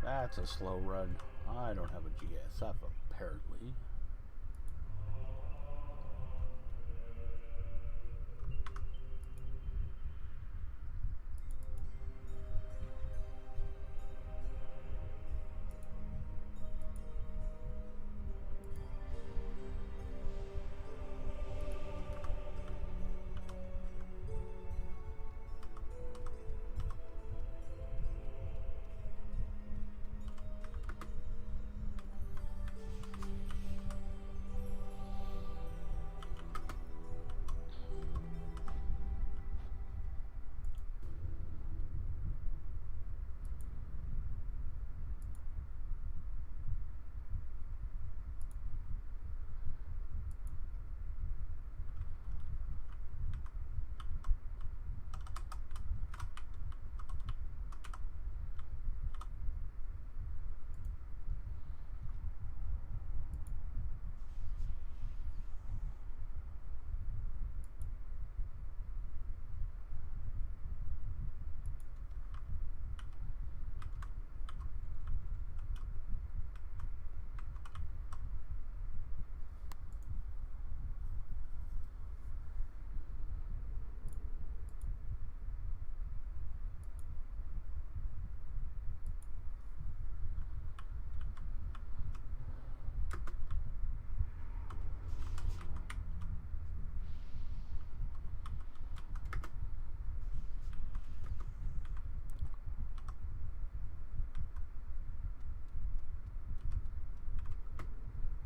That's a slow run. I don't have a GSF apparently.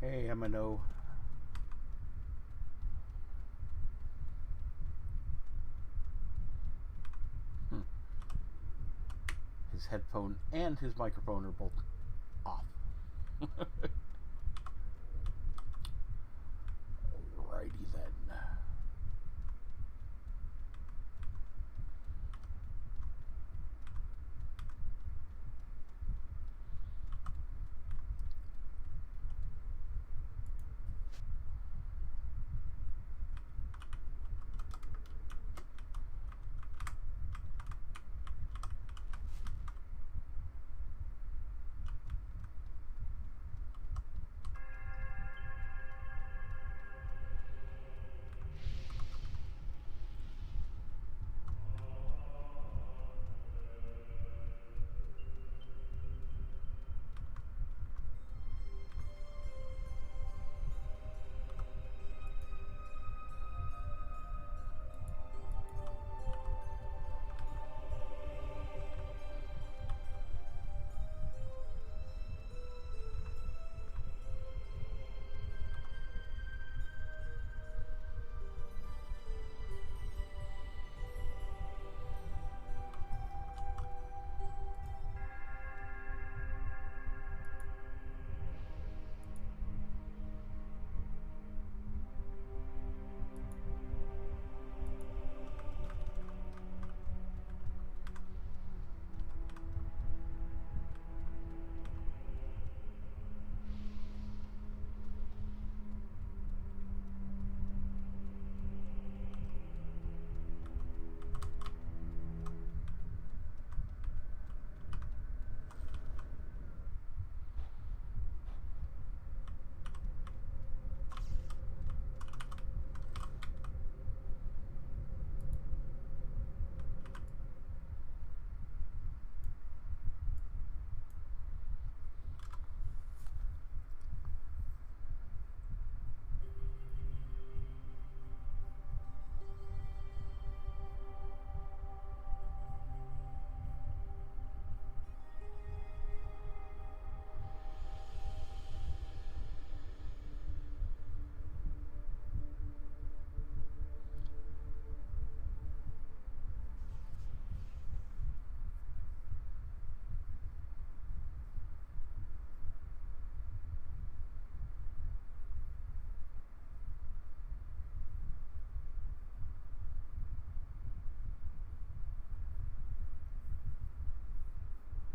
Hey, Emino. His headphone and his microphone are both off. Alrighty then.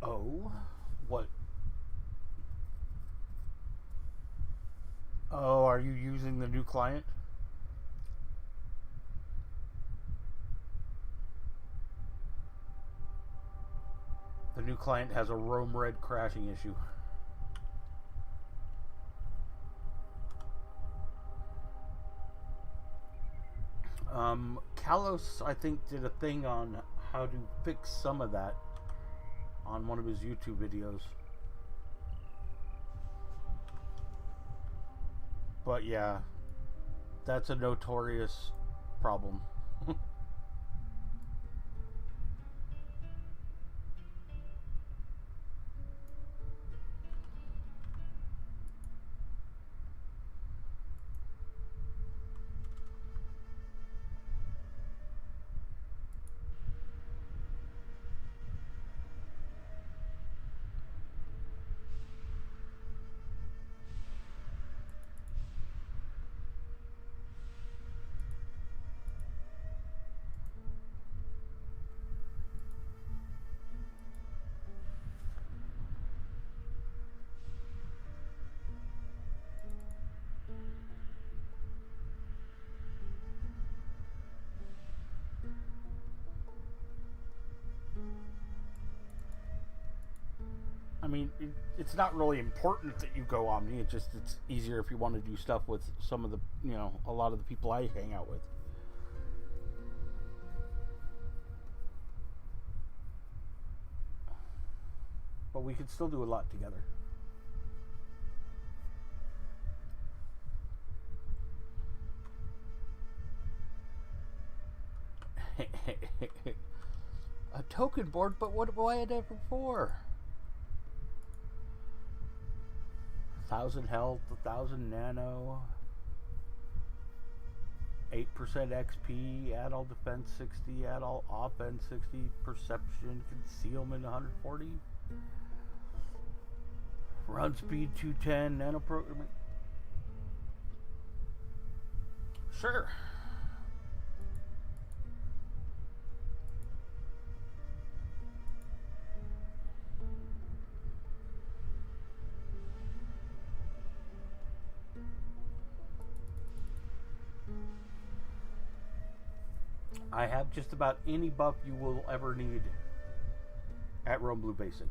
Oh, what? Oh, are you using the new client? The new client has a Rome Red crashing issue. Kalos, I think, did a thing on how to fix some of that on one of his YouTube videos. But yeah, that's a notorious problem. I mean, it's not really important that you go Omni. It's easier if you want to do stuff with some of the, a lot of the people I hang out with. But we could still do a lot together. A token board, but what do I had it for? 1,000 health, 1,000 nano, 8% XP, add all defense 60, add all offense 60, perception, concealment 140, run speed 210, nano programming. Sure. I have just about any buff you will ever need at Rome Blue Basic.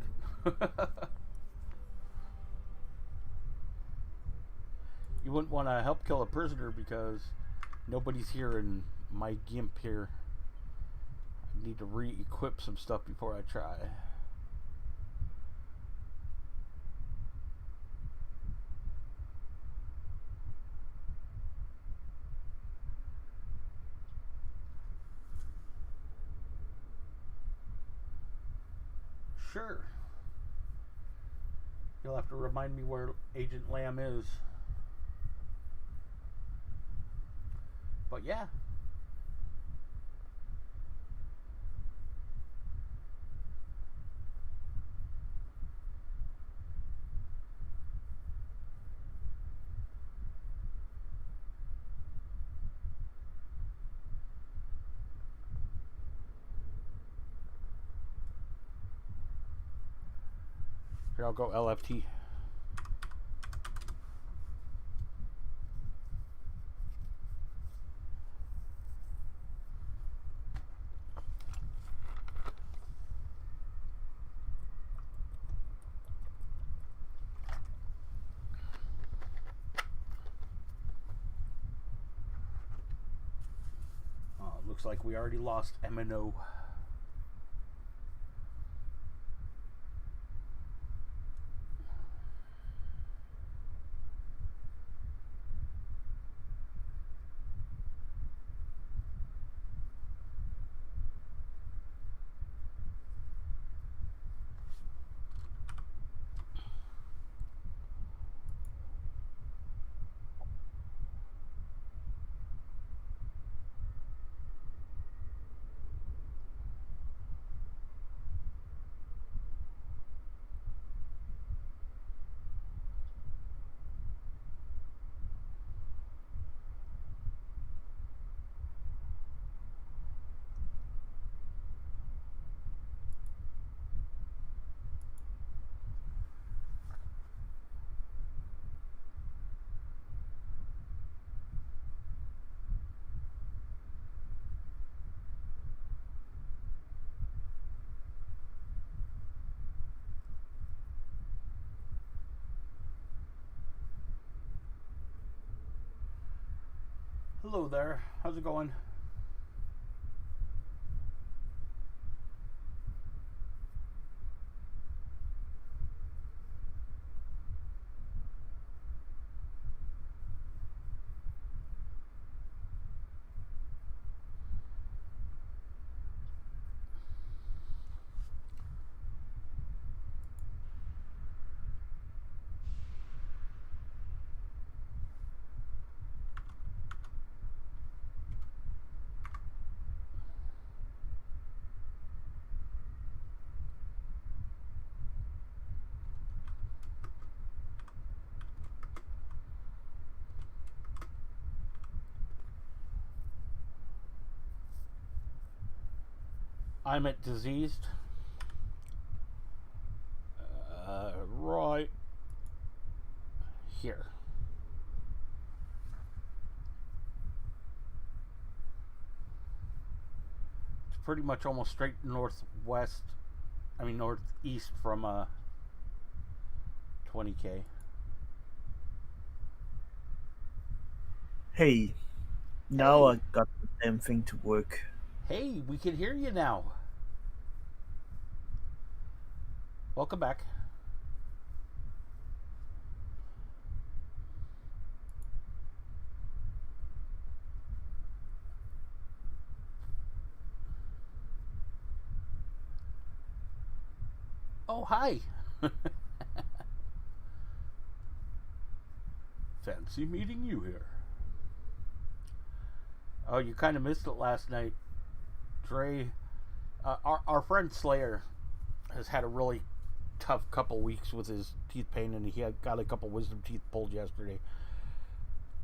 You wouldn't want to help kill a prisoner because nobody's here in my gimp here. I need to re-equip some stuff before I try. Sure. You'll have to remind me where Agent Lamb is. But yeah. Here, I'll go LFT. Looks like we already lost MNO. Hello there. How's it going? I'm at diseased. Right here. It's pretty much almost straight northwest. I mean northeast from 20K. Hey, now Hey, I got the damn thing to work. hey, we can hear you now. Welcome back. Oh, hi. Fancy meeting you here. Oh, you kind of missed it last night. Dre, our friend Slayer has had a really tough couple weeks with his teeth pain, and he had got a couple wisdom teeth pulled yesterday.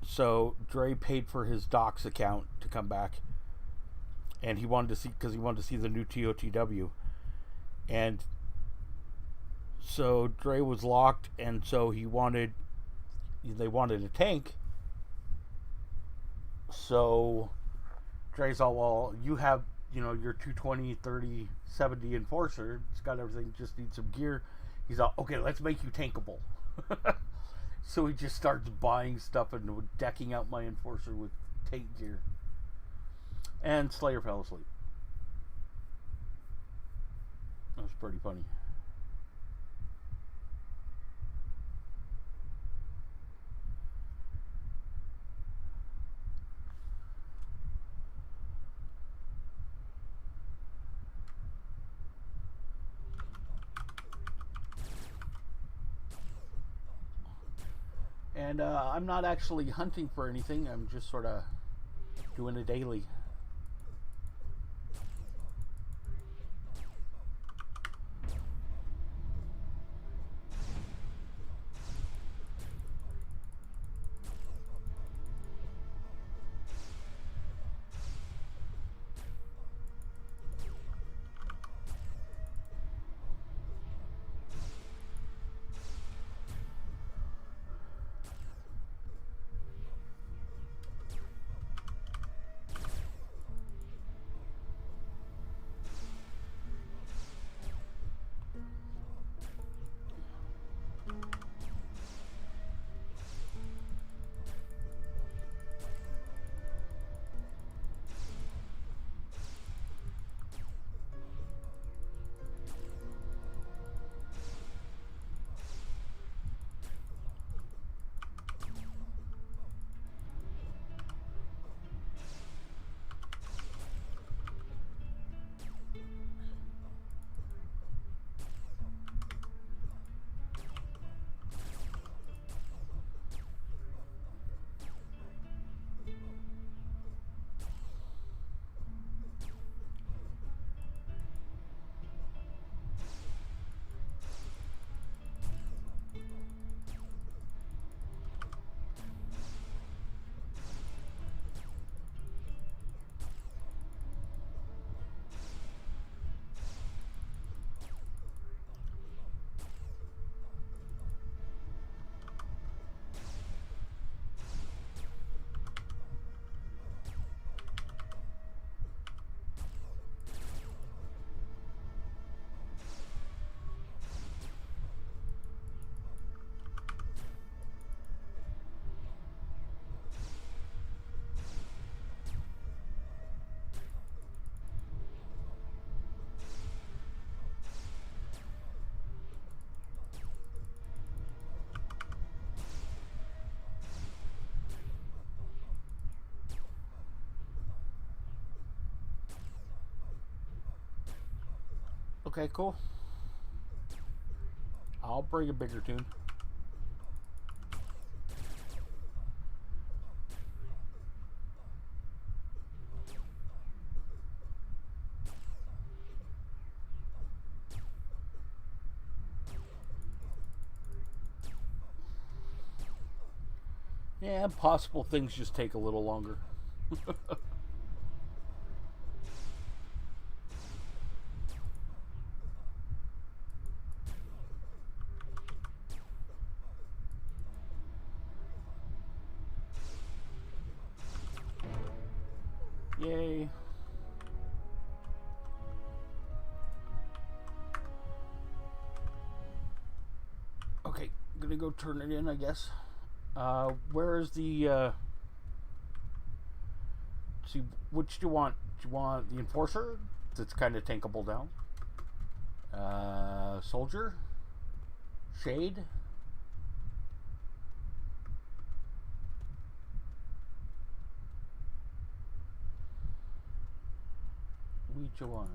So Dre paid for his doc's account to come back, and he wanted to see because he wanted to see the new TOTW, and so Dre was locked, and so they wanted a tank. So Dre's all, well, you have, your 220, 30, 70 enforcer. It's got everything, just needs some gear. He's all, okay, let's make you tankable. So he just starts buying stuff and decking out my enforcer with tank gear. And Slayer fell asleep. That was pretty funny. And I'm not actually hunting for anything. I'm just sort of doing a daily. Okay, cool. I'll bring a bigger tune. Yeah, possible things just take a little longer. Yay. Okay, I'm gonna go turn it in, I guess. Where is the, see, which do you want? Do you want the Enforcer? That's kind of tankable down. Soldier? Shade? Which one?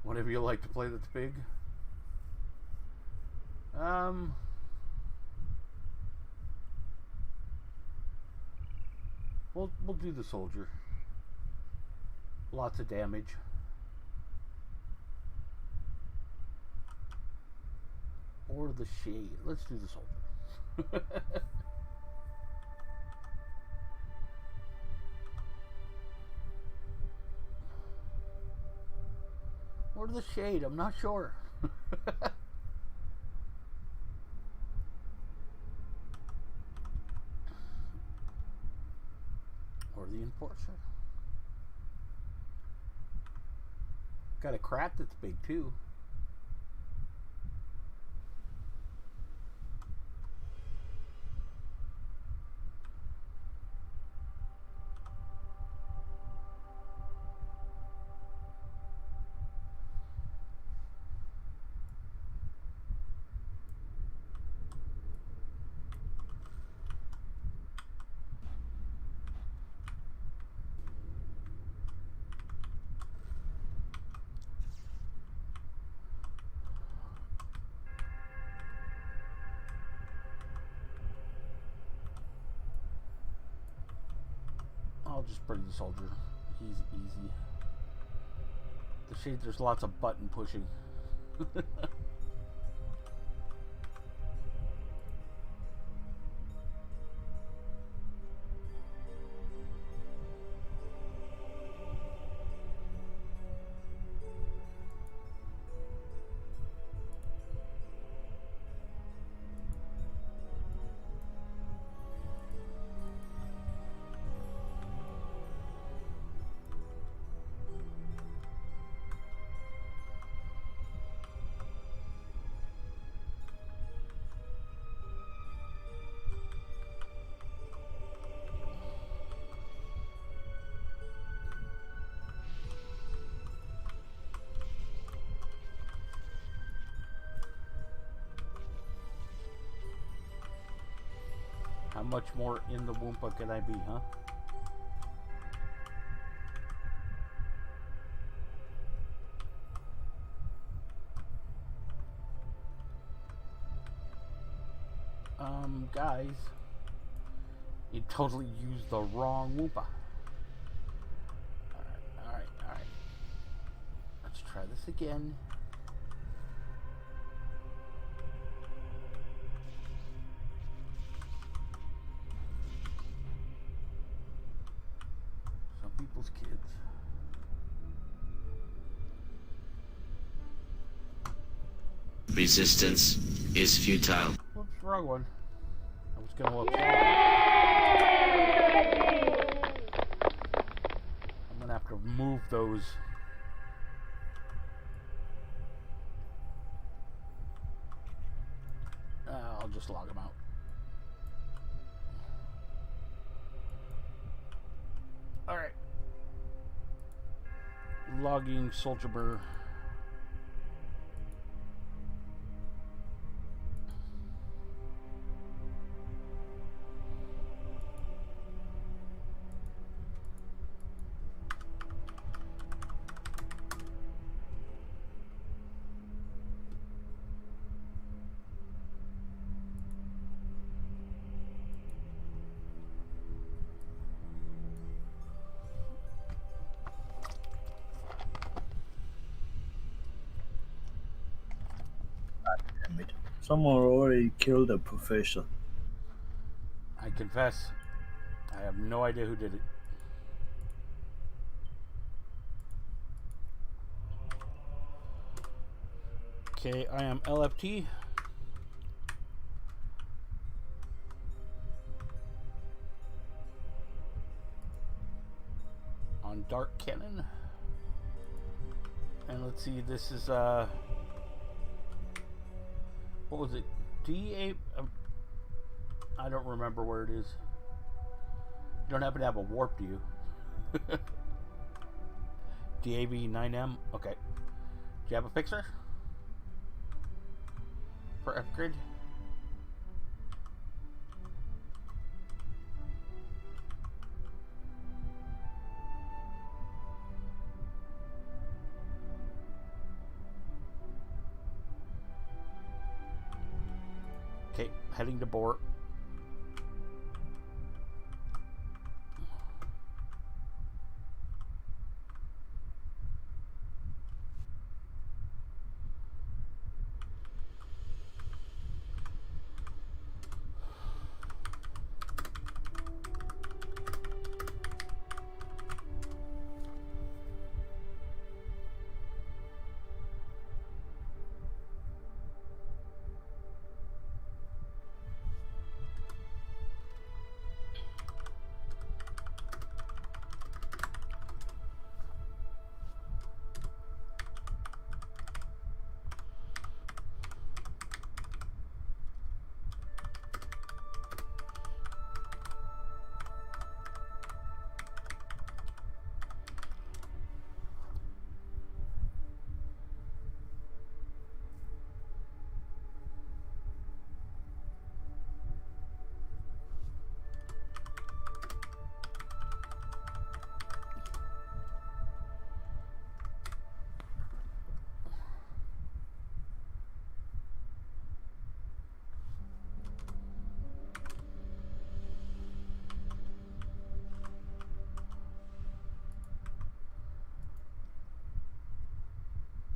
Whatever you like to play that's big. We'll do the soldier. Lots of damage. Or the shade. Let's do the soldier. Or the shade, I'm not sure. Or the Enforcer. Got a Krat that's big too. I'll just bring the soldier. He's easy. The shade, there's lots of button pushing. How much more in the Wumpa can I be, huh? Guys, you totally used the wrong Wumpa. Alright. Let's try this again. Some people's kids. Resistance is futile. Whoops, wrong one. I was gonna look. I'm gonna have to remove those. I'll just log them out. Alright. Logging Soldier Burr. Someone already killed a professor. I confess, I have no idea who did it. Okay, I am LFT. On Dark Cannon. And let's see, this is, what was it? DA? I don't remember where it is. You don't happen to have a warp, do you? DAV9M? Okay. Do you have a fixer? For upgrade? Okay, heading to Bort.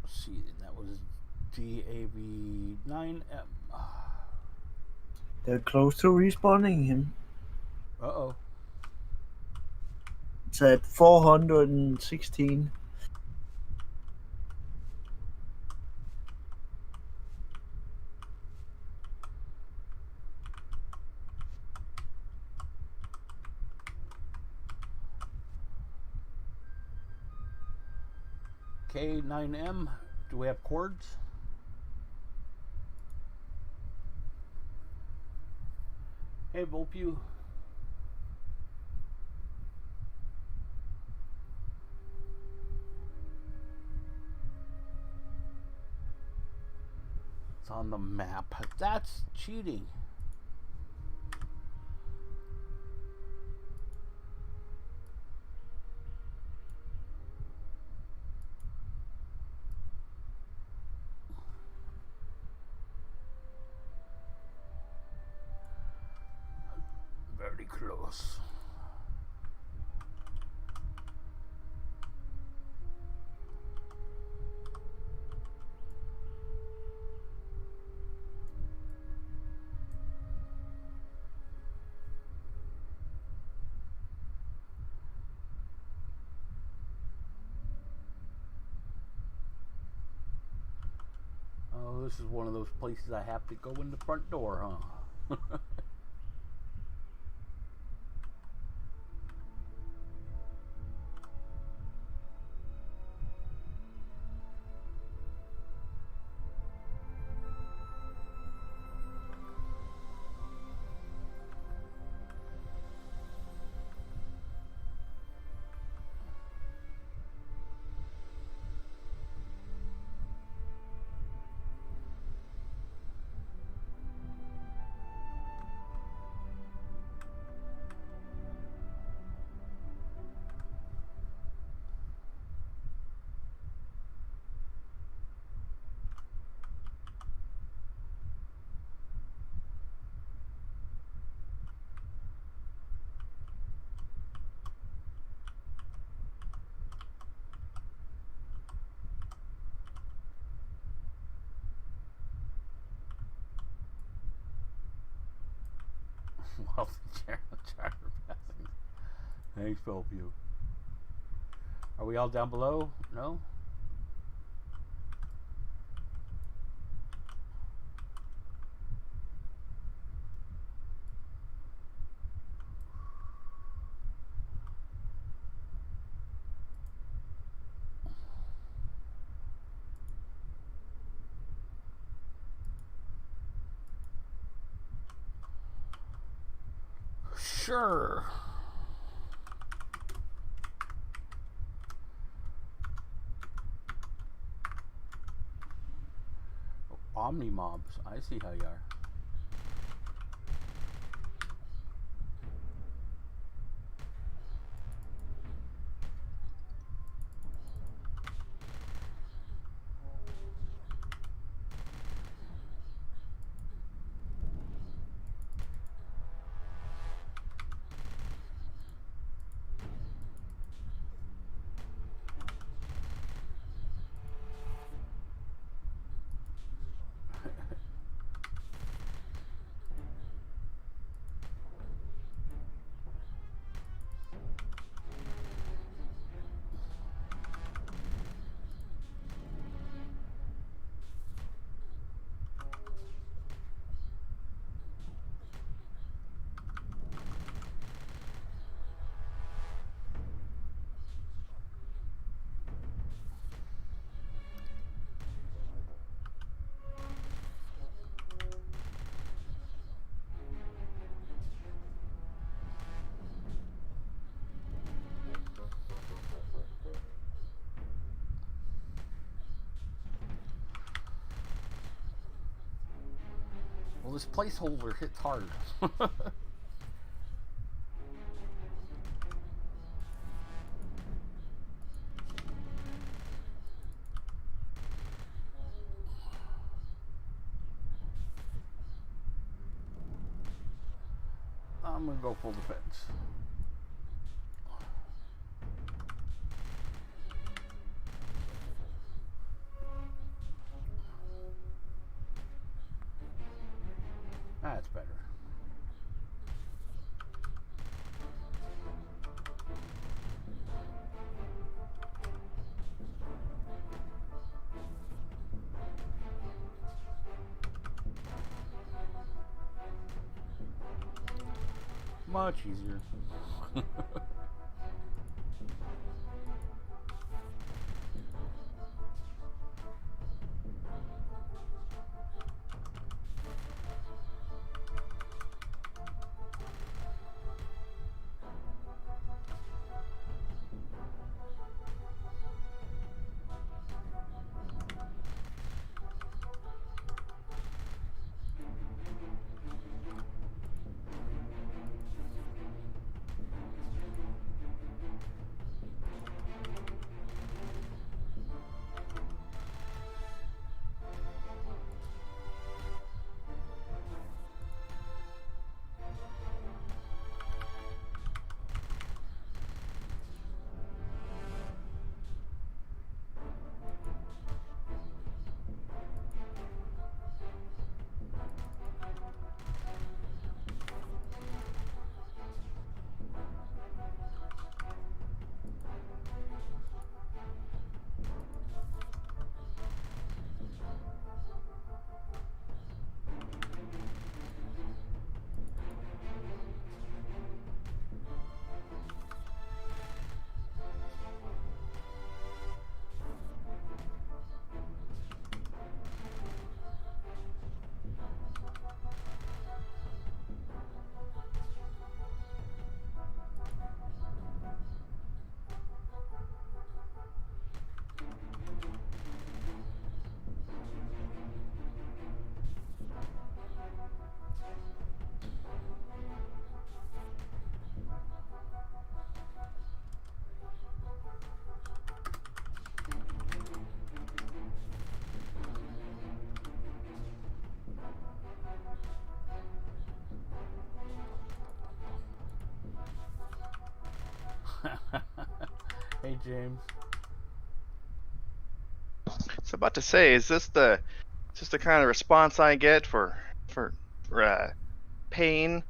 See, that was DAV9M. They're close to respawning him. Uh-oh. It's at 416. K9M. Do we have cords? Hey, Volpew. It's on the map. That's cheating. Very close. Oh, this is one of those places I have to go in the front door, huh? Health charter passing. Thanks, Bellevue. Are we all down below? No? Sure. Omni mobs. I see how you are. Well, this placeholder hits hard. I'm gonna go full defense. That's better. Much easier. Hey, James. So about to say, is this the kind of response I get for pain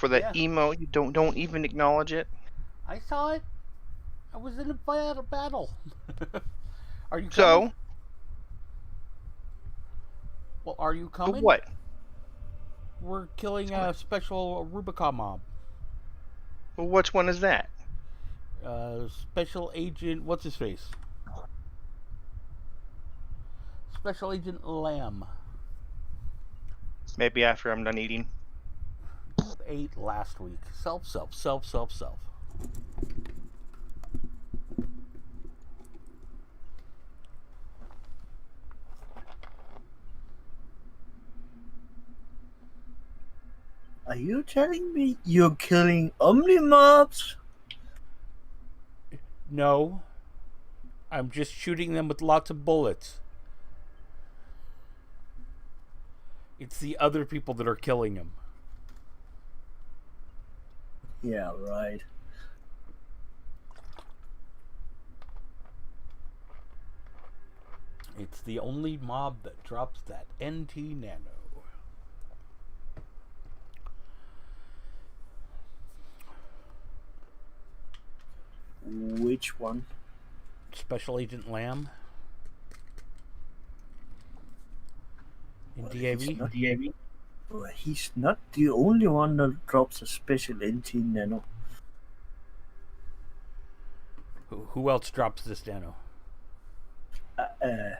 For the Yeah. emo, you don't even acknowledge it. I saw it. I was in a battle. Are you coming? So, Well, are you but coming? what? We're killing a special Rubicon mob. Well, which one is that? Special Agent, what's his face? Special Agent Lamb. Maybe after I'm done eating. Ate last week. Self. Are you telling me you're killing Omnimobs? No. I'm just shooting them with lots of bullets. It's the other people that are killing them. Yeah, right. It's the only mob that drops that NT Nano. Which one? Special Agent Lamb. In DAV. He's not the only one that drops a special NT Nano. Who else drops this Nano? I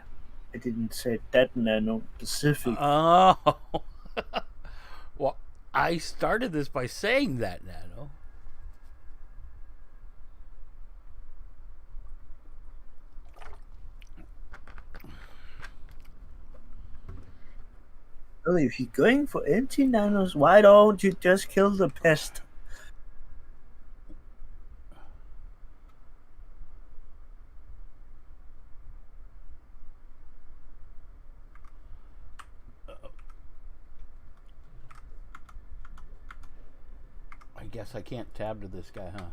didn't say that Nano specific. Oh. Well, I started this by saying that Nano. Well, if you're going for NT Nanos, why don't you just kill the pest? I guess I can't tab to this guy, huh?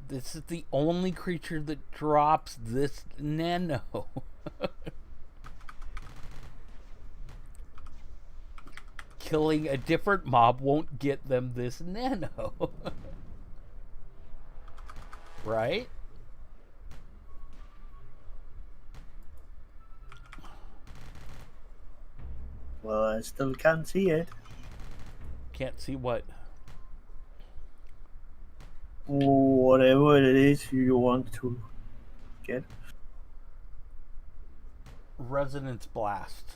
This is the only creature that drops this Nano. Killing a different mob won't get them this Nano. Right? Well, I still can't see it. Can't see what. Whatever it is you want to get. Resonance Blast.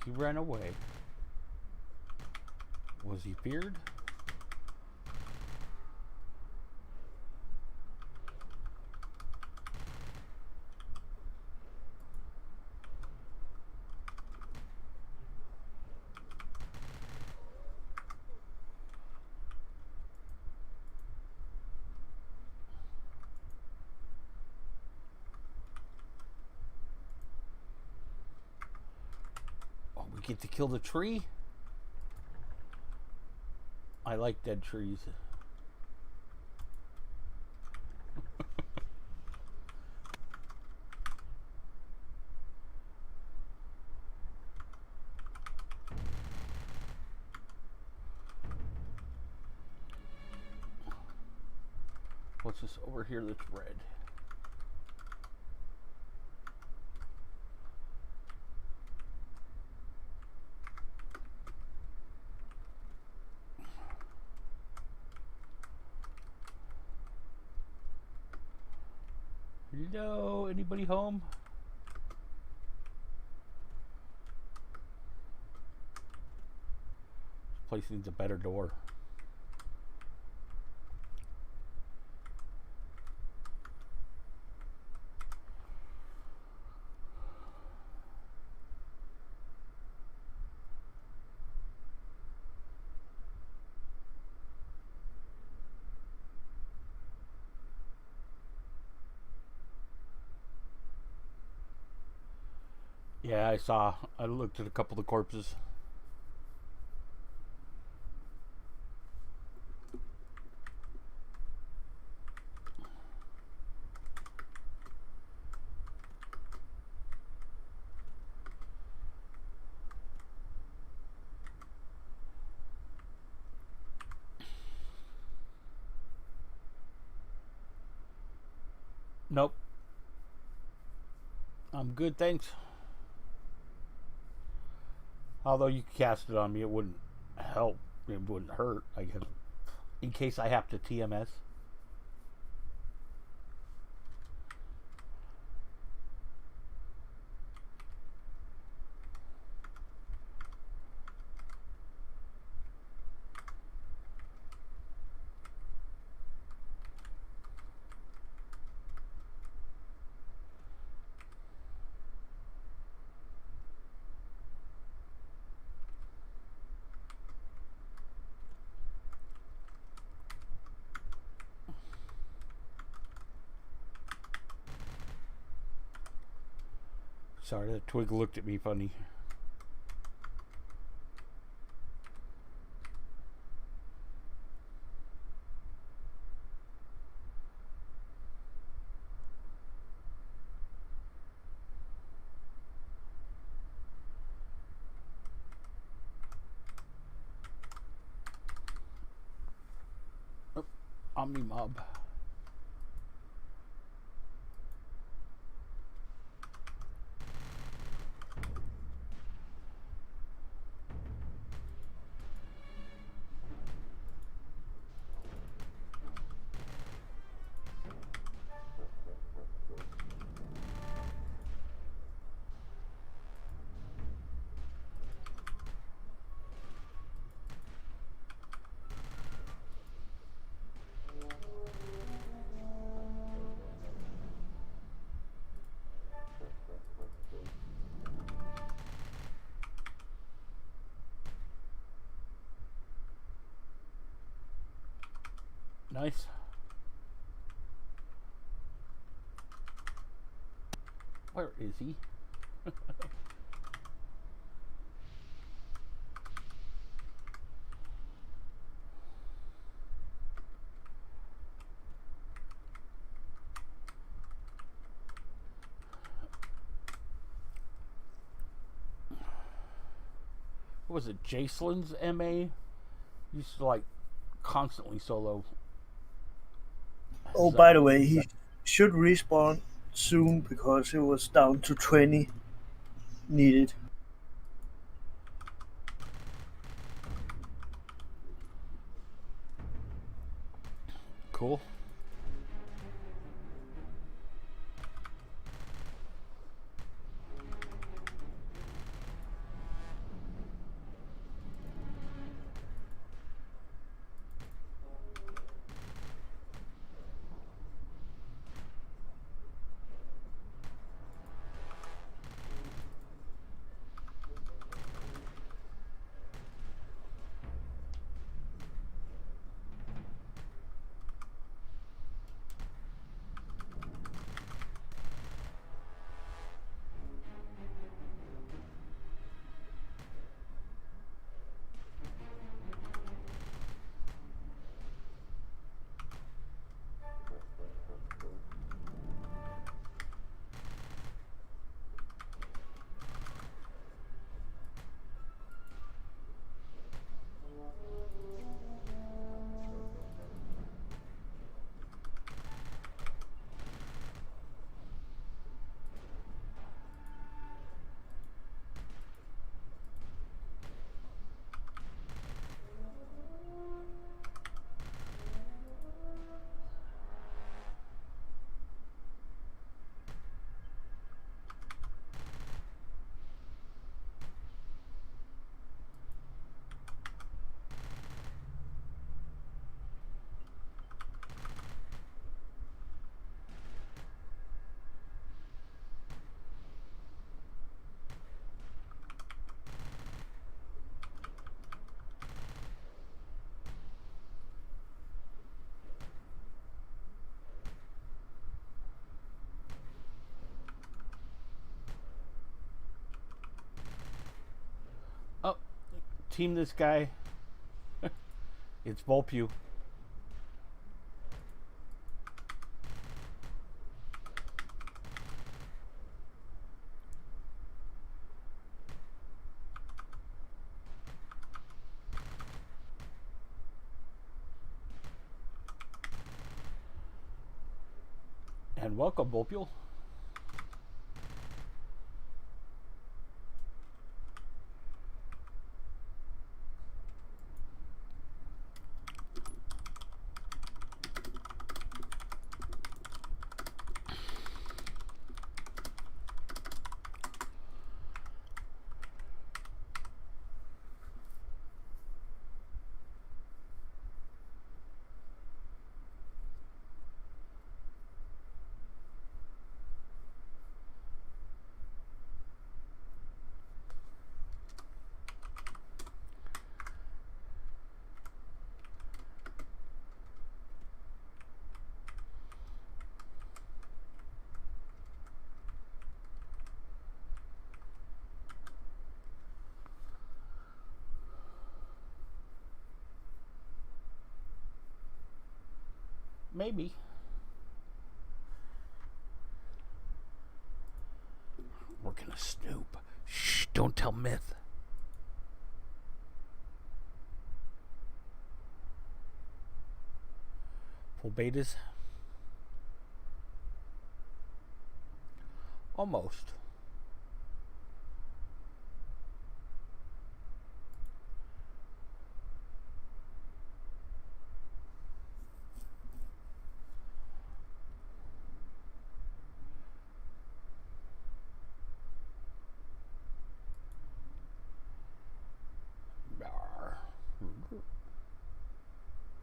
He ran away. Was he feared? get to kill the tree. I like dead trees. What's this over here that's red? Hello, anybody home? This place needs a better door. Yeah, I saw. I looked at a couple of the corpses. Nope. I'm good, thanks. Although you could cast it on me, it wouldn't help. It wouldn't hurt, I guess. In case I have to TMS. Sorry, that twig looked at me funny. Oh, Omni Mob. Nice. Where is he? What was it? Jacelin's MA? Used to like constantly solo. Oh, by the way, he should respawn soon because it was down to 20 needed. Cool. team this guy. It's Volpew. And welcome, Volpew. Maybe. We're gonna snoop. Shh, don't tell Myth. Full betas? Almost.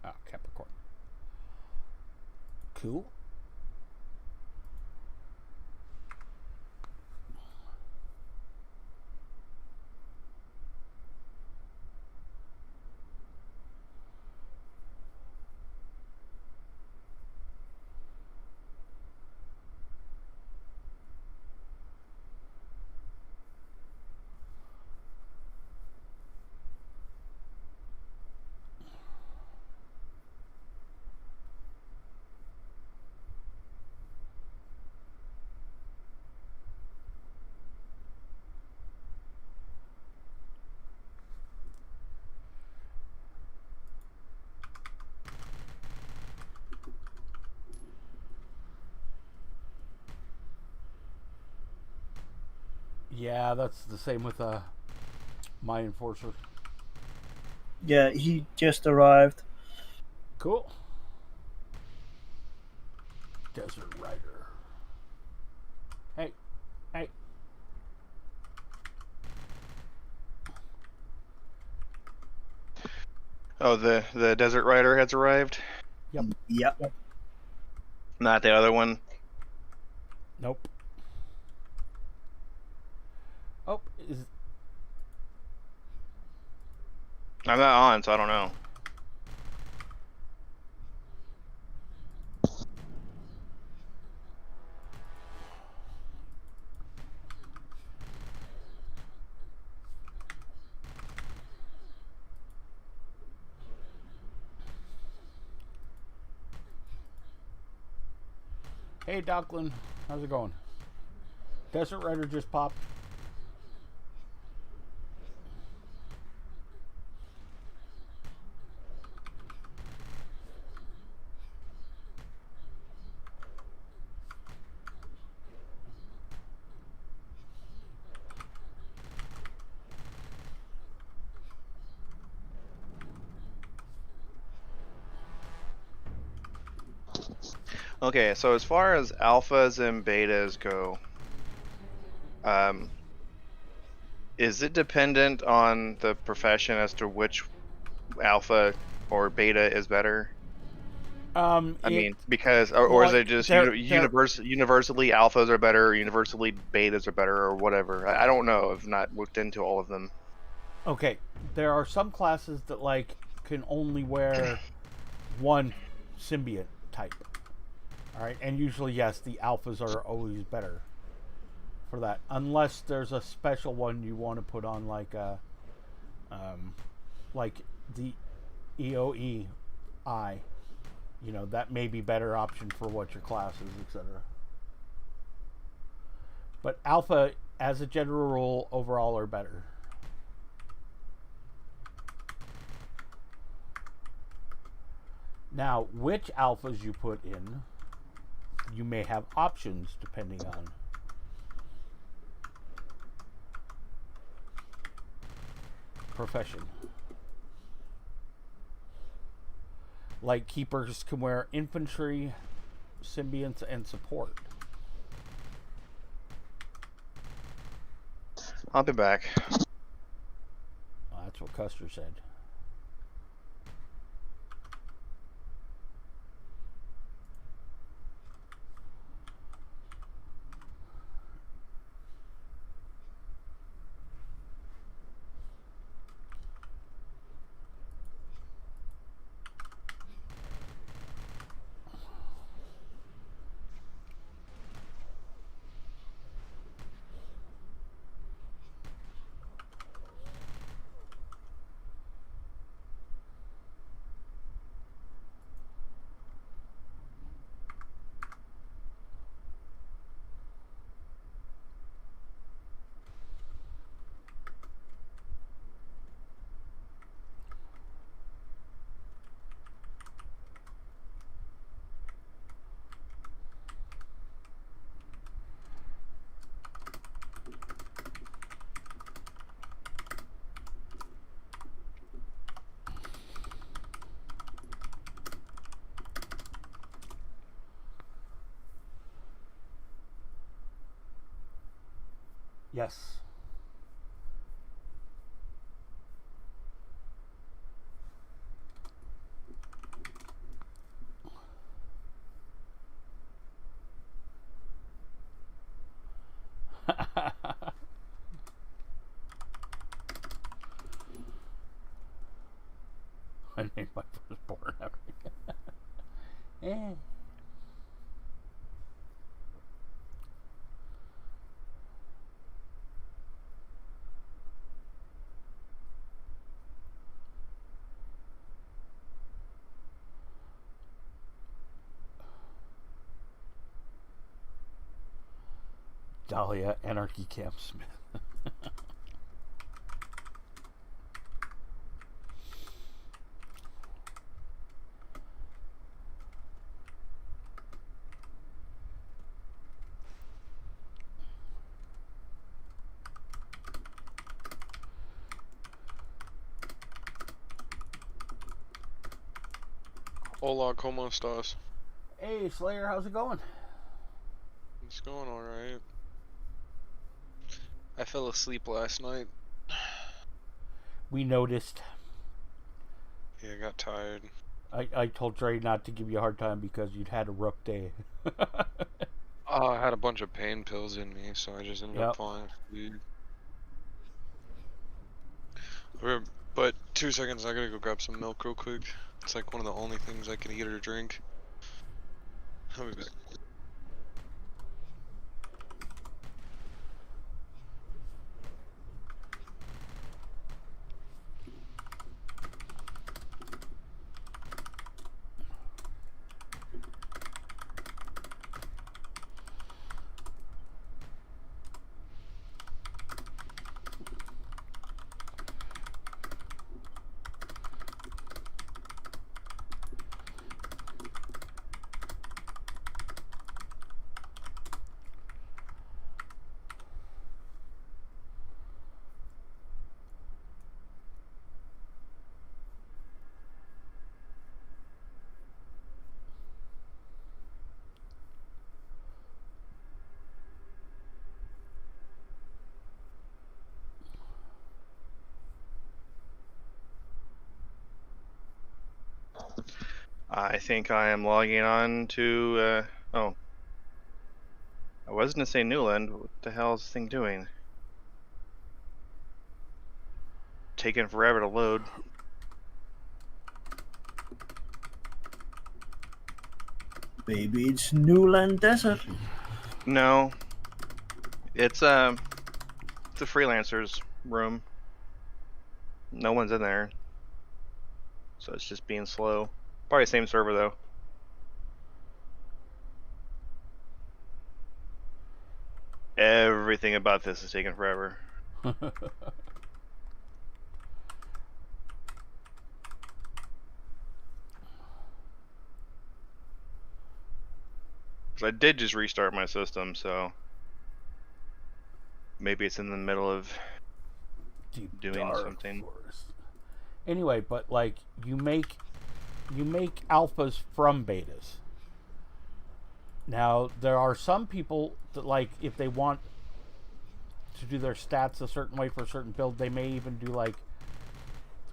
Ah, Capricorn. Cool. Yeah, that's the same with my enforcer. Yeah, he just arrived. Cool. Desert Rider. Hey, hey. Oh, the Desert Rider has arrived. Yep. Yep. Not the other one. Nope. Oh, is I'm not on, so I don't know. Hey, Docklin. How's it going? Desert Rider just popped. Okay, so as far as alphas and betas go, is it dependent on the profession as to which alpha or beta is better? I mean, because or is well, it just they're- universally alphas are better, or universally betas are better, or whatever? I don't know. I've not looked into all of them. Okay, there are some classes that like can only wear one symbiote type. All right, and usually yes, the alphas are always better for that, unless there's a special one you want to put on, like like the EOEI. That may be better option for what your class is, etc. But alpha, as a general rule, overall are better. Now, which alphas you put in, you may have options depending on profession. Like keepers can wear infantry, symbionts, and support. I'll be back. Well, that's what Custer said. Yes. I named my firstborn after eh. Dahlia, Anarchy Camp Smith. Hola, ¿cómo estás? Hey, Slayer, how's it going? It's going alright. I fell asleep last night. We noticed. Yeah, I got tired. I told Dre not to give you a hard time because you'd had a rough day. I had a bunch of pain pills in me, so I just ended up falling asleep. But 2 seconds, I gotta go grab some milk real quick. It's like one of the only things I can eat or drink. I'll be back. I think I am logging on to, oh. I was going to say Newland. What the hell is this thing doing? Taking forever to load. Maybe it's Newland Desert. No. It's the freelancer's room. No one's in there. So it's just being slow. Probably the same server though. Everything about this is taking forever. I did just restart my system, so maybe it's in the middle of doing something. Forest. Anyway, but like you make alphas from betas. Now there are some people that, like, if they want to do their stats a certain way for a certain build, they may even do like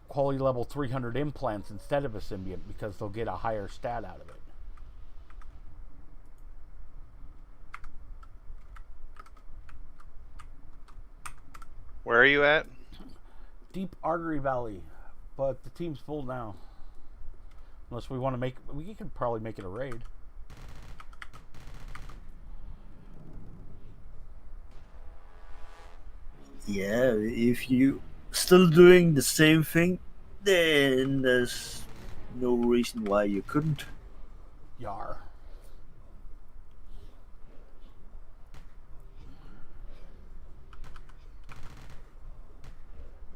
quality level 300 implants instead of a symbiont because they'll get a higher stat out of it. Where are you at? Deep Artery Valley, but the team's full now. Unless we want to make, we could probably make it a raid. Yeah, if you still doing the same thing, then there's no reason why you couldn't. Yar.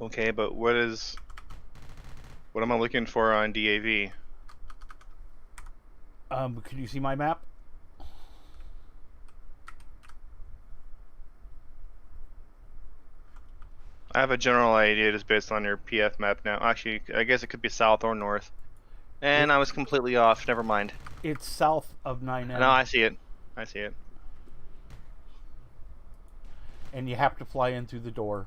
Okay, but what am I looking for on DAV? Can you see my map? I have a general idea just based on your PF map now. Actually, I guess it could be south or north. And I was completely off. Never mind. It's south of 9M. No, I see it. I see it. And you have to fly in through the door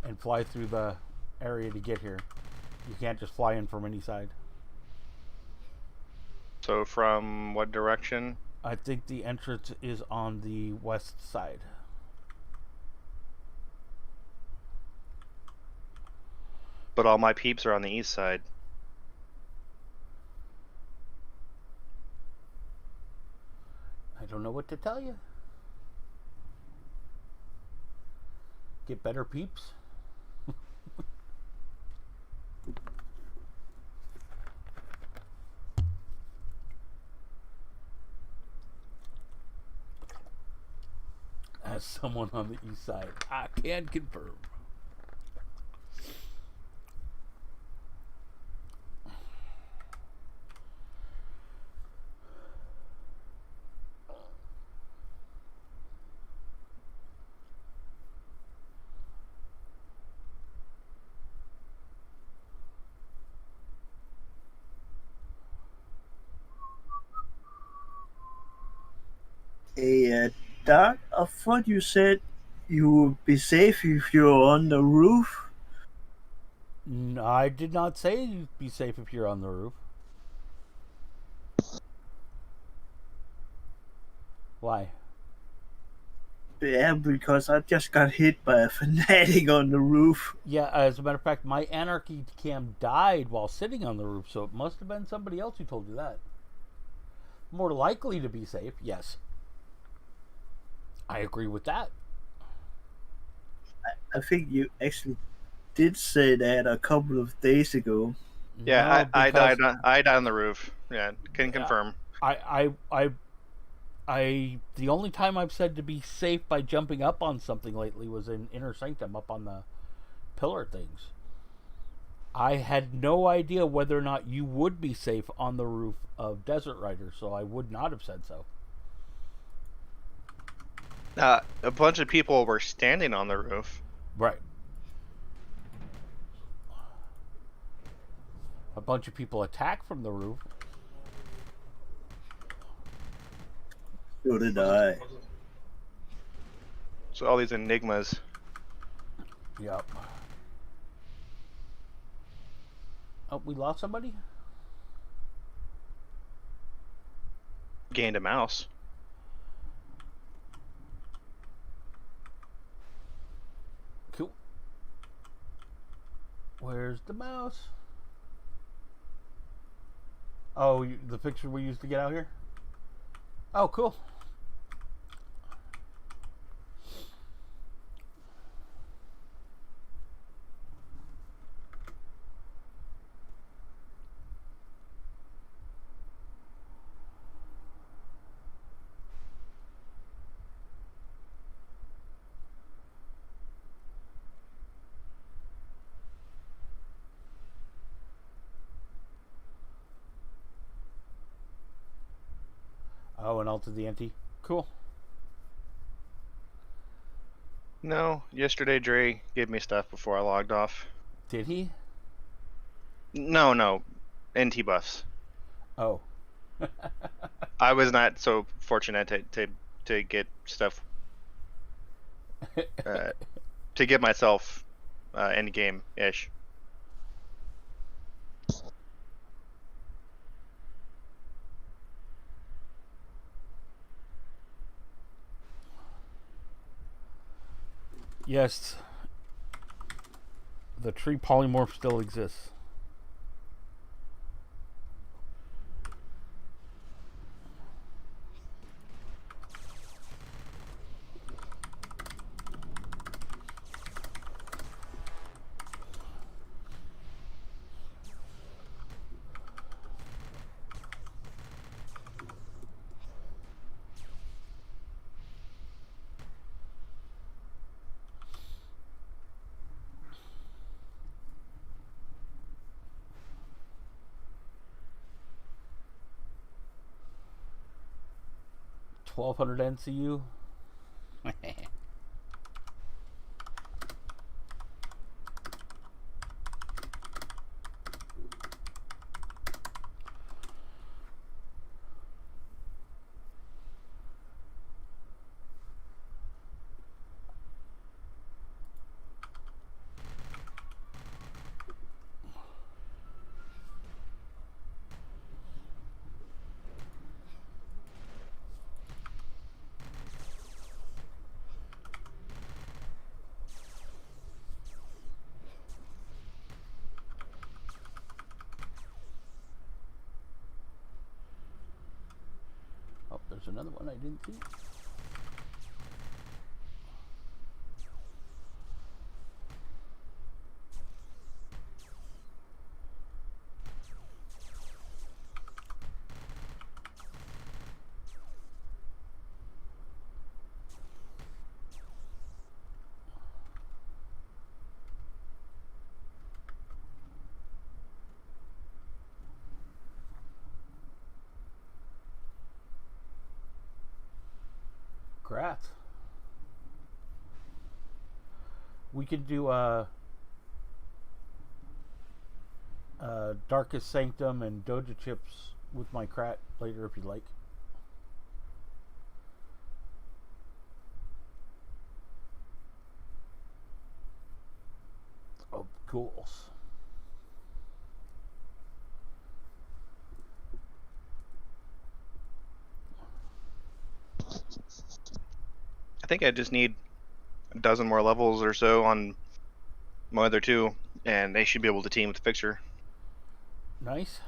and fly through the area to get here. You can't just fly in from any side. So from what direction? I think the entrance is on the west side. But all my peeps are on the east side. I don't know what to tell you. Get better peeps. As someone on the east side, I can confirm. Doc, I thought you said you would be safe if you're on the roof. No, I did not say you'd be safe if you're on the roof. Why? Yeah, because I just got hit by a fanatic on the roof. Yeah, as a matter of fact, my Anarchy cam died while sitting on the roof, so it must have been somebody else who told you that. More likely to be safe, yes. I agree with that. I think you actually did say that a couple of days ago. Yeah, No, I because died on the roof. Yeah, can confirm. The only time I've said to be safe by jumping up on something lately was in Inner Sanctum, up on the pillar things. I had no idea whether or not you would be safe on the roof of Desert Rider, so I would not have said so. A bunch of people were standing on the roof. Right. A bunch of people attack from the roof. So did I. So all these enigmas. Yep. Oh, we lost somebody? Gained a mouse. Cool. Where's the mouse? Oh, the picture we used to get out here? Oh, cool. Oh, and altered the ante. Cool. No, yesterday Dre gave me stuff before I logged off. Did he? No, NT buffs. Oh. I was not so fortunate to get stuff to get myself end game ish. Yes. The tree polymorph still exists. $1,200 NCU. Oh, there's another one I didn't see. Congrats. We could do Darkest Sanctum and Doja Chips with my Krat later if you like. Oh, ghouls. I think I just need a dozen more levels or so on my other two, and they should be able to team with the Fixer. Nice.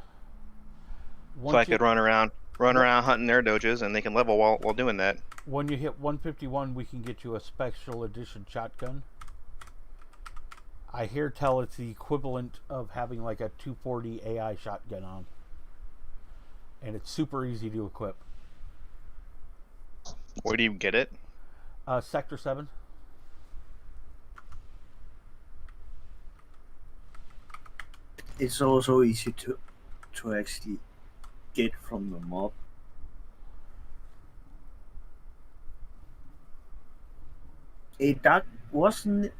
So I could run around hunting their doges, and they can level while doing that. When you hit 151, we can get you a special edition shotgun. I hear tell it's the equivalent of having like a 240 AI shotgun on. And it's super easy to equip. Where do you get it? Sector 7. It's also easy to actually get from the mob. That wasn't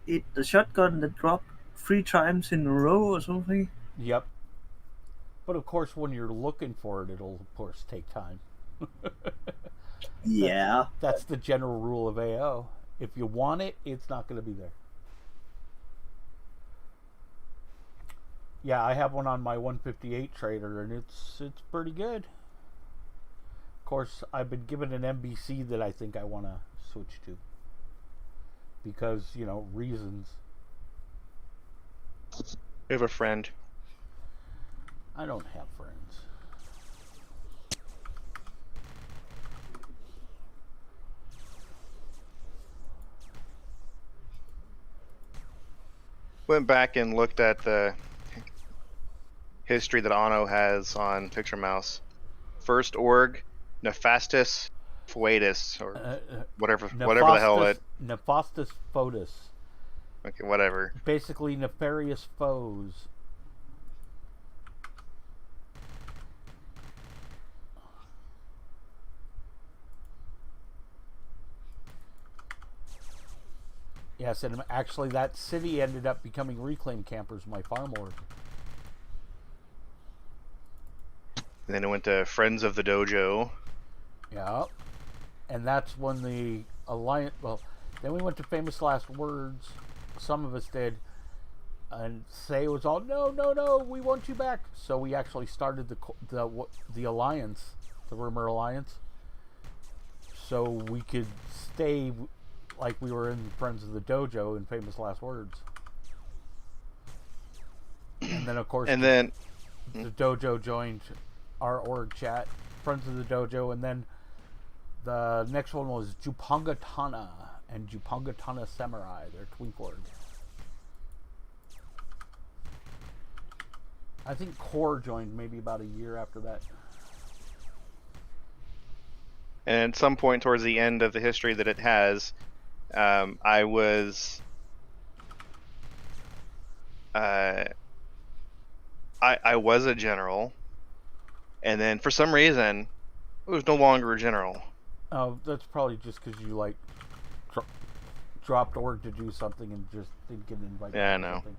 it the shotgun that dropped 3 times in a row or something? Yep. But of course, when you're looking for it, it'll of course take time. Yeah. That's the general rule of AO. If you want it, it's not going to be there. Yeah, I have one on my 158 trader, and it's pretty good. Of course, I've been given an MBC that I think I want to switch to. Because, you know, reasons. We have a friend. I don't have friends. Went back and looked at the history that Anno has on Picture Mouse. First org, Nefastus Foetus, or whatever the hell it. Nefastus Foetus. Okay, whatever. Basically, nefarious foes. Yes, and actually that city ended up becoming reclaim campers, my farm org. And then it went to Friends of the Dojo. Yeah. And that's when the alliance, well, then we went to Famous Last Words. Some of us did. And Say was all, no, we want you back. So we actually started the alliance, the Rumor Alliance. So we could stay like we were in Friends of the Dojo in Famous Last Words. And then, of course, the dojo joined our org chat, Friends of the Dojo, and then the next one was Jupangatana and Jupangatana Samurai, their twin org. I think Core joined maybe about a year after that. And at some point towards the end of the history that it has, I was I was a general, and then for some reason, I was no longer a general. Oh, that's probably just because you like dropped org to do something and just didn't get invited. Yeah, I know. Something.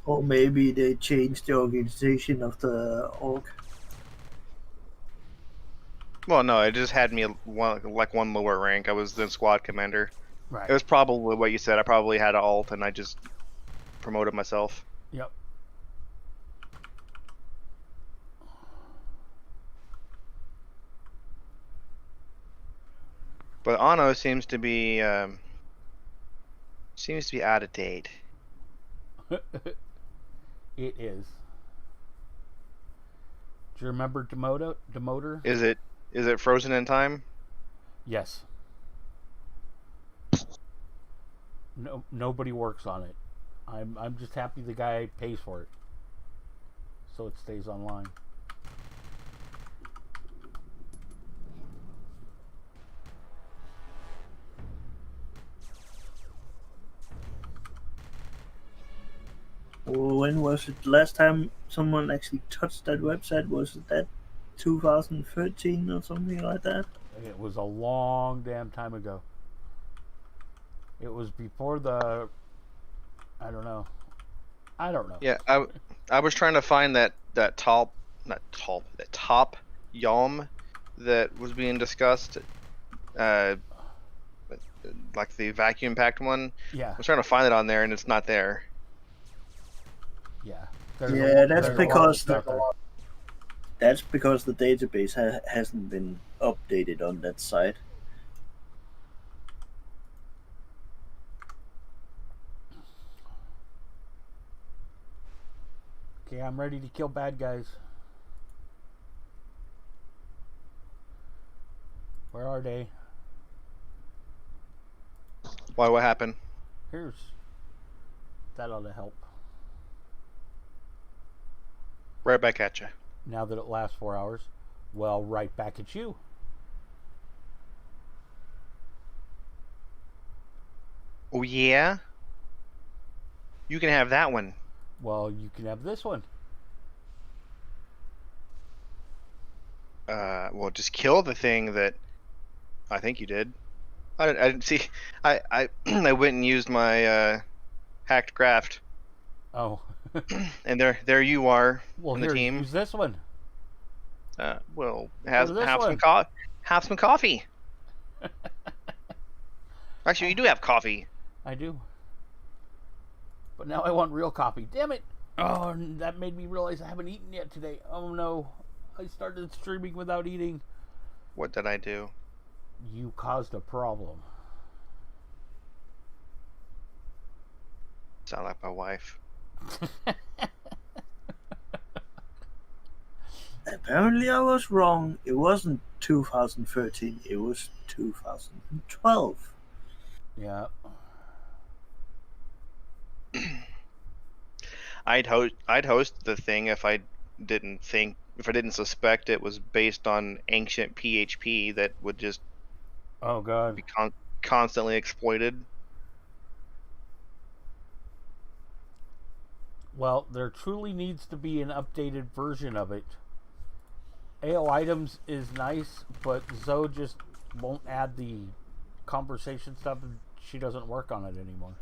Or maybe they changed the organization of the org. Well, no, it just had me one lower rank. I was the squad commander. Right. It was probably what you said. I probably had an alt, and I just promoted myself. Yep. But Anno seems to be out of date. It is. Do you remember Demoter? Is it frozen in time? Yes. No, nobody works on it. I'm just happy the guy pays for it, so it stays online. When was it last time someone actually touched that website? Was it that 2013 or something like that? It was a long damn time ago. It was before the... I don't know. Yeah, I was trying to find that top YALM that was being discussed, like the vacuum packed one. Yeah. I was trying to find it on there, and it's not there. Yeah. That's because the database hasn't been updated on that site. Okay, I'm ready to kill bad guys. Where are they? Why? What happened? Here's... That ought to help. Right back at you. Now that it lasts 4 hours. Well, right back at you. Oh yeah? You can have that one. Well, you can have this one. Well, just kill the thing that I think you did. I didn't see. I I went and used my hacked craft, Oh. and there you are Well, in the here, team. use this one. Well, Or have this one. have some coffee. Actually, you do have coffee. I do. But now I want real coffee. Damn it! Oh, and that made me realize I haven't eaten yet today. Oh no. I started streaming without eating. What did I do? You caused a problem. Sound like my wife. Apparently I was wrong. It wasn't 2013, it was 2012. Yeah. I'd host the thing if I didn't suspect it was based on ancient PHP that would just Oh god. be constantly exploited. Well, there truly needs to be an updated version of it. AO items is nice, but Zoe just won't add the conversation stuff and she doesn't work on it anymore.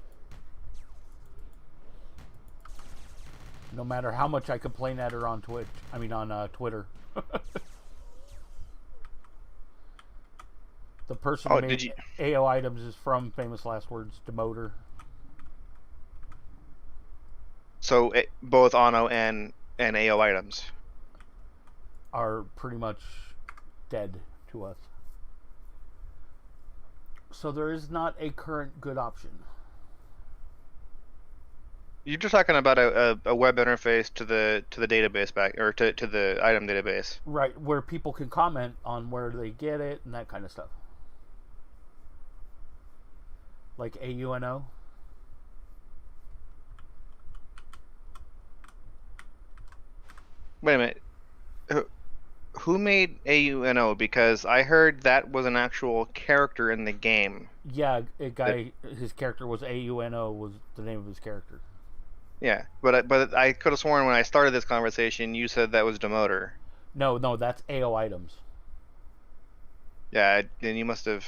No matter how much I complain at her on Twitter. The person who made AO items is from Famous Last Words, Demoter. So both Ano and AO items are pretty much dead to us. So there is not a current good option. You're just talking about a web interface to the database or to the item database. Right, where people can comment on where they get it and that kind of stuff. Like AUNO. Wait a minute. Who made AUNO? Because I heard that was an actual character in the game. Yeah, his character was AUNO, was the name of his character. Yeah, but I could have sworn when I started this conversation you said that was Demoter. No, that's AO items. Yeah, then you must have.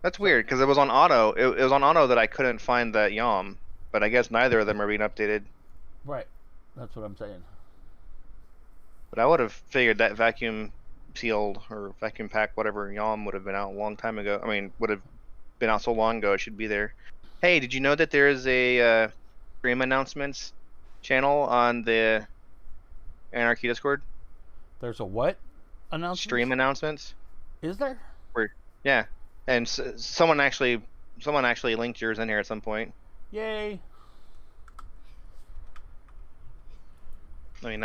That's weird because it was on auto. It was on auto that I couldn't find that Yom, but I guess neither of them are being updated. Right, that's what I'm saying. But I would have figured that vacuum sealed or vacuum pack, whatever Yom would have been out a long time ago. I mean, would have been out so long ago. It should be there. Hey, did you know that there is a stream announcements channel on the Anarchy Discord? There's a what announcement? Stream announcements. Is there? Yeah, and someone actually linked yours in here at some point. Yay! I mean,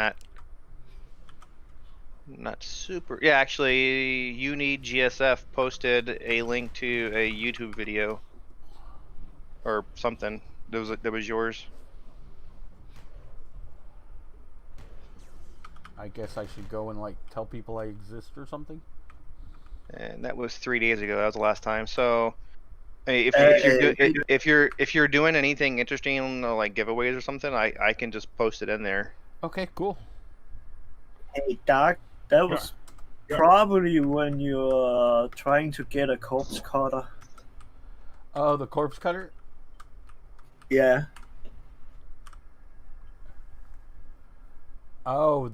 not super. Yeah, actually, You Need GSF posted a link to a YouTube video or something. That was yours. I guess I should go and tell people I exist or something. And that was 3 days ago. That was the last time. So, if you're doing anything interesting like giveaways or something, I can just post it in there. Okay, cool. Hey, Doc, that was probably when you're trying to get a corpse cutter. Oh, the corpse cutter? Yeah. Oh,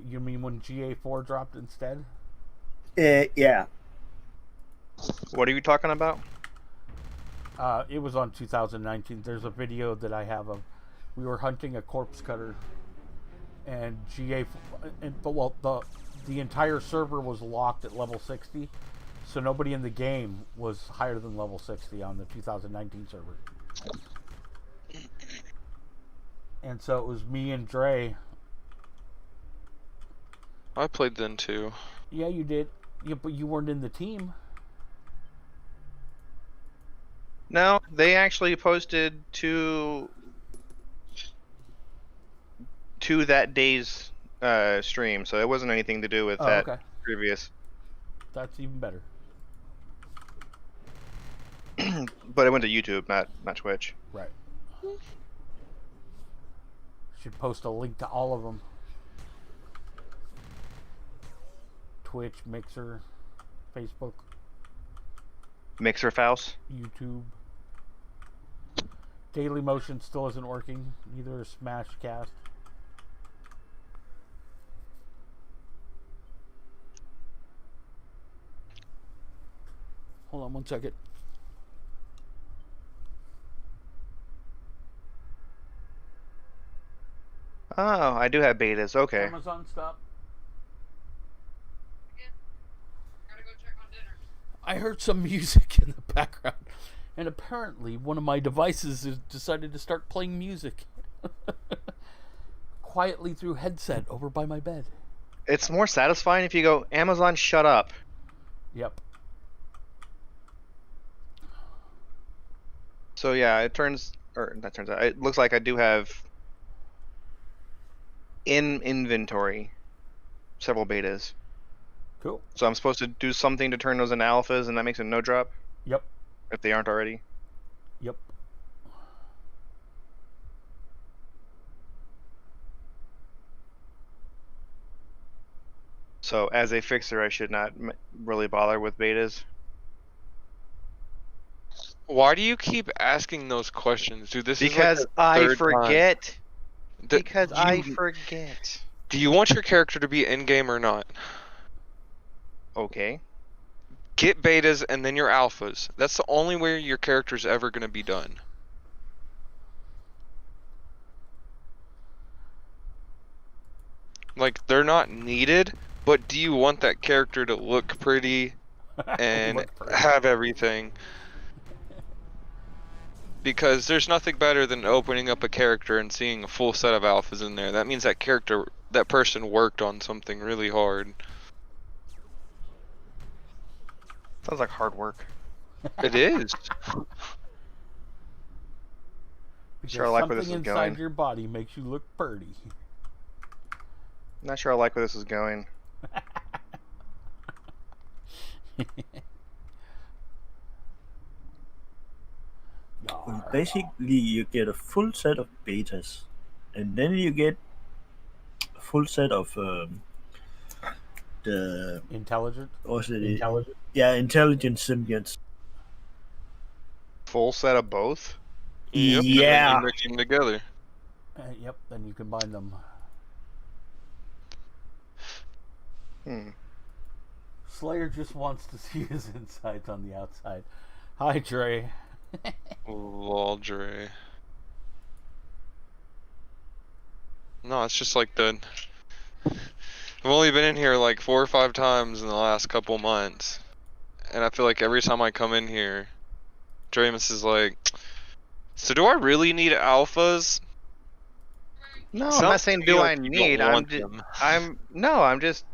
you mean when GA4 dropped instead? Yeah. What are you talking about? It was on 2019. There's a video that I have of we were hunting a corpse cutter, and the entire server was locked at level 60, so nobody in the game was higher than level 60 on the 2019 server. And so it was me and Dre. I played then too. Yeah, you did. Yeah, but you weren't in the team. No, they actually posted to that day's stream, so it wasn't anything to do with that okay. previous. That's even better. But it went to YouTube, not Twitch. Right. Should post a link to all of them. Twitch, Mixer, Facebook, Mixer Faust. YouTube. Daily Motion still isn't working. Neither is Smashcast. Hold on one second. Oh, I do have betas. Okay. Amazon, stop. I heard some music in the background, and apparently one of my devices has decided to start playing music quietly through headset over by my bed. It's more satisfying if you go, Amazon, shut up. Yep. So yeah, it looks like I do have in inventory several betas. Cool. So I'm supposed to do something to turn those into alphas, and that makes a no drop? Yep. If they aren't already? Yep. So as a fixer, I should not really bother with betas? Why do you keep asking those questions, dude? This Because is like I the third time. forget. Th- Because I you- forget. Do you want your character to be in game or not? Okay. Get betas and then your alphas. That's the only way your character's ever gonna be done. Like, they're not needed, but do you want that character to look pretty and Look pretty. have everything? Because there's nothing better than opening up a character and seeing a full set of alphas in there. That means that that person worked on something really hard. Sounds like hard work. It is. Because Sure, I like where something this is inside going. your body makes you look pretty. Not sure I like where this is going. Well, basically, you get a full set of betas, and then you get a full set of the Intelligent. what's it? Yeah, intelligent symbionts. Full set of both? Yep. And then Yeah. you mix them together. Yep. Then you combine them. Slayer just wants to see his insides on the outside. Hi, Dre. Lol, Dre. No, it's just like the. I've only been in here like 4 or 5 times in the last couple months, and I feel like every time I come in here, Dramus is like, "So do I really need alphas?" No, I'm Sounds not to saying me do like I you need. don't I'm want just. them. I'm just.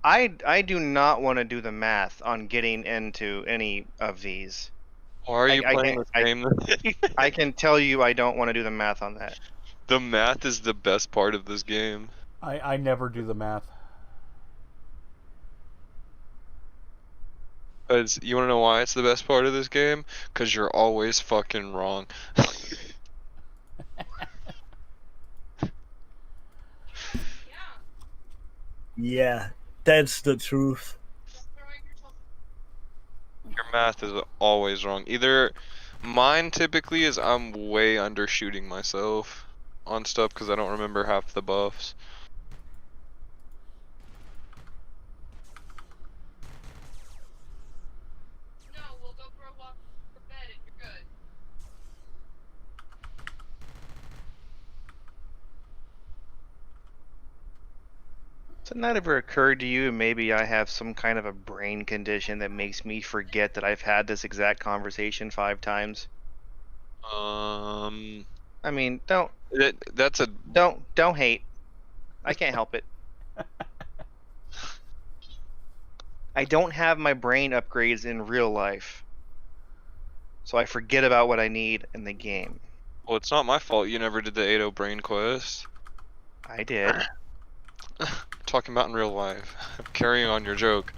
I do not want to do the math on getting into any of these. Why are you I playing can't. this game? I can tell you I don't want to do the math on that. The math is the best part of this game. I never do the math. Cause you wanna know why it's the best part of this game? Cause you're always fucking wrong. Yeah, that's the truth. Your math is always wrong. Either mine typically is I'm way undershooting myself on stuff because I don't remember half the buffs. So that ever occurred to you maybe I have some kind of a brain condition that makes me forget that I've had this exact conversation 5 times? I mean, That's a don't hate. I can't help it. I don't have my brain upgrades in real life. So I forget about what I need in the game. well. It's not my fault you never did the 8-0 brain quest. I did. Talking about in real life. Carrying on your joke.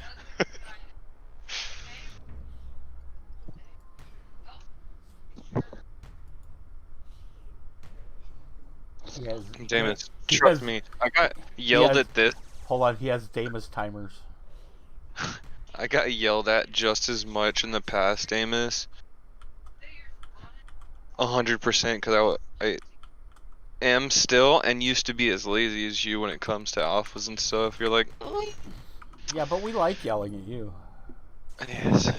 Damus, trust me. I got yelled at this. Hold on, he has Damus timers. I got yelled at just as much in the past, Damus. 100% because I am still and used to be as lazy as you when it comes to alphas and stuff. You're like, Yeah, but we like yelling at you. it is.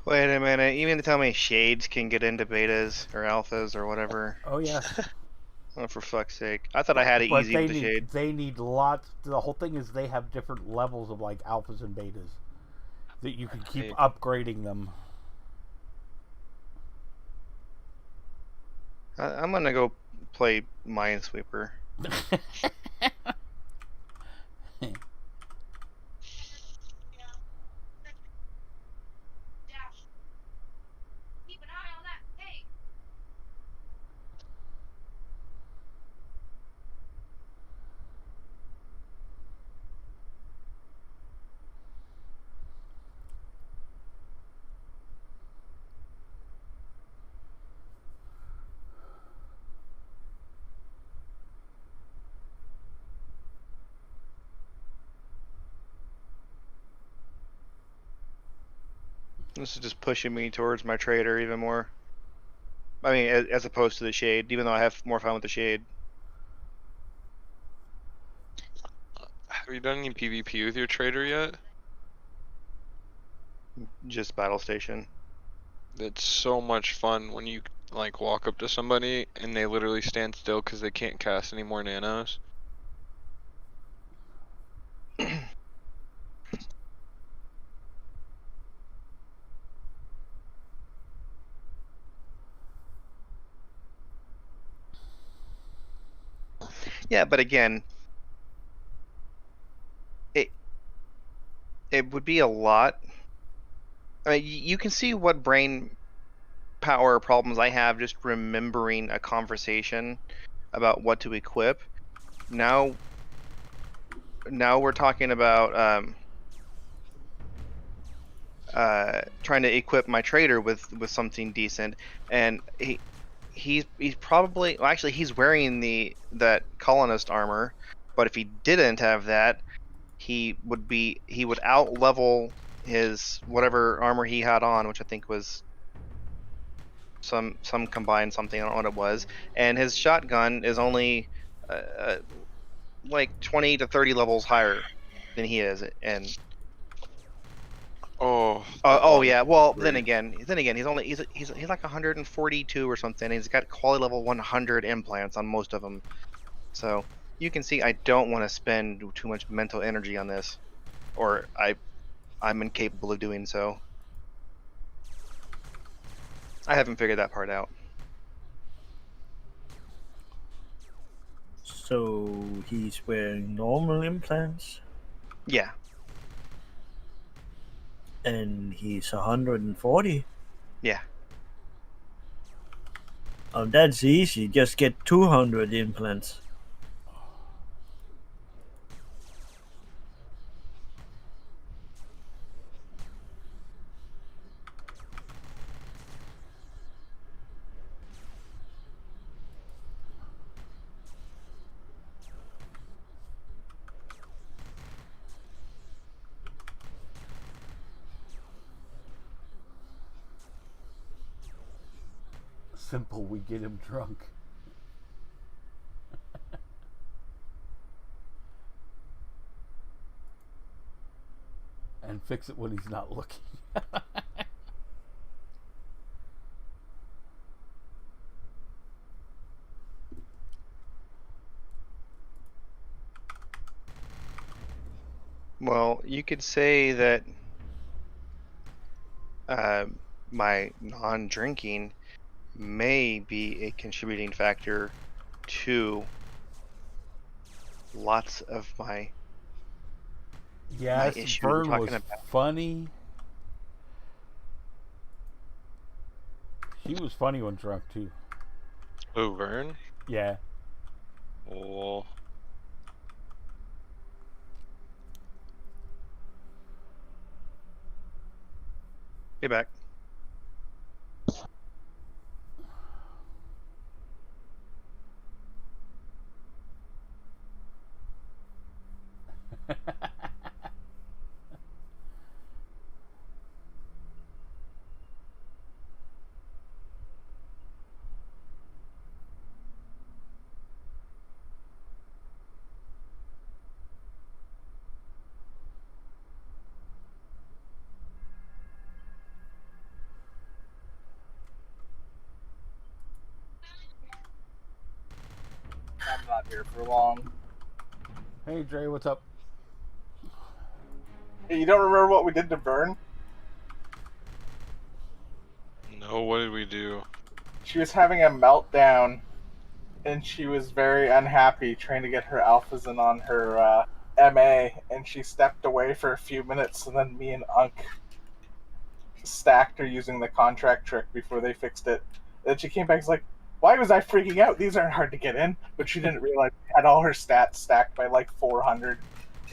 Wait a minute. You mean to tell me shades can get into betas or alphas or whatever? Oh yeah. Oh, for fuck's sake. I thought I had it But easy with the shade. they need lots. The whole thing is they have different levels of like alphas and betas that you can keep upgrading them. I'm gonna go play Minesweeper. This is just pushing me towards my trader even more. I mean, as opposed to the shade, even though I have more fun with the shade. Have you done any PvP with your trader yet? Just battle station. It's so much fun when you like walk up to somebody and they literally stand still because they can't cast any more nanos. Yeah, but again, it would be a lot. I mean, you can see what brain power problems I have just remembering a conversation about what to equip. Now we're talking about trying to equip my trader with something decent, and he's probably, well, actually he's wearing that colonist armor, but if he didn't have that, he would out level his whatever armor he had on, which I think was some combined something, I don't know what it was, and his shotgun is only like 20 to 30 levels higher than he is, and Oh, oh yeah. Well, then great. again, he's like 142 or something. He's got quality level 100 implants on most of them. So you can see I don't want to spend too much mental energy on this, or I'm incapable of doing so. I haven't figured that part out. So he's wearing normal implants, Yeah. and he's 140. Yeah. That's easy. Just get 200 implants. Simple, we get him drunk. And fix it when he's not looking. Well, you could say that my non-drinking may be a contributing factor to lots of my Yes, issues we're Vern was talking about. funny. He was funny when drunk too. Oh, Vern? Yeah. Oh. Be back. I'm not here for long. Hey Dre, what's up? Hey, you don't remember what we did to Vern? No, what did we do? She was having a meltdown, and she was very unhappy trying to get her alphas in on her MA, and she stepped away for a few minutes, and then me and Unk stacked her using the contract trick before they fixed it. Then she came back and was like, why was I freaking out? These aren't hard to get in. But she didn't realize she had all her stats stacked by like 400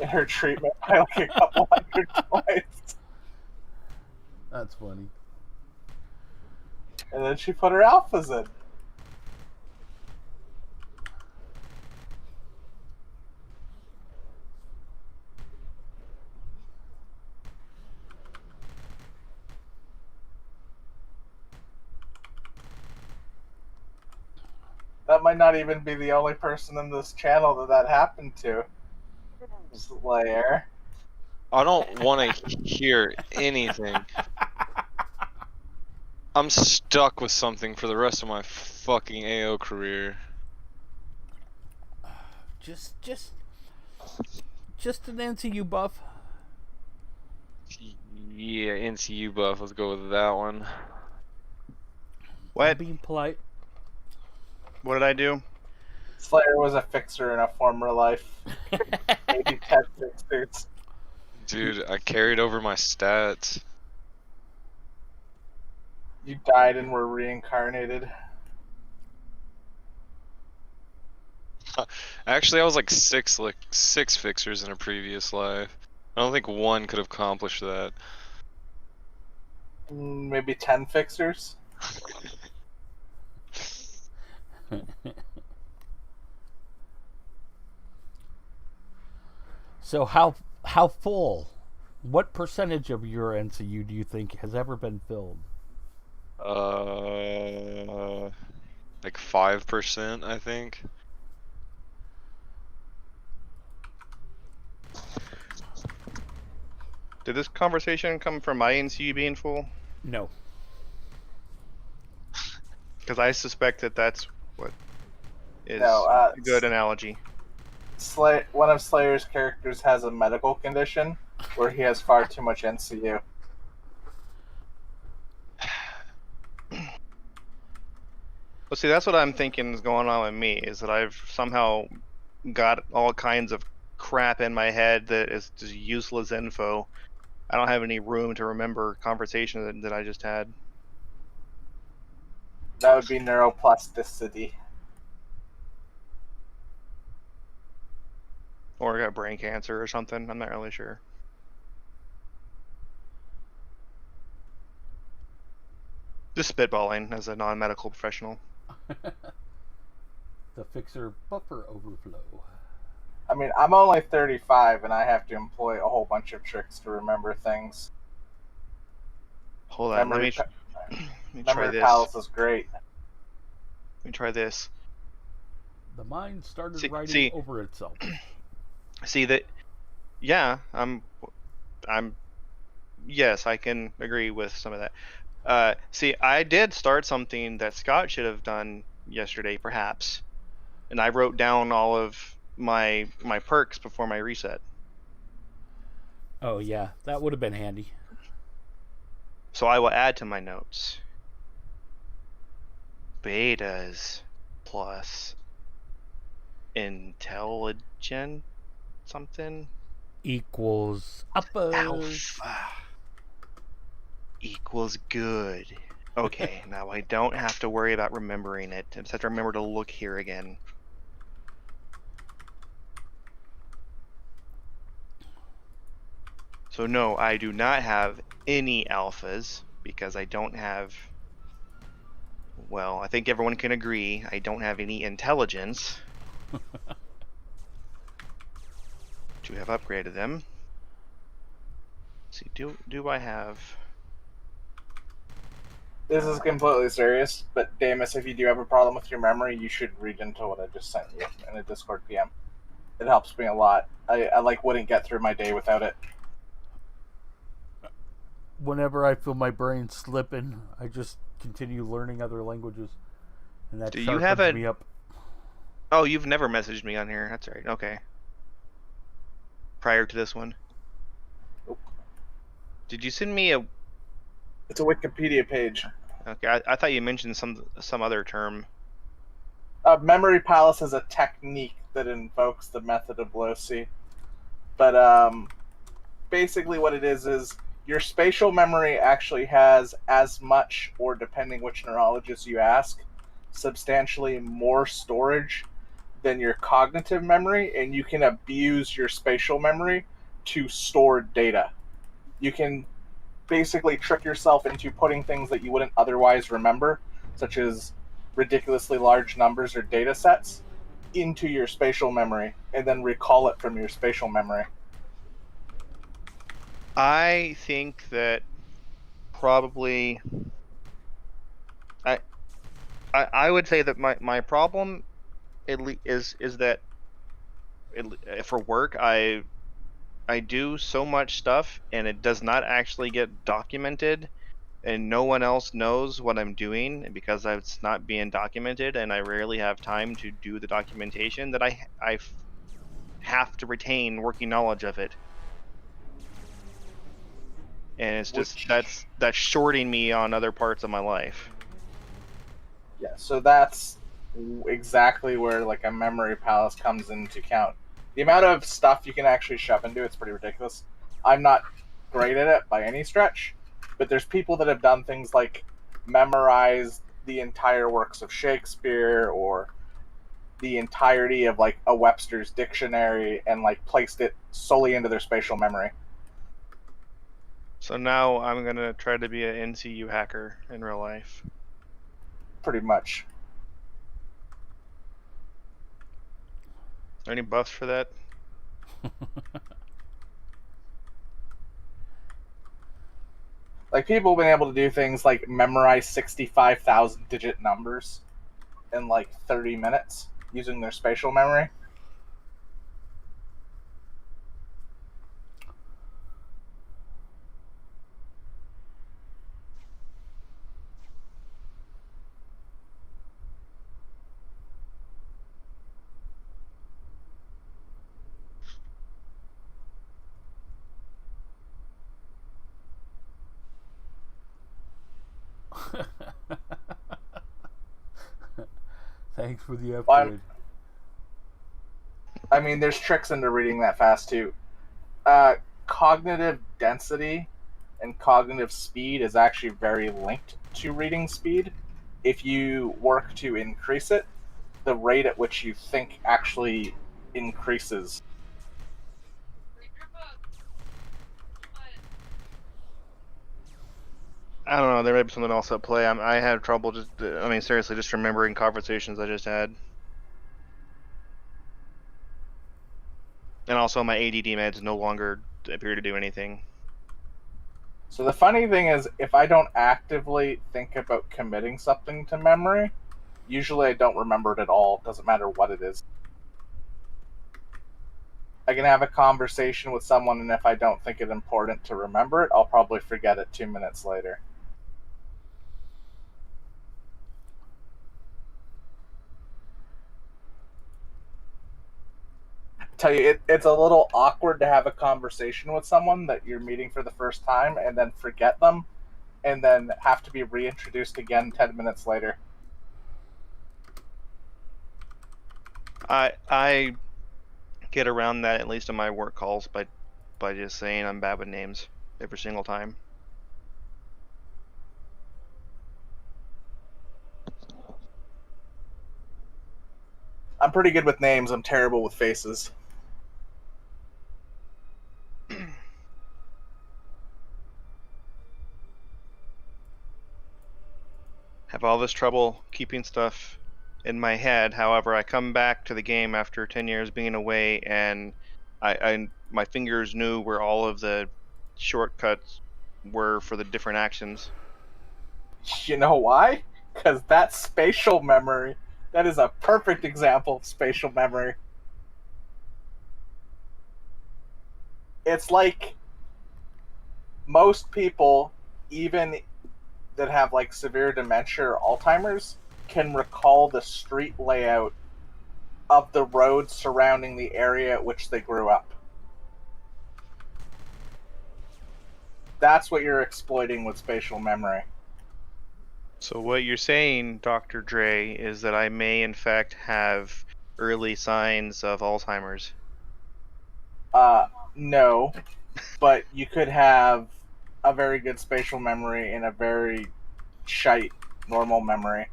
and her treatment by like a couple hundred points. That's funny. And then she put her alphas in. That might not even be the only person in this channel that happened to. Slayer. I don't want to hear anything. I'm stuck with something for the rest of my fucking AO career. Just an NCU buff. Yeah, NCU buff. Let's go with that one. I'm What? being polite. What did I do? Slayer was a fixer in a former life. Maybe 10 fixers. Dude, I carried over my stats. You died and were reincarnated. Actually, I was like six fixers in a previous life. I don't think one could have accomplished that. Maybe 10 fixers. So how full? What percentage of your NCU do you think has ever been filled? Like 5%, I think. Did this conversation come from my NCU being full? No. Because I suspect that that's what is No, a good analogy. One of Slayer's characters has a medical condition where he has far too much NCU. Well, see, that's what I'm thinking is going on with me, is that I've somehow got all kinds of crap in my head that is just useless info. I don't have any room to remember conversation that I just had. That would be neuroplasticity. Or I got brain cancer or something. I'm not really sure. Just spitballing as a non-medical professional. The fixer buffer overflow. I mean, I'm only 35 and I have to employ a whole bunch of tricks to remember things. Hold on, let me try Memory this. Palace is great. Let me try this. The mind started See- writing see- over itself. See that? Yeah, I'm. Yes, I can agree with some of that. See, I did start something that Scott should have done yesterday, perhaps, and I wrote down all of my perks before my reset. Oh yeah, that would have been handy. So I will add to my notes. Betas plus intelligent something Equals uppers. alpha equals good. Okay, now I don't have to worry about remembering it. I just have to remember to look here again. So no, I do not have any alphas because I don't have, well, I think everyone can agree I don't have any intelligence to have upgraded them. Let's see, do I have... This is completely serious, but Damus, if you do have a problem with your memory, you should read into what I just sent you in a Discord PM. It helps me a lot. I like wouldn't get through my day without it. Whenever I feel my brain slipping, I just continue learning other languages, and that Do you sharpens have me up. Oh, you've never messaged me on here. That's right. Okay. Prior to this one. Nope. Did you send me a... It's a Wikipedia page. Okay, I thought you mentioned some other term. Memory Palace is a technique that invokes the method of Blossy. But basically what it is your spatial memory actually has as much, or depending which neurologist you ask, substantially more storage than your cognitive memory, and you can abuse your spatial memory to store data. You can basically trick yourself into putting things that you wouldn't otherwise remember, such as ridiculously large numbers or data sets, into your spatial memory, and then recall it from your spatial memory. I think that probably... I would say that my problem is that for work I do so much stuff and it does not actually get documented, and no one else knows what I'm doing because it's not being documented, and I rarely have time to do the documentation that I have to retain working knowledge of it. And it's just Which, that's shorting me on other parts of my life. yeah, so that's exactly where like a memory palace comes into count. The amount of stuff you can actually shove into it's pretty ridiculous. I'm not great at it by any stretch, but there's people that have done things like memorize the entire works of Shakespeare or the entirety of like a Webster's dictionary and like placed it solely into their spatial memory. So now I'm gonna try to be an NCU hacker in real life. Pretty much. Are there any buffs for that? Like people have been able to do things like memorize 65,000 digit numbers in like 30 minutes using their spatial memory. Thanks for the Well, upgrade. I mean, there's tricks into reading that fast too. Cognitive density and cognitive speed is actually very linked to reading speed. If you work to increase it, the rate at which you think actually increases. I don't know. There may be something else at play. I have trouble just. I mean, seriously, just remembering conversations I just had. And also, my ADD meds no longer appear to do anything. So the funny thing is, if I don't actively think about committing something to memory, usually I don't remember it at all. Doesn't matter what it is. I can have a conversation with someone, and if I don't think it important to remember it, I'll probably forget it 2 minutes later. Tell you, it's a little awkward to have a conversation with someone that you're meeting for the first time and then forget them and then have to be reintroduced again 10 minutes later. I get around that, at least in my work calls, by just saying I'm bad with names every single time. I'm pretty good with names. I'm terrible with faces. Have all this trouble keeping stuff in my head. However, I come back to the game after 10 years being away, and my fingers knew where all of the shortcuts were for the different actions. You know why? Because that's spatial memory. That is a perfect example of spatial memory. It's like most people, even that have like severe dementia or Alzheimer's, can recall the street layout of the roads surrounding the area at which they grew up. That's what you're exploiting with spatial memory. So what you're saying, Dr. Dre, is that I may in fact have early signs of Alzheimer's. No, but you could have a very good spatial memory and a very shite normal memory.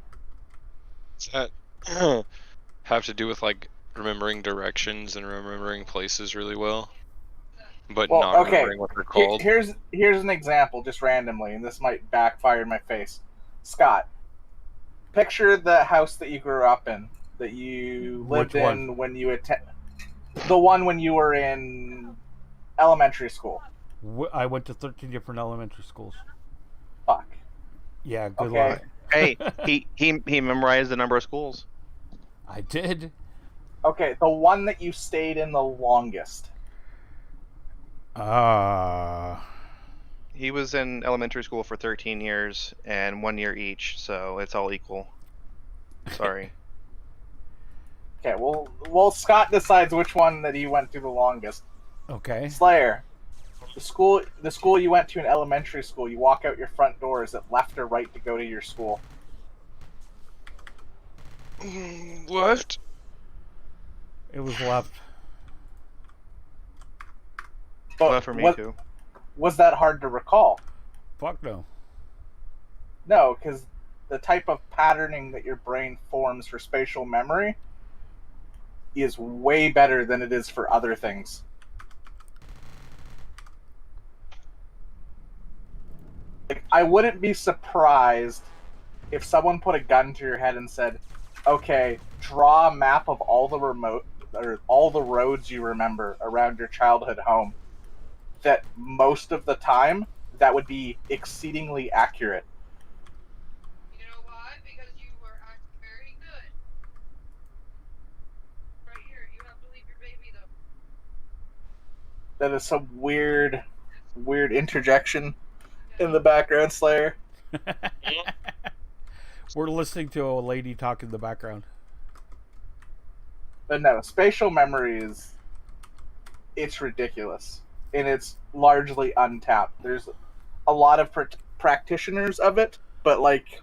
Does that have to do with like remembering directions and remembering places really well, but Well, not okay. remembering what they're called? Here's an example, just randomly, and this might backfire in my face. Scott, picture the house that you grew up in, that you lived Which one? in when you the one when you were in elementary school. I went to 13 different elementary schools. Fuck. Yeah, good Okay. luck. Hey, he memorized the number of schools. I did. Okay, the one that you stayed in the longest. He was in elementary school for 13 years and 1 year each, so it's all equal. Sorry. Okay, well, Scott decides which one that he went to the longest. Okay. Slayer, the school you went to in elementary school, you walk out your front door. Is it left or right to go to your school? Left. It was left. But Left for me too. was that hard to recall? Fuck no. No, because the type of patterning that your brain forms for spatial memory is way better than it is for other things. Like, I wouldn't be surprised if someone put a gun to your head and said, "Okay, draw a map of all the roads you remember around your childhood home." That most of the time, that would be exceedingly accurate. You know why? Because you were acting very good. Right here, you have to leave your baby though. That is some weird interjection in the background, Slayer. We're listening to a lady talk in the background. But no, spatial memory it's ridiculous. And it's largely untapped. There's a lot of practitioners of it, but like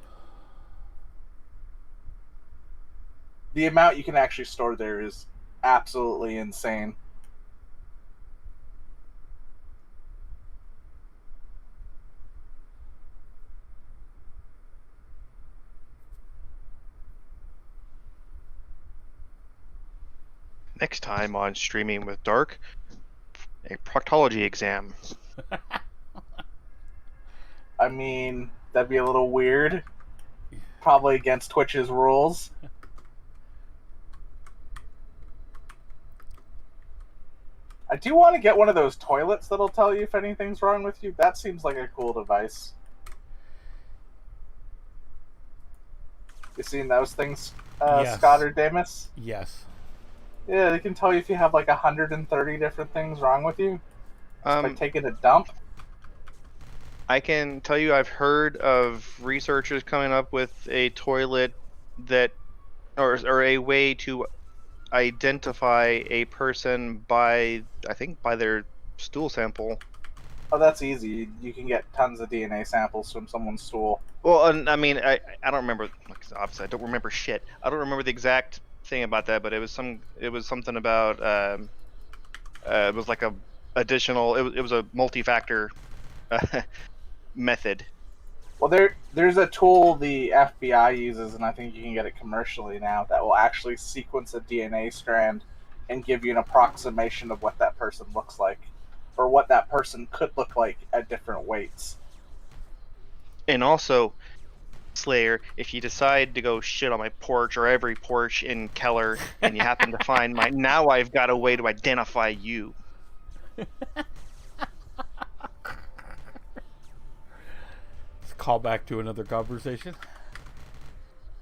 the amount you can actually store there is absolutely insane. Next time on Streaming with Dark, a proctology exam. I mean, that'd be a little weird. Probably against Twitch's rules. I do want to get one of those toilets that'll tell you if anything's wrong with you. That seems like a cool device. You seen those things, Yes. Scott or Damus? Yes. Yeah, they can tell you if you have like 130 different things wrong with you just by taking a dump. I can tell you I've heard of researchers coming up with a toilet that, or a way to identify a person by, I think, by their stool sample. Oh, that's easy. You can get tons of DNA samples from someone's stool. Well, I mean, I don't remember. Obviously, I don't remember shit. I don't remember the exact thing about that, but it was something about it was like a additional. It was a multi-factor method. Well, there's a tool the FBI uses, and I think you can get it commercially now, that will actually sequence a DNA strand and give you an approximation of what that person looks like, or what that person could look like at different weights. And also, Slayer, if you decide to go shit on my porch or every porch in Keller, and you happen to find now I've got a way to identify you. Call back to another conversation.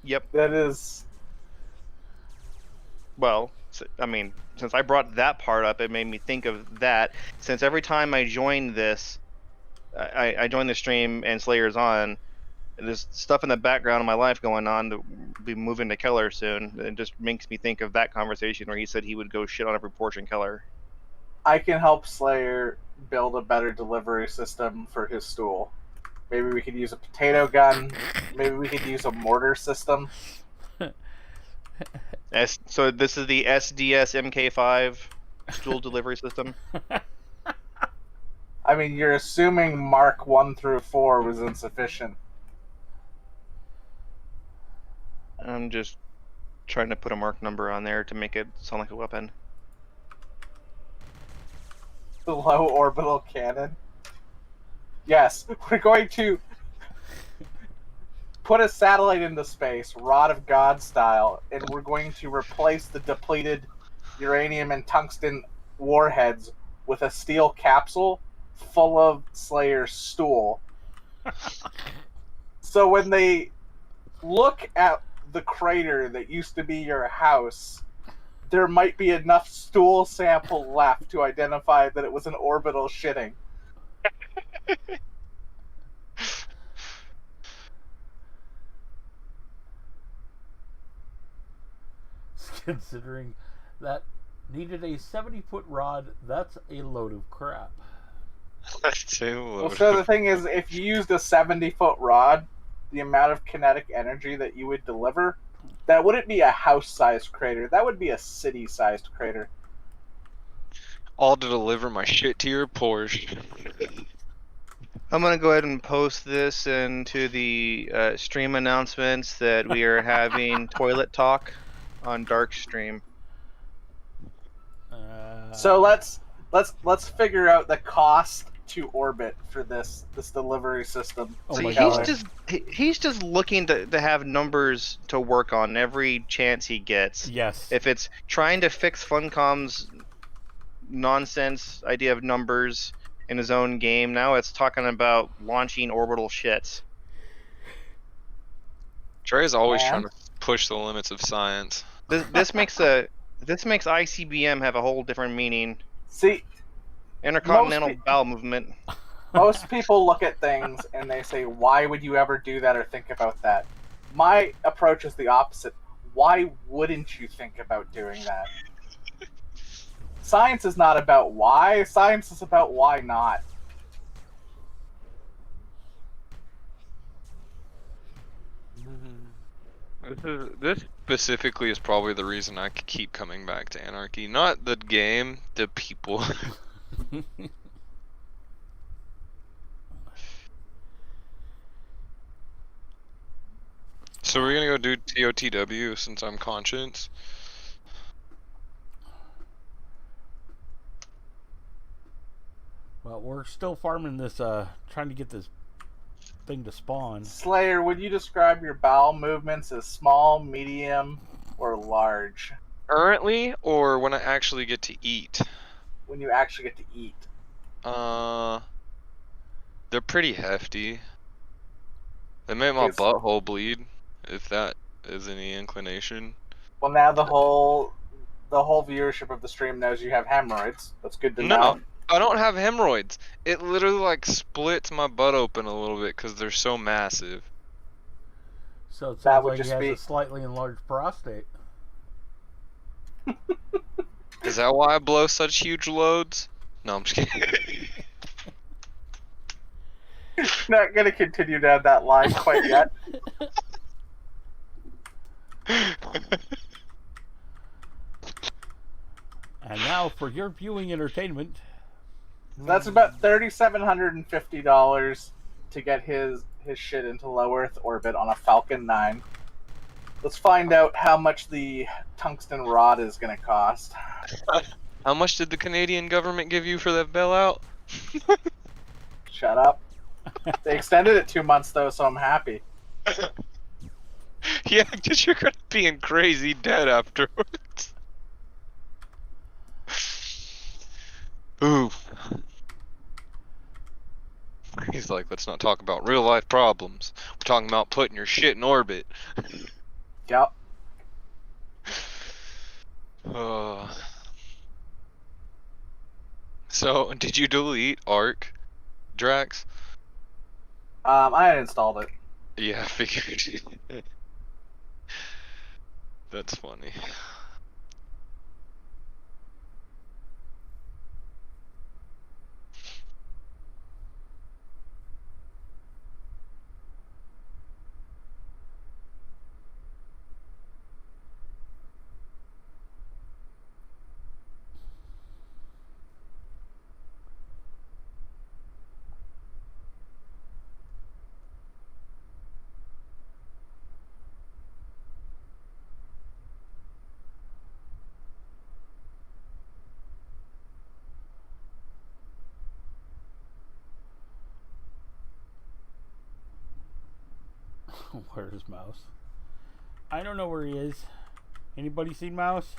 Yep. That is... Well, I mean, since I brought that part up, it made me think of that. Since every time I join this, I join the stream and Slayer's on, there's stuff in the background of my life going on to be moving to Keller soon. It just makes me think of that conversation where he said he would go shit on every porch in Keller. I can help Slayer build a better delivery system for his stool. Maybe we could use a potato gun. Maybe we could use a mortar system. So this is the SDS MK5 stool delivery system. I mean, you're assuming Mark 1 through 4 was insufficient. I'm just trying to put a mark number on there to make it sound like a weapon. The low orbital cannon. Yes, we're going to put a satellite into space, Rod of God style, and we're going to replace the depleted uranium and tungsten warheads with a steel capsule full of Slayer's stool. So when they look at the crater that used to be your house. There might be enough stool sample left to identify that it was an orbital shitting. Considering that needed a 70-foot rod, that's a load of crap. That's a Well, load so of- the thing is, if you used a 70-foot rod, the amount of kinetic energy that you would deliver, that wouldn't be a house-sized crater. That would be a city-sized crater. all to deliver my shit to your Porsche. I'm gonna go ahead and post this into the stream announcements that we are having toilet talk on Dark Stream. So let's figure out the cost to orbit for this delivery system. Oh See, my he's God. he's just looking to have numbers to work on every chance he gets. Yes. If it's trying to fix Funcom's nonsense idea of numbers in his own game, now it's talking about launching orbital shits. Trey's always And? trying to push the limits of science. This makes ICBM have a whole different meaning. See, Intercontinental Most pe- bowel movement. most people look at things and they say, "Why would you ever do that or think about that?" My approach is the opposite. Why wouldn't you think about doing that? Science is not about why. Science is about why not. This specifically is probably the reason I keep coming back to Anarchy. Not the game, the people. So we're gonna go do TOTW since I'm conscious. Well, we're still farming this, trying to get this thing to spawn. Slayer, would you describe your bowel movements as small, medium, or large Currently, or when I actually get to eat? when you actually get to eat? They're pretty hefty. They make my Okay, so- butthole bleed, if that is any inclination. Well, now the whole viewership of the stream knows you have hemorrhoids. That's good to No, know. I don't have hemorrhoids. It literally like splits my butt open a little bit because they're so massive. So it That sounds would like he just has be- a slightly enlarged prostate. Is that why I blow such huge loads? No, I'm just kidding. Not gonna continue down that line quite yet. And now for your viewing entertainment. That's about $3,750 to get his shit into low Earth orbit on a Falcon 9. Let's find out how much the tungsten rod is going to cost. How much did the Canadian government give you for that bailout? Shut up. They extended it 2 months though, so I'm happy. Yeah, because you're gonna be in crazy debt afterwards. Ooh. He's like, let's not talk about real life problems. We're talking about putting your shit in orbit. Yep. So, did you delete Arc, Drax? I had installed it. Yeah, I figured. That's funny. Where's Mouse? I don't know where he is. Anybody seen Mouse?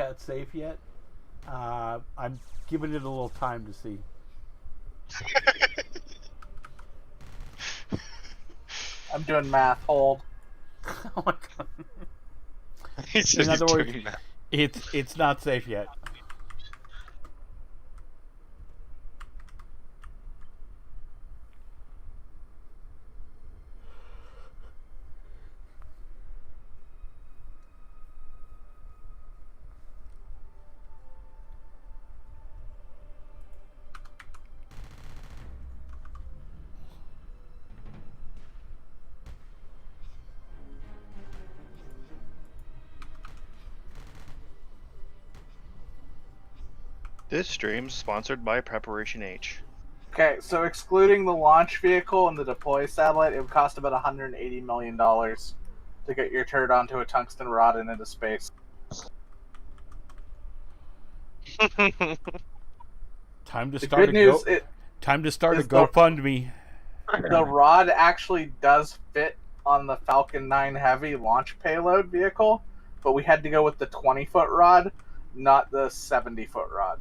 chat safe yet. I'm giving it a little time to see. I'm doing math. Hold. Oh my god. He's In other words, doing that. it's not safe yet. This stream's sponsored by Preparation H. Okay, so excluding the launch vehicle and the deploy satellite, it would cost about $180 million to get your turd onto a tungsten rod and into space. Time to The start good news Time to start a is the- GoFundMe. the rod actually does fit on the Falcon 9 Heavy launch payload vehicle, but we had to go with the 20-foot rod, not the 70-foot rod.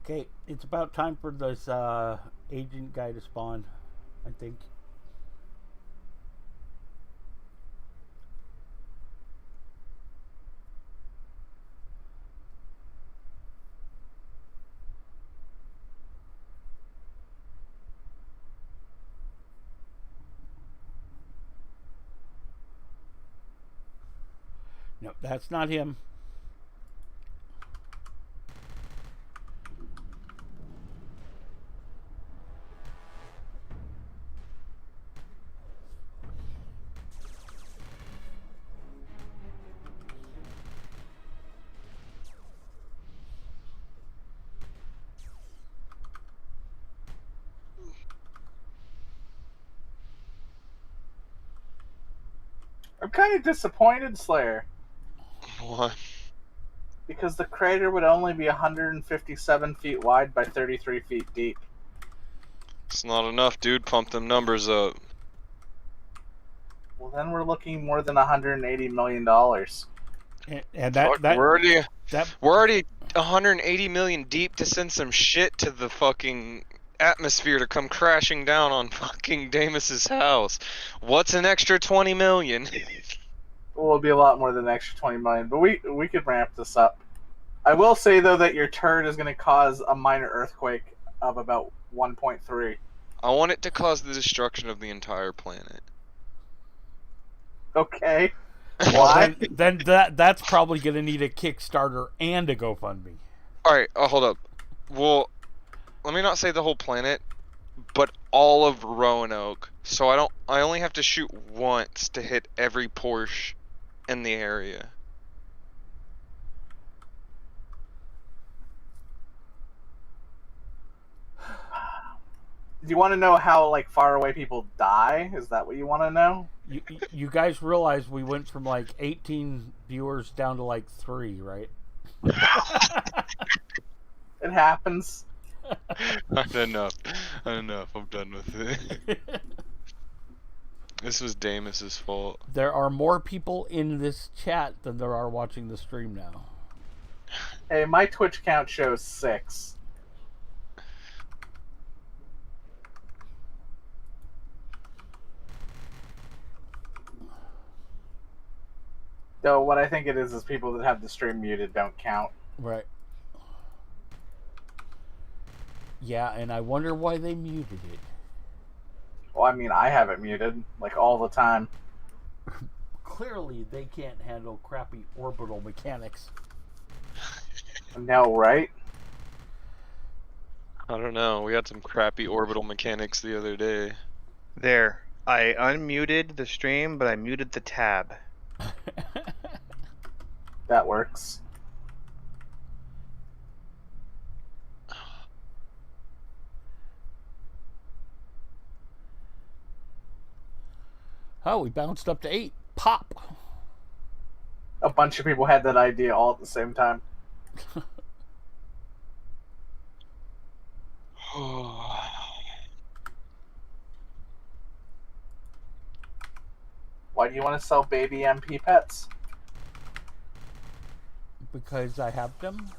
Okay, it's about time for this agent guy to spawn, I think. No, that's not him. I'm kind of disappointed, Slayer, What? because the crater would only be 157 feet wide by 33 feet deep. It's not enough, dude. Pump them numbers up. Well, then we're looking more than $180 million. And Fuck, that we're already 180 million deep to send some shit to the fucking atmosphere to come crashing down on fucking Damas's house. What's an extra 20 million? Well, it'll be a lot more than an extra 20 million, but we could ramp this up. I will say, though, that your turd is going to cause a minor earthquake of about 1.3. I want it to cause the destruction of the entire planet. Okay. well, Why? then that's probably gonna need a Kickstarter and a GoFundMe. Alright, hold up. Well, let me not say the whole planet, but all of Roanoke. So I only have to shoot once to hit every Porsche in the area. Do you want to know how like far away people die? Is that what you want to know? You guys realize we went from like 18 viewers down to like 3, right? It happens. Enough. I'm done with it. This was Damas's fault. There are more people in this chat than there are watching the stream now. Hey, my Twitch count shows 6. Though what I think it is people that have the stream muted don't count. Right. Yeah, and I wonder why they muted it. Well, I mean, I have it muted, like, all the time. Clearly, they can't handle crappy orbital mechanics. No, right? I don't know. We had some crappy orbital mechanics the other day. There. I unmuted the stream, but I muted the tab. That works. Oh, we bounced up to 8. Pop. A bunch of people had that idea all at the same time. Why do you want to sell baby MP pets? Because I have them.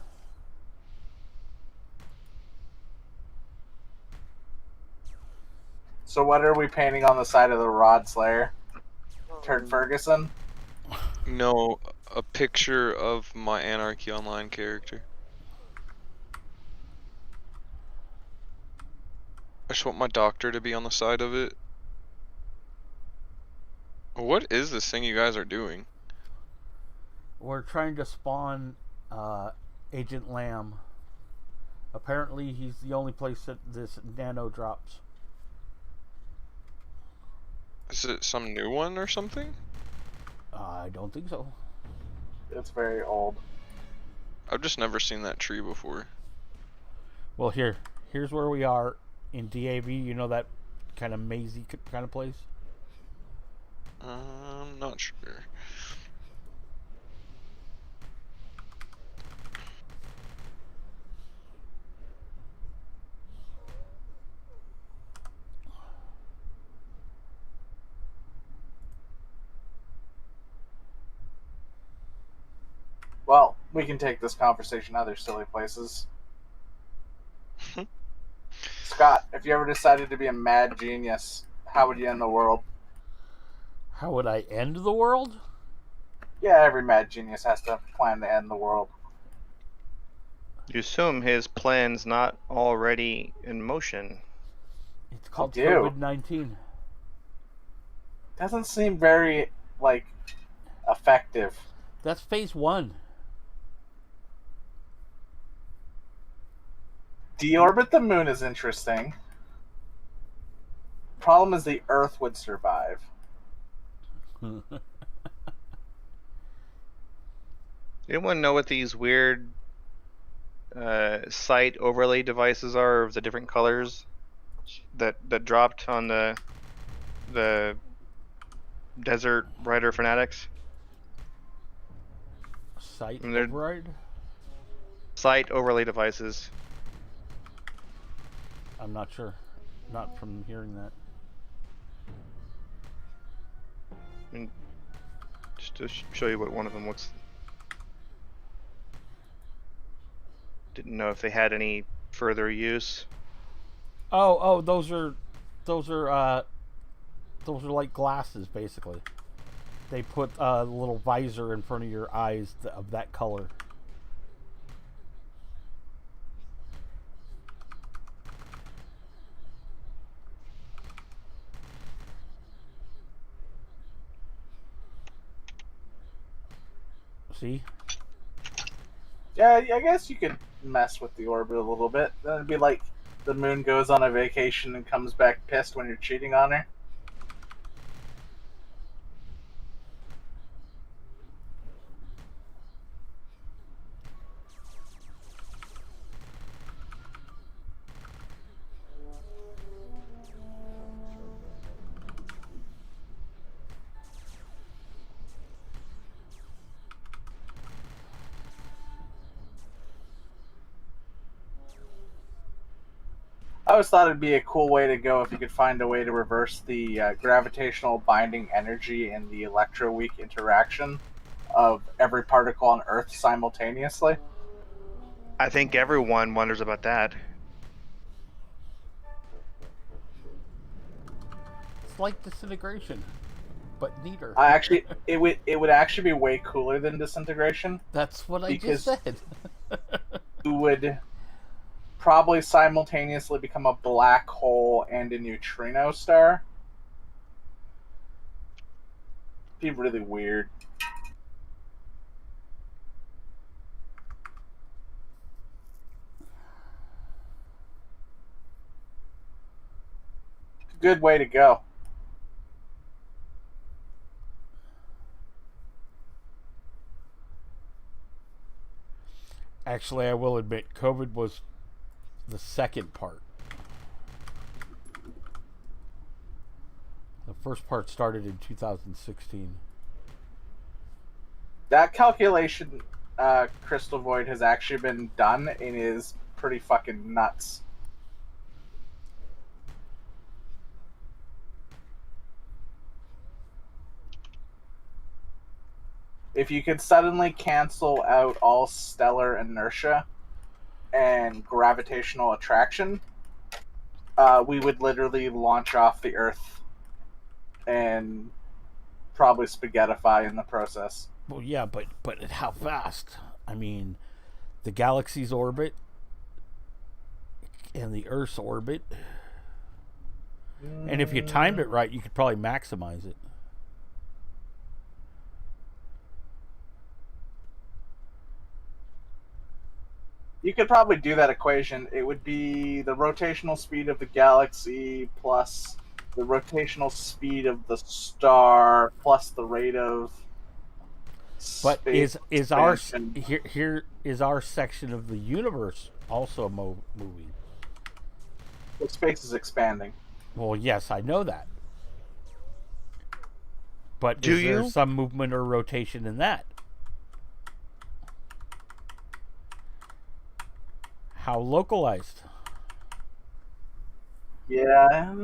So what are we painting on the side of the Rod Slayer? Turd Ferguson? No, a picture of my Anarchy Online character. I just want my doctor to be on the side of it. What is this thing you guys are doing? We're trying to spawn Agent Lamb. Apparently, he's the only place that this nano drops. Is it some new one or something? I don't think so. It's very old. I've just never seen that tree before. Well, here's where we are in DAV. You know that kind of mazy kind of place? I'm not sure. Well, we can take this conversation other silly places. Scott, if you ever decided to be a mad genius, how would you end the world? How would I end the world? Yeah, every mad genius has to plan to end the world. You assume his plan's not already in motion. It's called do. COVID-19. Doesn't seem very, effective. That's phase 1. Deorbit the moon is interesting. Problem is the Earth would survive. Anyone know what these weird sight overlay devices are of the different colors that dropped on the Desert Rider Fanatics? Site And they're- override? Sight overlay devices. I'm not sure. Not from hearing that. And just to show you what one of them looks. Didn't know if they had any further use. Oh, those are like glasses, basically. They put a little visor in front of your eyes of that color. See? Yeah, I guess you could mess with the orbit a little bit. Then it'd be like the moon goes on a vacation and comes back pissed when you're cheating on her. I always thought it'd be a cool way to go if you could find a way to reverse the gravitational binding energy and the electroweak interaction of every particle on Earth simultaneously. I think everyone wonders about that. It's like disintegration, but neater. It would actually be way cooler than disintegration. That's what I Because- just said. You would probably simultaneously become a black hole and a neutrino star. Be really weird. Good way to go. Actually, I will admit, COVID was the second part. The first part started in 2016. That calculation, Crystal Void, has actually been done and is pretty fucking nuts. If you could suddenly cancel out all stellar inertia and gravitational attraction, we would literally launch off the Earth and probably spaghettify in the process. Well, yeah, but at how fast? I mean, the galaxy's orbit and the Earth's orbit. And if you timed it right, you could probably maximize it. You could probably do that equation. It would be the rotational speed of the galaxy plus the rotational speed of the star plus the rate of But space is our expansion. here is our section of the universe also moving? The space is expanding. Well, yes, I know that. But Do is there you? some movement or rotation in that? How localized? Yeah.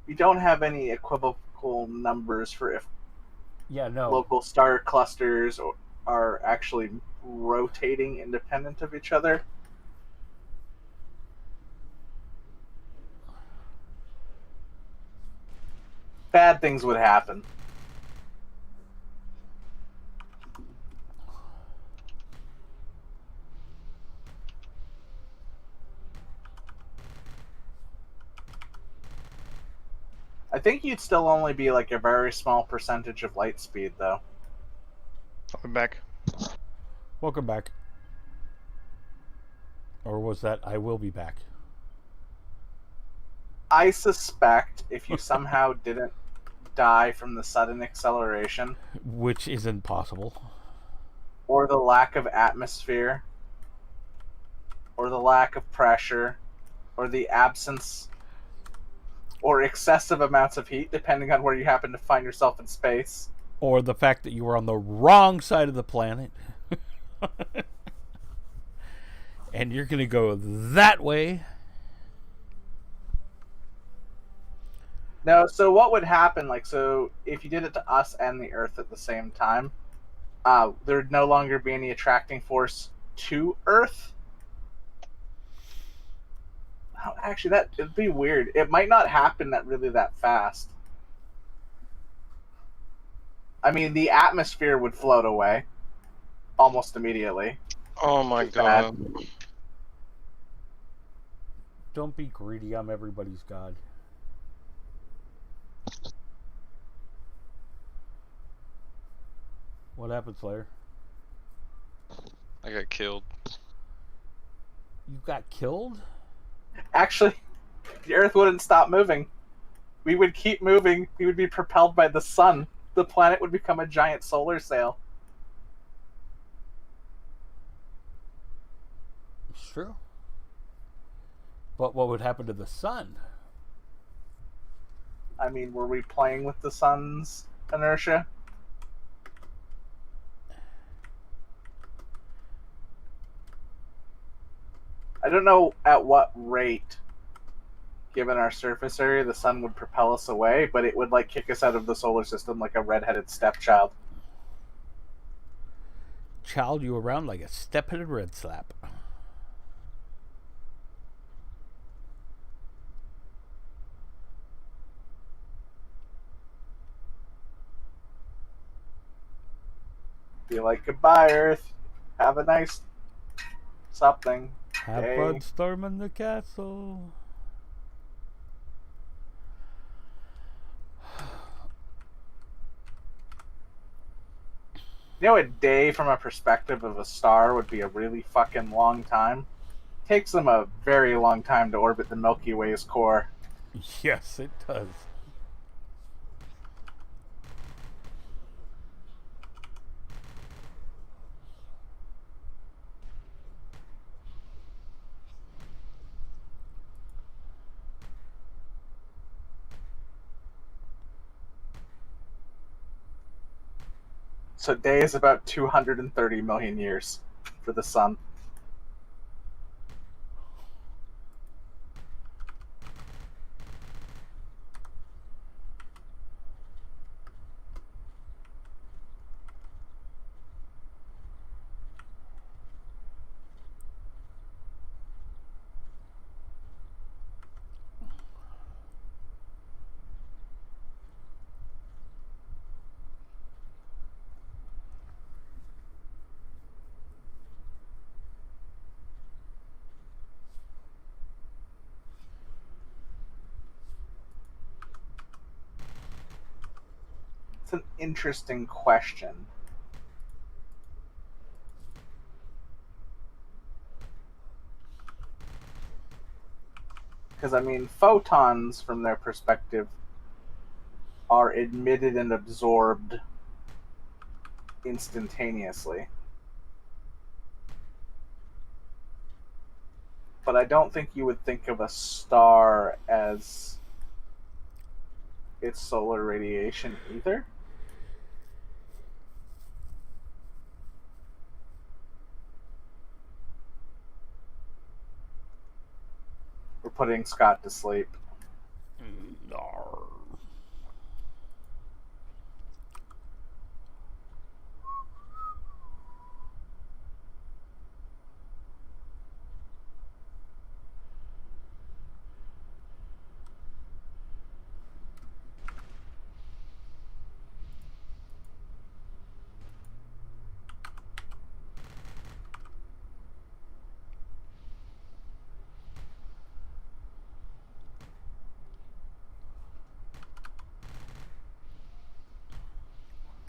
We don't have any equivocal numbers for if Yeah, no. local star clusters are actually rotating independent of each other. Bad things would happen. I think you'd still only be like a very small percentage of light speed, though. I'll be back. Welcome back. Or was that I will be back? I suspect if you somehow didn't die from the sudden acceleration Which isn't possible. or the lack of atmosphere or the lack of pressure or the absence or excessive amounts of heat, depending on where you happen to find yourself in space. Or the fact that you were on the wrong side of the planet. And you're going to go that way. No, so what would happen, like, so if you did it to us and the Earth at the same time, there'd no longer be any attracting force to Earth. Oh, actually, it'd be weird. It might not happen that fast. I mean, the atmosphere would float away almost immediately. Oh my Too bad. god. Don't be greedy. I'm everybody's god. What happened, Slayer? I got killed. You got killed? Actually, the Earth wouldn't stop moving. We would keep moving. We would be propelled by the sun. The planet would become a giant solar sail. It's true. But what would happen to the sun? I mean, were we playing with the sun's inertia? I don't know at what rate, given our surface area, the sun would propel us away, but it would like kick us out of the solar system like a redheaded stepchild. Child you around like a step-headed red slap. Be like, goodbye, Earth. Have a nice something. Have day. fun storming the castle. You know, a day from a perspective of a star would be a really fucking long time. Takes them a very long time to orbit the Milky Way's core. Yes, it does. So day is about 230 million years for the sun. It's an interesting question. Because, I mean, photons, from their perspective, are emitted and absorbed instantaneously. But I don't think you would think of a star as its solar radiation either. We're putting Scott to sleep. Arr.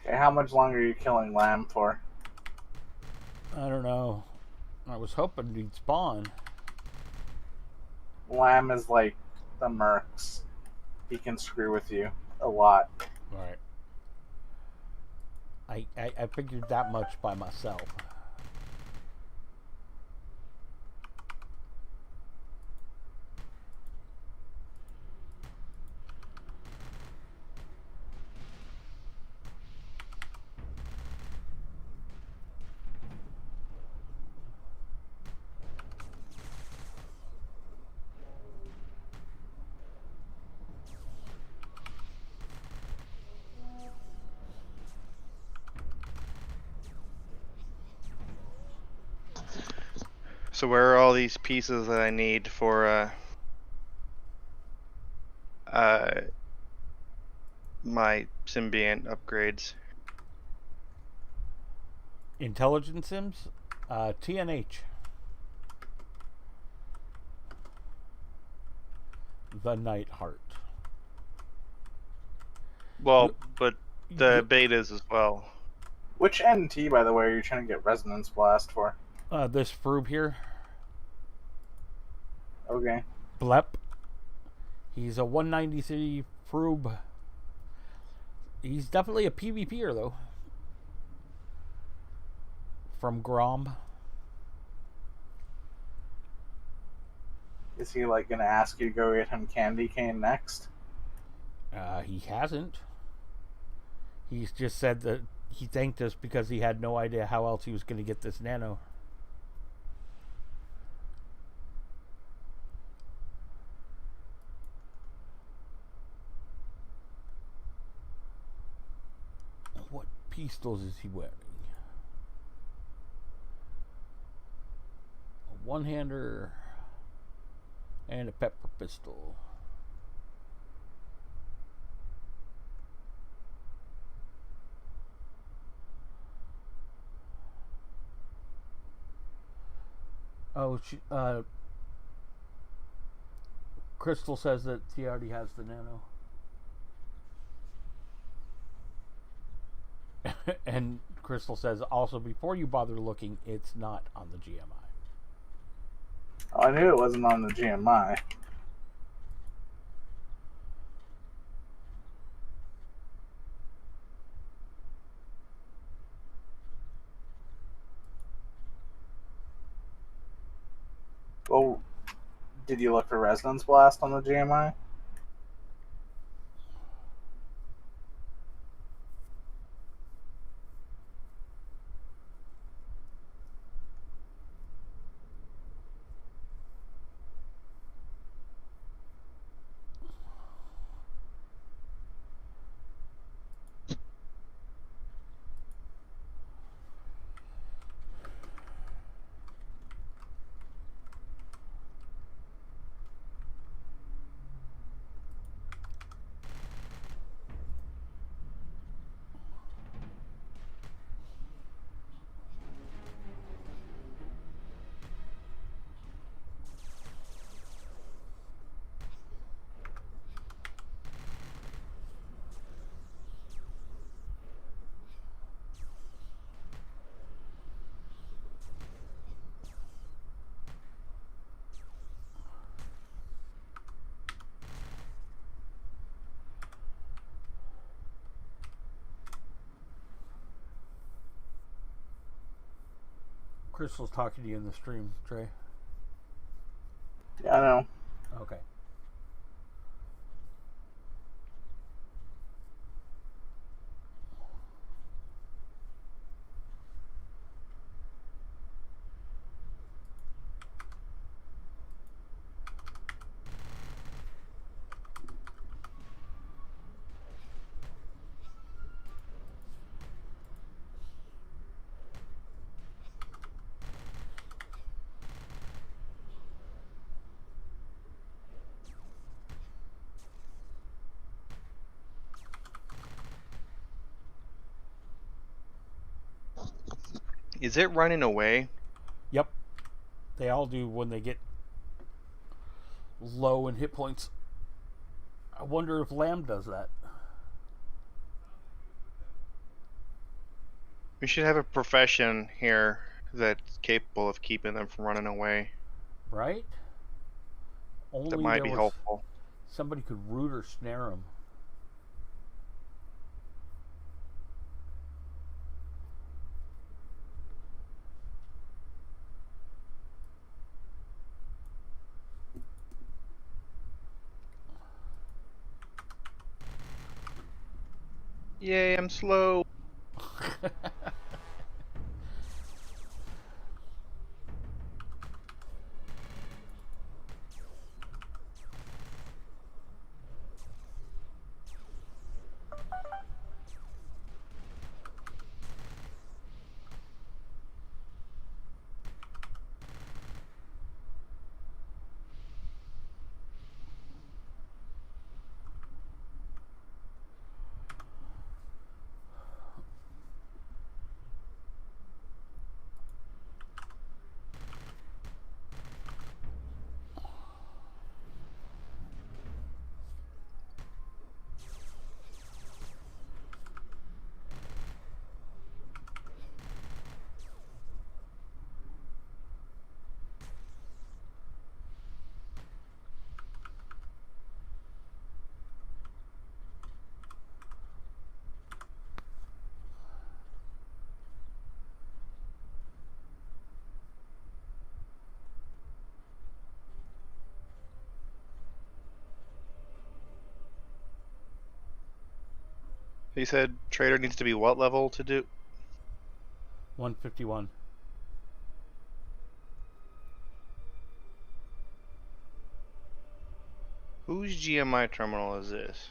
Okay, how much longer are you killing Lamb for? I don't know. I was hoping he'd spawn. Lamb is like the Mercs. He can screw with you a lot. Right. I figured that much by myself. So where are all these pieces that I need for my symbiont upgrades? Intelligence sims? TNH. The Night Heart. Well, but the betas as well. Which NT, by the way, are you trying to get Resonance Blast for? This Froob here. Okay. Blep. He's a 193 Froob. He's definitely a PvPer though. From Grom. Is he like gonna ask you to go get him Candy Cane next? He hasn't. He's just said that he thanked us because he had no idea how else he was going to get this nano. What pistols is he wearing? A one-hander and a pepper pistol. Oh, Crystal says that he already has the nano. And Crystal says also, before you bother looking, it's not on the GMI. Oh, I knew it wasn't on the GMI. Well, did you look for Resonance Blast on the GMI? Crystal's talking to you in the stream, Trey. Yeah, I know. Okay. Is it running away? Yep. They all do when they get low in hit points. I wonder if Lamb does that. We should have a profession here that's capable of keeping them from running away. Right? That Only might there be was helpful. somebody could root or snare them. Yay, I'm slow. He said trader needs to be what level to do? 151. Whose GMI terminal is this?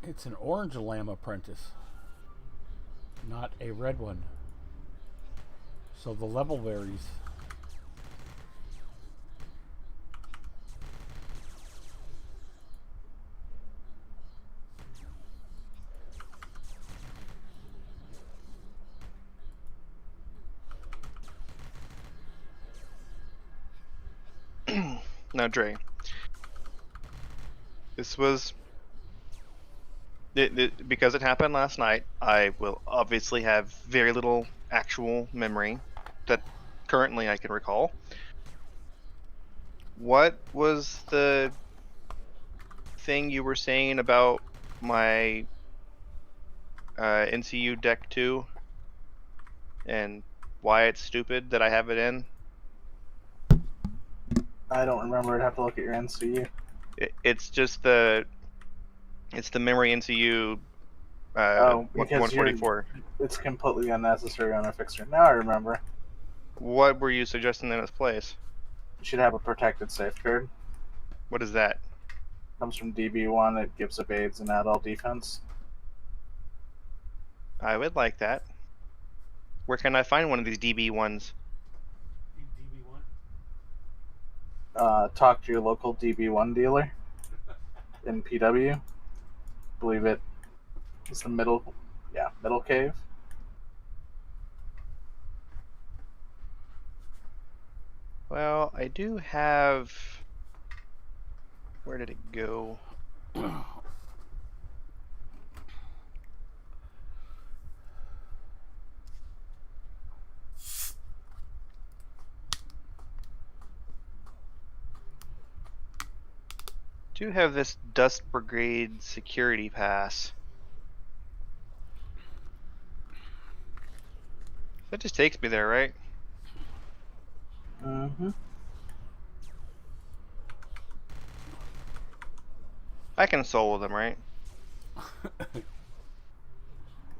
It's an orange Lamb apprentice, not a red one. So the level varies. Now, Dre. This was because it happened last night. I will obviously have very little actual memory that currently I can recall. What was the thing you were saying about my NCU deck 2 and why it's stupid that I have it in? I don't remember. I'd have to look at your NCU. It's just the memory NCU Because 144. it's completely unnecessary on a fixer. Now I remember. What were you suggesting in its place? You should have a protected safeguard. What is that? Comes from DB1. It gives evades and add all defense. I would like that. Where can I find one of these DB ones? Talk to your local DB1 dealer in PW. Believe it is the middle cave. Well, I do have. Where did it go? do have this Dust Brigade security pass. That just takes me there, right? Mm-hmm. I can solo them, right?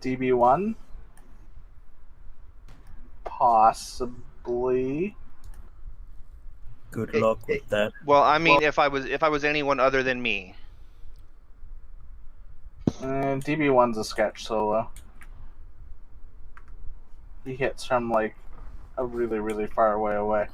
DB1? Possibly. Good luck with that. Well, I mean, if I was anyone other than me. And DB1's a sketch solo. He hits from like a really, really far way away.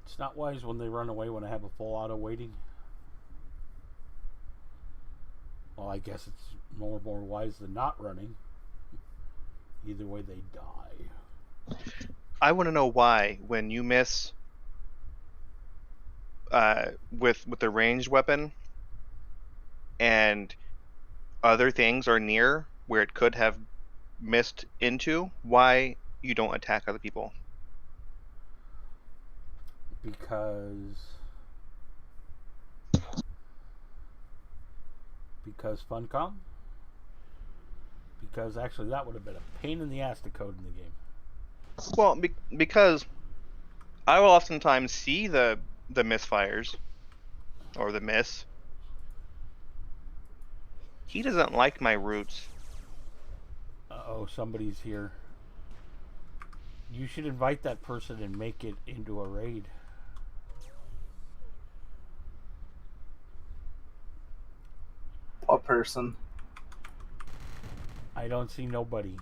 It's not wise when they run away when I have a full auto waiting. Well, I guess it's more wise than not running. Either way, they die. I want to know why when you miss with the ranged weapon and other things are near where it could have missed into, why you don't attack other people. Because Funcom? Because actually that would have been a pain in the ass to code in the game. Well, because I will oftentimes see the misfires or the miss. He doesn't like my roots. Uh-oh, somebody's here. You should invite that person and make it into a raid. What person? I don't see nobody.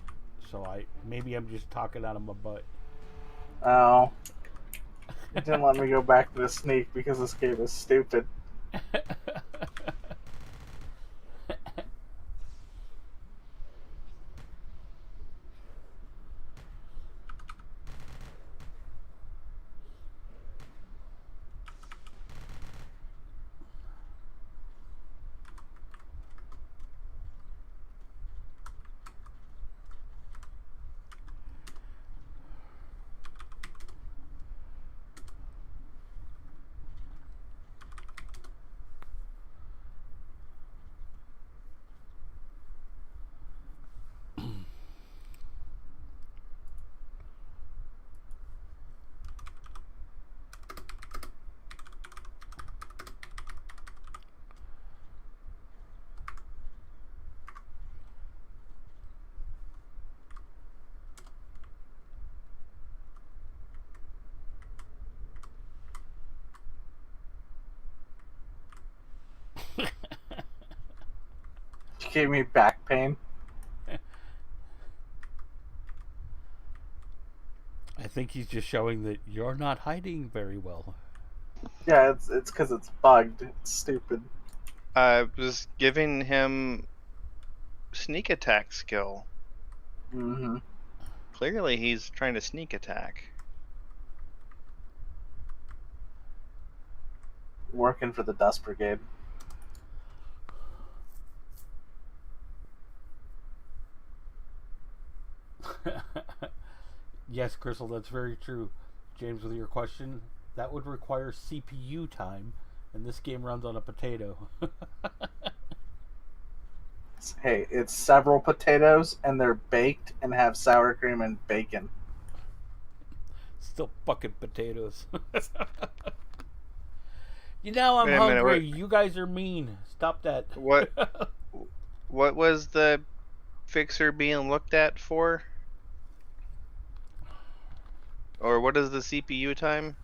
So maybe I'm just talking out of my butt. Oh. It didn't let me go back to the sneak because this game is stupid. You gave me back pain. I think he's just showing that you're not hiding very well. Yeah, it's because it's bugged. It's stupid. I was giving him sneak attack skill. Mm-hmm. Clearly, he's trying to sneak attack. Working for the Dust Brigade. Yes, Crystal, that's very true. James, with your question, that would require CPU time, and this game runs on a potato. Hey, it's several potatoes, and they're baked and have sour cream and bacon. Still fucking potatoes. You know I'm Wait a minute, hungry. what- You guys are mean. Stop that. What was the fixer being looked at for? Or what is the CPU time?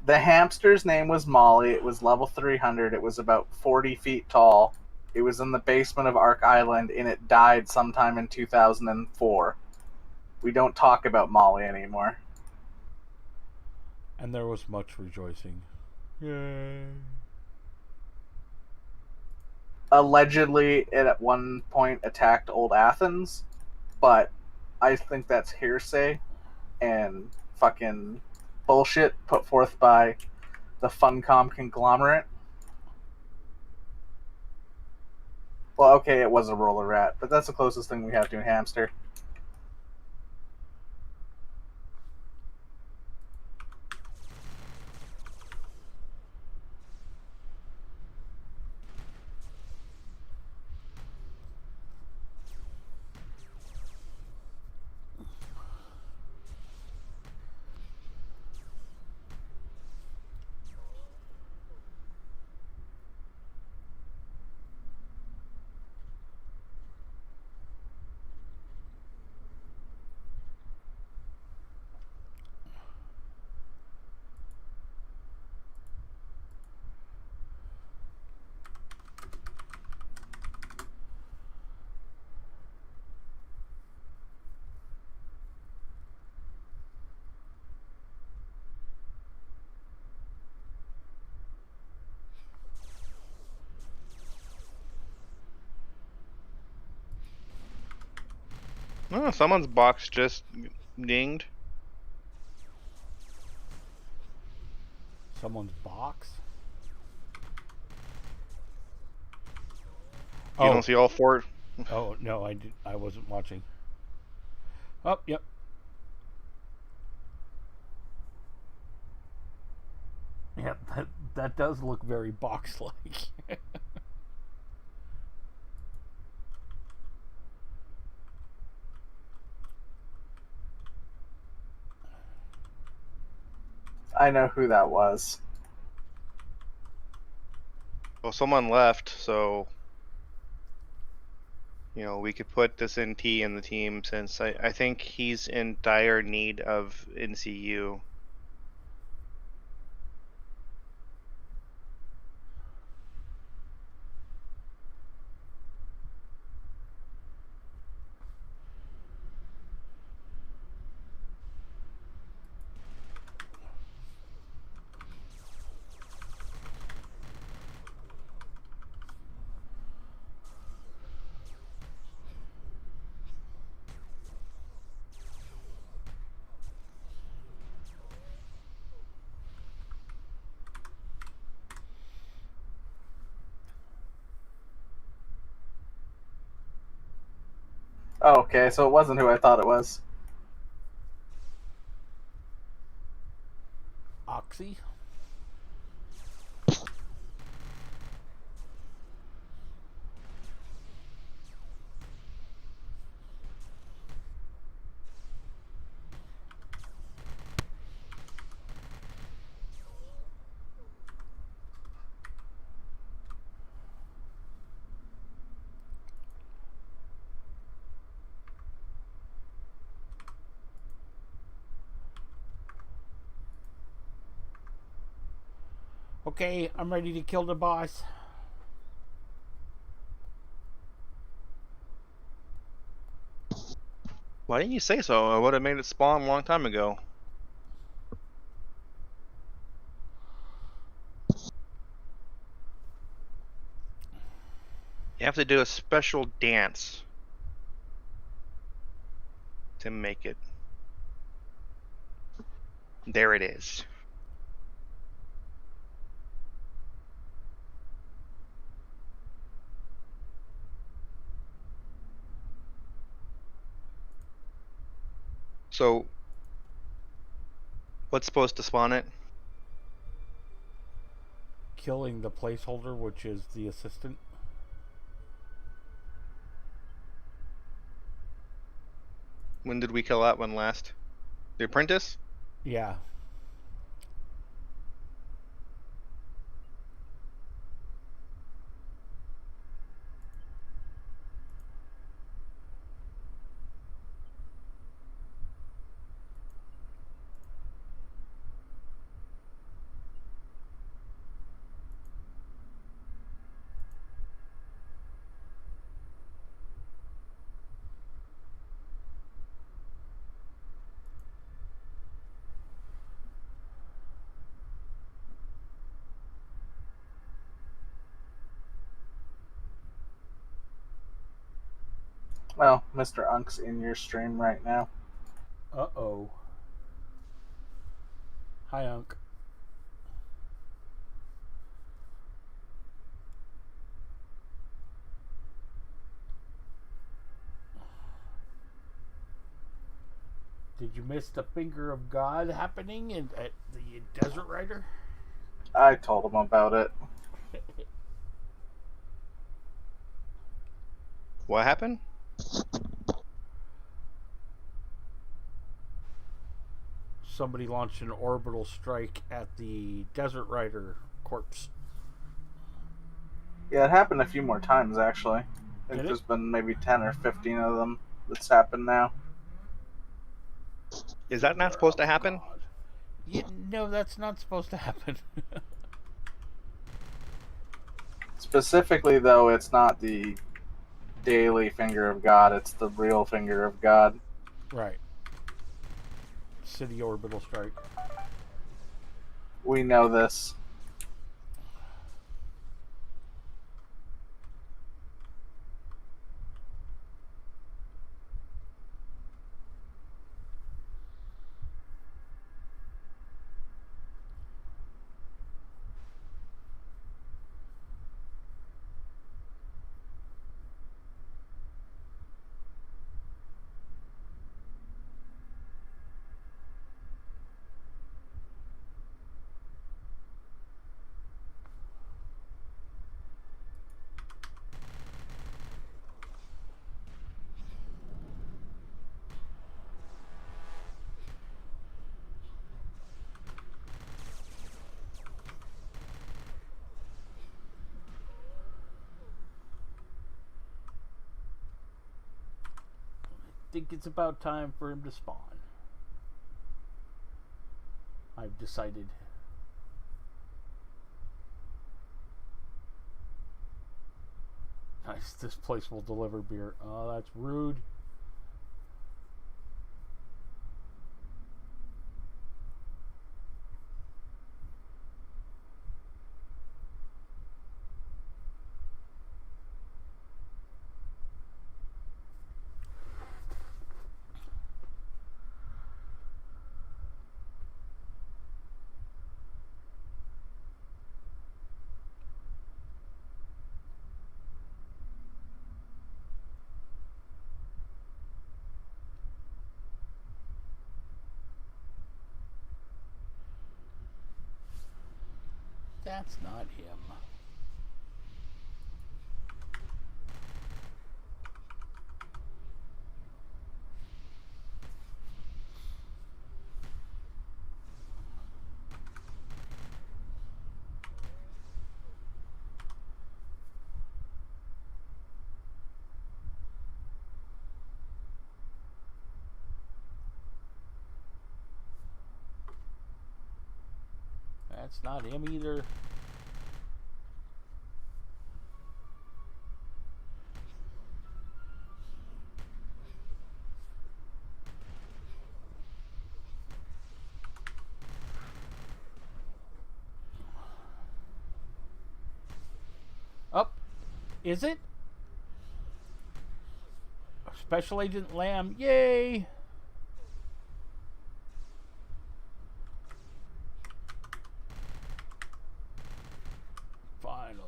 The hamster's name was Molly. It was level 300. It was about 40 feet tall. It was in the basement of Ark Island, and it died sometime in 2004. We don't talk about Molly anymore. And there was much rejoicing. Yay. Allegedly, it at one point attacked Old Athens, but I think that's hearsay and fucking bullshit put forth by the Funcom conglomerate. Well, okay, it was a roller rat, but that's the closest thing we have to a hamster. Oh, someone's box just dinged. Someone's box? You don't see all four. Oh no, I wasn't watching. Oh, yep. Yeah, that does look very box-like. I know who that was. Well, someone left, so we could put this NT in the team since I think he's in dire need of NCU. Oh, okay, so it wasn't who I thought it was. Oxy? Okay, I'm ready to kill the boss. Why didn't you say so? I would have made it spawn a long time ago. You have to do a special dance to make it. There it is. So, what's supposed to spawn it? Killing the placeholder, which is the assistant. When did we kill that one last? The apprentice? Yeah. Well, Mr. Unk's in your stream right now. Uh-oh. Hi, Unk. Did you miss the finger of God happening at the Desert Rider? I told him about it. What happened? Somebody launched an orbital strike at the Desert Rider corpse. Yeah, it happened a few more times, actually. I think Did it? there's been maybe 10 or 15 of them that's happened now. Is that not supposed to happen? God. Yeah, no, that's not supposed to happen. Specifically, though, it's not the daily finger of God, it's the real finger of God. Right. City orbital strike. We know this. I think it's about time for him to spawn. I've decided. Nice, this place will deliver beer. Oh, that's rude. That's not him. That's not him either. Up. Is it? Special Agent Lamb. Yay! Finally.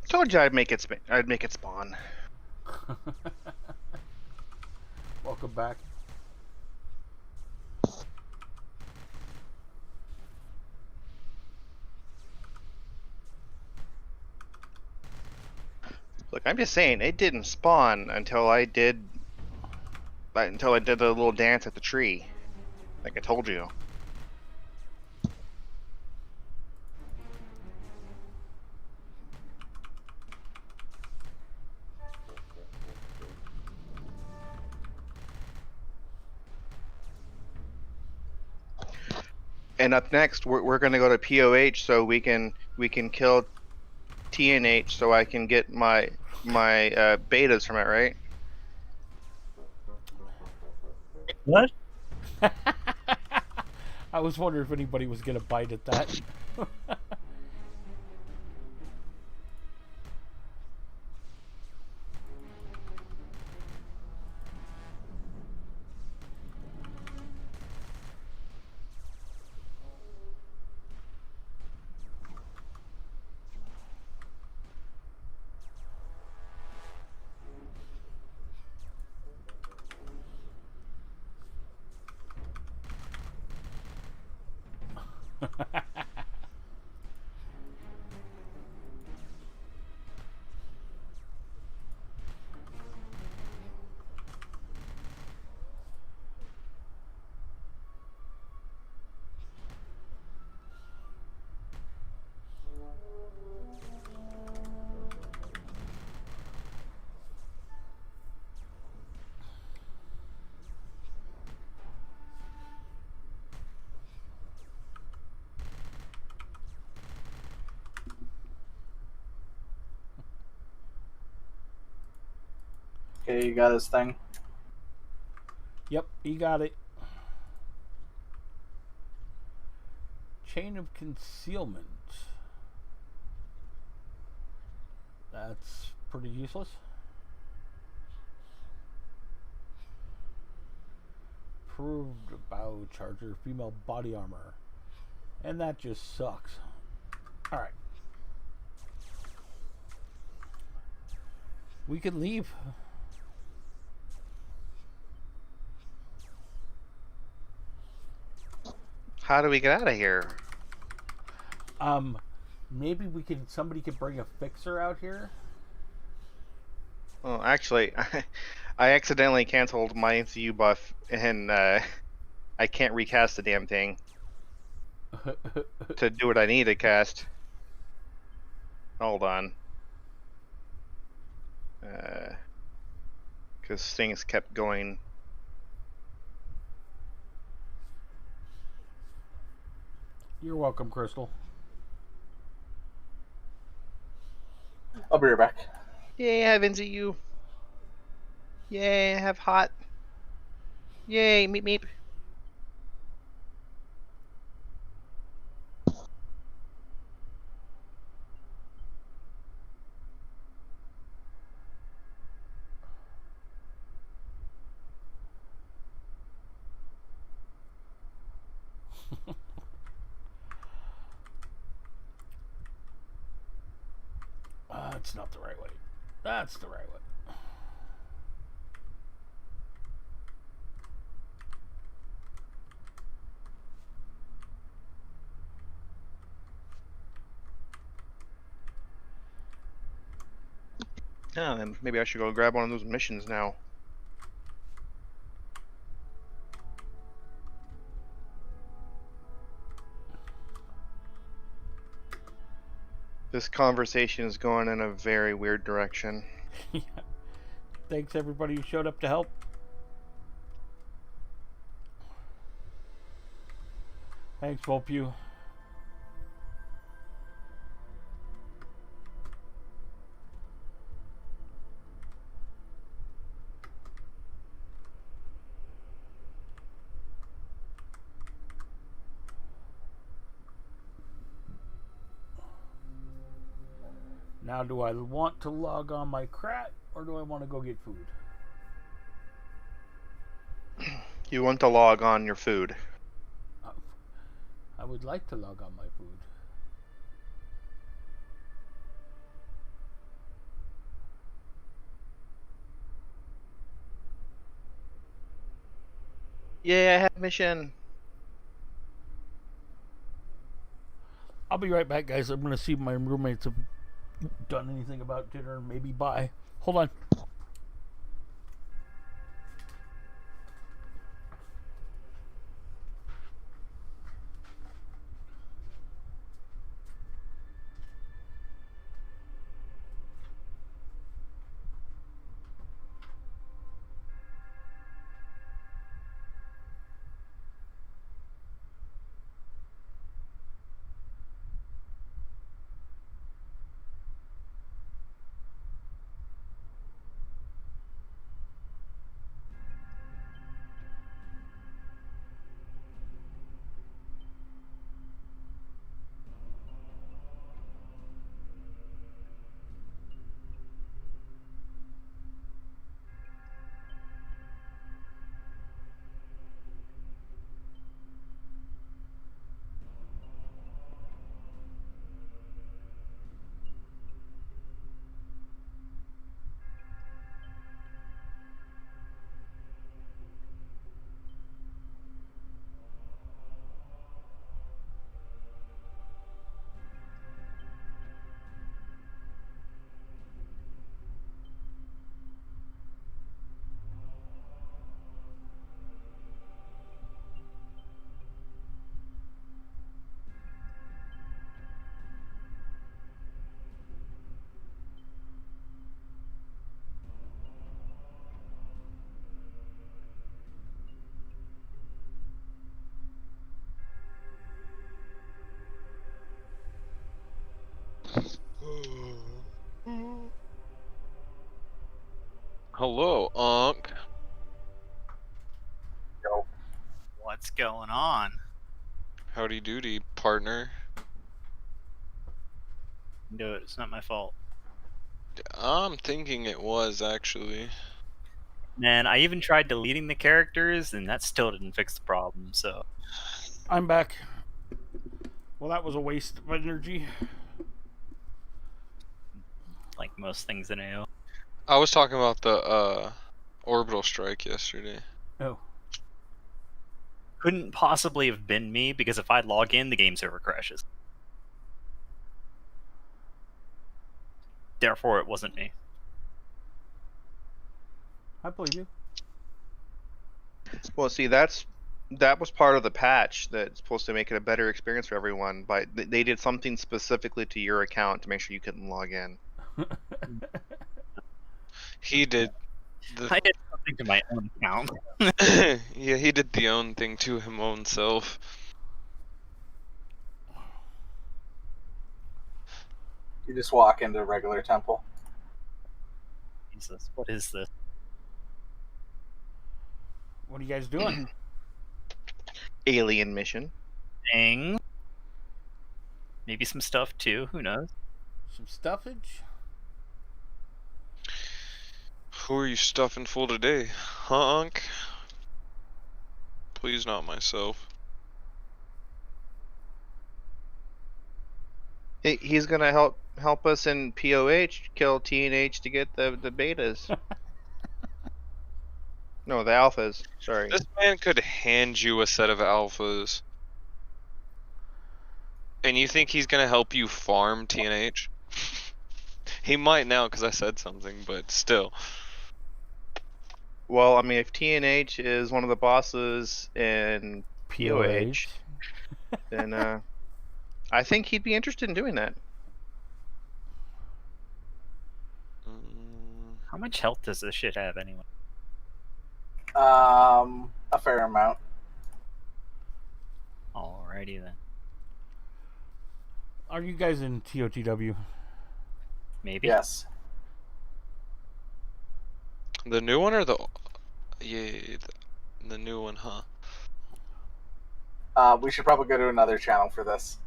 Told you I'd make it. I'd make it spawn. Welcome back. Look, I'm just saying it didn't spawn until I did the little dance at the tree, like I told you. And up next, we're gonna go to POH so we can kill TNH so I can get my betas from it, right? What? I was wondering if anybody was gonna bite at that. Okay, you got his thing. Yep, he got it. Chain of concealment. That's pretty useless. Proved bow charger, female body armor. And that just sucks. Alright. We can leave. How do we get out of here? Maybe somebody could bring a fixer out here. Well, actually, I accidentally canceled my NCU buff, and I can't recast the damn thing to do what I need to cast. Hold on. Because things kept going. You're welcome, Crystal. I'll be right back. Yay, I have NCU. Yay, I have hot. Yay, meep meep. That's not the right way. That's the right way. Oh, then maybe I should go grab one of those missions now. This conversation is going in a very weird direction. Yeah. Thanks everybody who showed up to help. Thanks, Volpew. Now, do I want to log on my crat, or do I want to go get food? You want to log on your food. I would like to log on my food. Yeah, I have mission. I'll be right back, guys. I'm gonna see if my roommates have done anything about dinner. Maybe bye. Hold on. Hello, Unc. What's going on? Howdy doody, partner. Do it. It's not my fault. I'm thinking it was, actually. Man, I even tried deleting the characters, and that still didn't fix the problem, so... I'm back. Well, that was a waste of energy. Like most things in AO. I was talking about the, orbital strike yesterday. Oh. Couldn't possibly have been me, because if I log in, the game server crashes. Therefore, it wasn't me. I believe you. Well, see, that was part of the patch that's supposed to make it a better experience for everyone. But they did something specifically to your account to make sure you couldn't log in. He did I did something to my own account. yeah, he did the own thing to him own self. You just walk into a regular temple. Jesus, what is this? What are you guys doing? Alien mission. Dang. Maybe some stuff too, who knows? Some stuffage? Who are you stuffing full today, huh, Unc? Please not myself. He's gonna help us in POH kill TNH to get the betas. No, the alphas. Sorry. This man could hand you a set of alphas. And you think he's gonna help you farm TNH? He might now because I said something, but still. Well, I mean, if TNH is one of the bosses in POH, then I think he'd be interested in doing that. How much health does this shit have anyway? A fair amount. Alrighty then. Are you guys in TOTW? Maybe. Yes. The new one or the the new one, huh? We should probably go to another channel for this.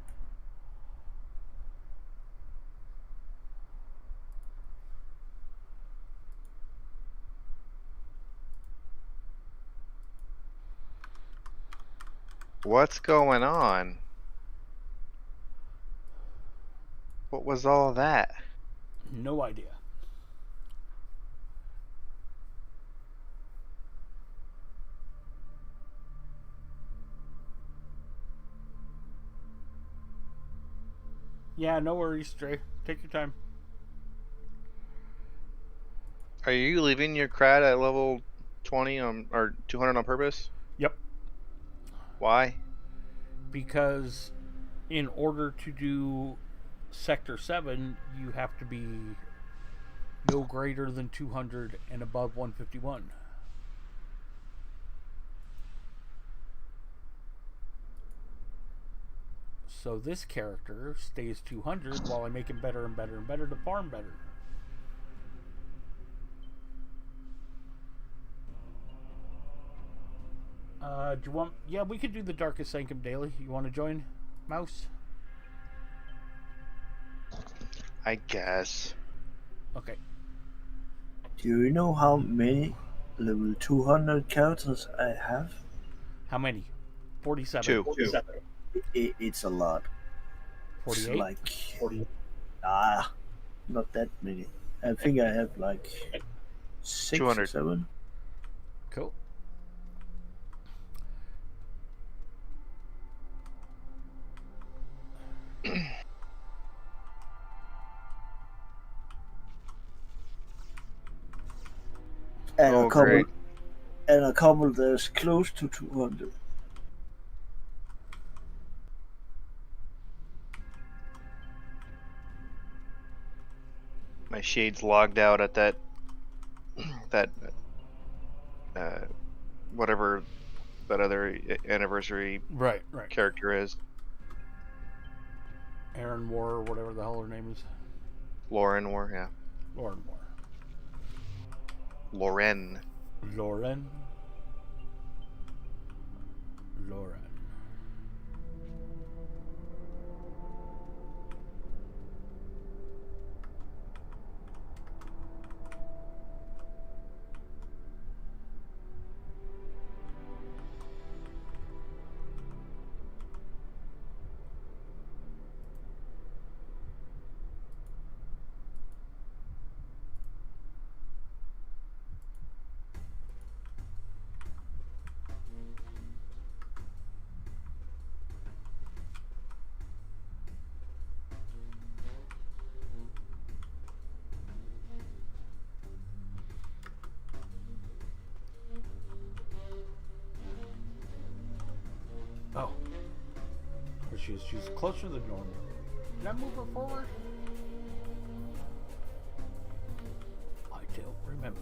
What's going on? What was all that? No idea. Yeah, no worries, Dre. Take your time. Are you leaving your crat at level 20 or 200 on purpose? Yep. Why? Because in order to do Sector 7, you have to be no greater than 200 and above 151. So this character stays 200 while I make him better and better and better to farm better. Do you want? Yeah, we could do the Darkest Sanctum daily. You want to join, Mouse? I guess. Okay. Do you know how many level 200 characters I have? How many? 47. Two. It's a lot. It's 48? like 40. Not that many. I think I have like 6 or 200. 7. Cool. And Oh, a couple, great. and a couple that's close to 200. My shade's logged out at that whatever that other anniversary Right. character is. Aaron War, or whatever the hell her name is. Lauren War, yeah. Lauren War. Lauren. Lauren. Lauren. Oh. There she is. She's closer than normal. Did I move her forward? I don't remember.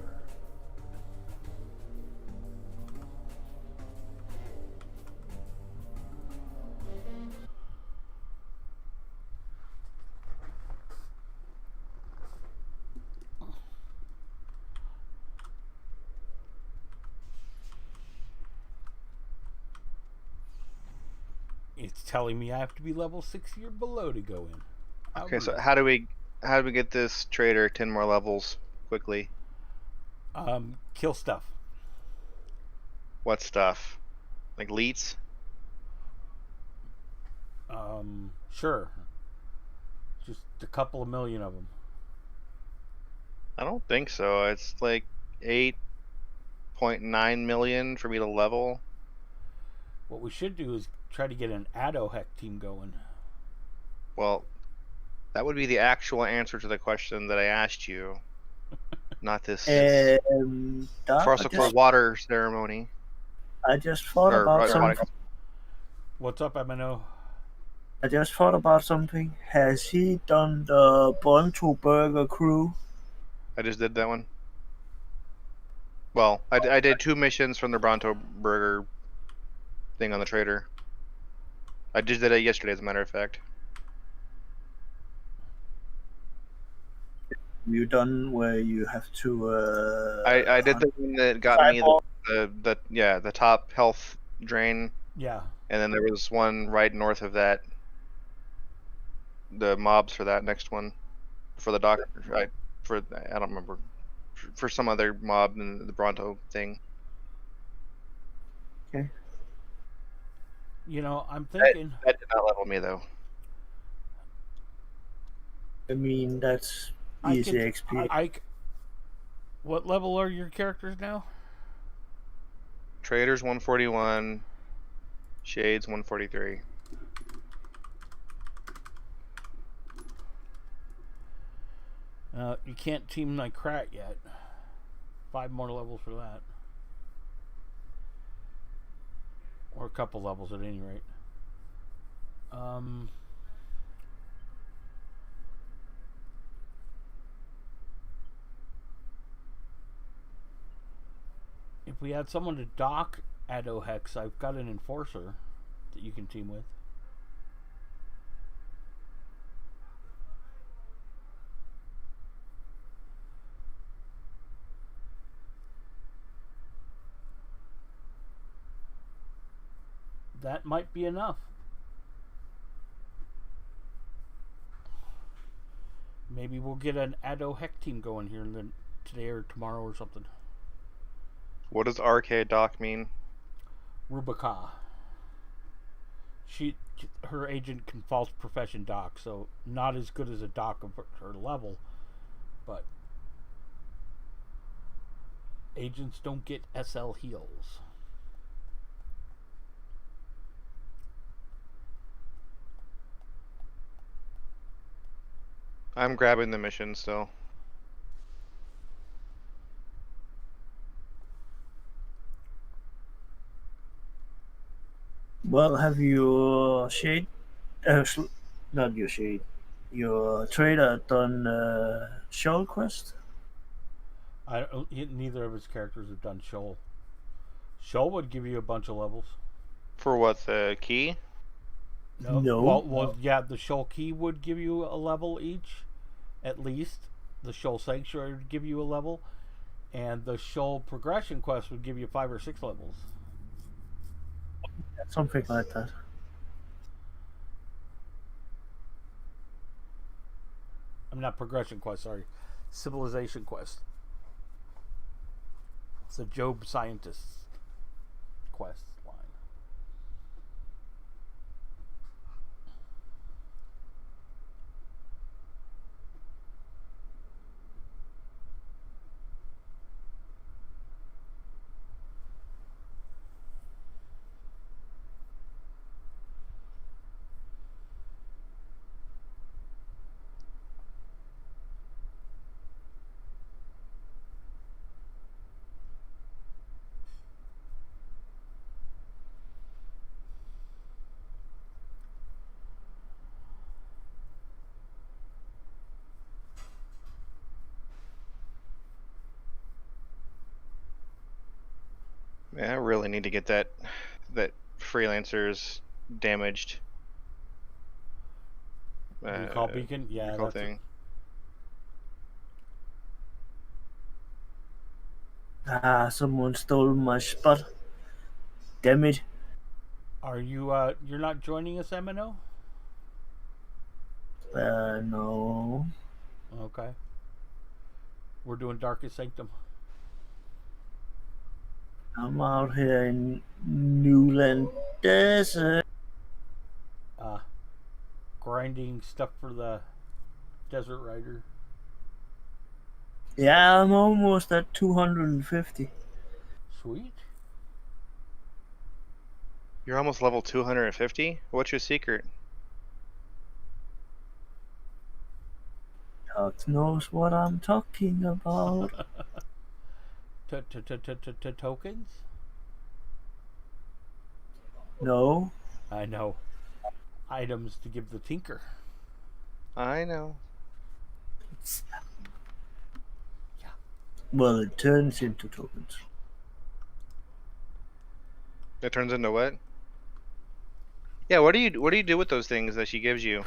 It's telling me I have to be level 60 or below to go in. Okay, so how do we get this trader 10 more levels quickly? Kill stuff. What stuff? Like leets? Sure. Just a couple of million of them. I don't think so. It's like 8.9 million for me to level. What we should do is try to get an Adohec team going. Well, that would be the actual answer to the question that I asked you. Not this farcical water ceremony. I just thought about something. What's up, MNO? I just thought about something. Has he done the Bronto Burger crew? I just did that one. Well, I did 2 missions from the Bronto Burger thing on the trader. I just did it yesterday, as a matter of fact. You done where you have to? I did the one that got me the top health drain. Yeah. And then there was one right north of that. The mobs for that next one, for the doctor, right? I don't remember, for some other mob in the Bronto thing. Okay. You know, I'm thinking that did not level me though. I mean, that's easy XP. What level are your characters now? Traders 141, Shades 143. You can't team like Krat yet. 5 more levels for that. Or a couple levels at any rate. If we had someone to dock Addo Hex, I've got an enforcer that you can team with. That might be enough. Maybe we'll get an Addo Hex team going here in today or tomorrow or something. What does RK Doc mean? Rubica. Her agent can false profession doc, so not as good as a doc of her level, but agents don't get SL heals. I'm grabbing the mission still. Well, have your shade, not your shade, your trader done Shoal Quest? Neither of his characters have done Shoal. Shoal would give you a bunch of levels. For what, the key? No. Well, yeah, the Shoal key would give you a level each, at least. The Shoal Sanctuary would give you a level, and the Shoal Progression Quest would give you 5 or 6 levels. Something like that. I'm not Progression Quest, sorry. Civilization Quest. It's a Job Scientist quest line. Man, I really need to get that freelancers damaged. Recall beacon? Yeah, recall that's thing. Someone stole my spot. Damn it. Are you, you're not joining us, MNO? No. Okay. We're doing Darkest Sanctum. I'm out here in Newland Desert. Grinding stuff for the Desert Rider. Yeah, I'm almost at 250. Sweet. You're almost level 250? What's your secret? God knows what I'm talking about. Tokens? No. I know. Items to give the Tinker. I know. Well, it turns into tokens. It turns into what? Yeah, what do you do with those things that she gives you?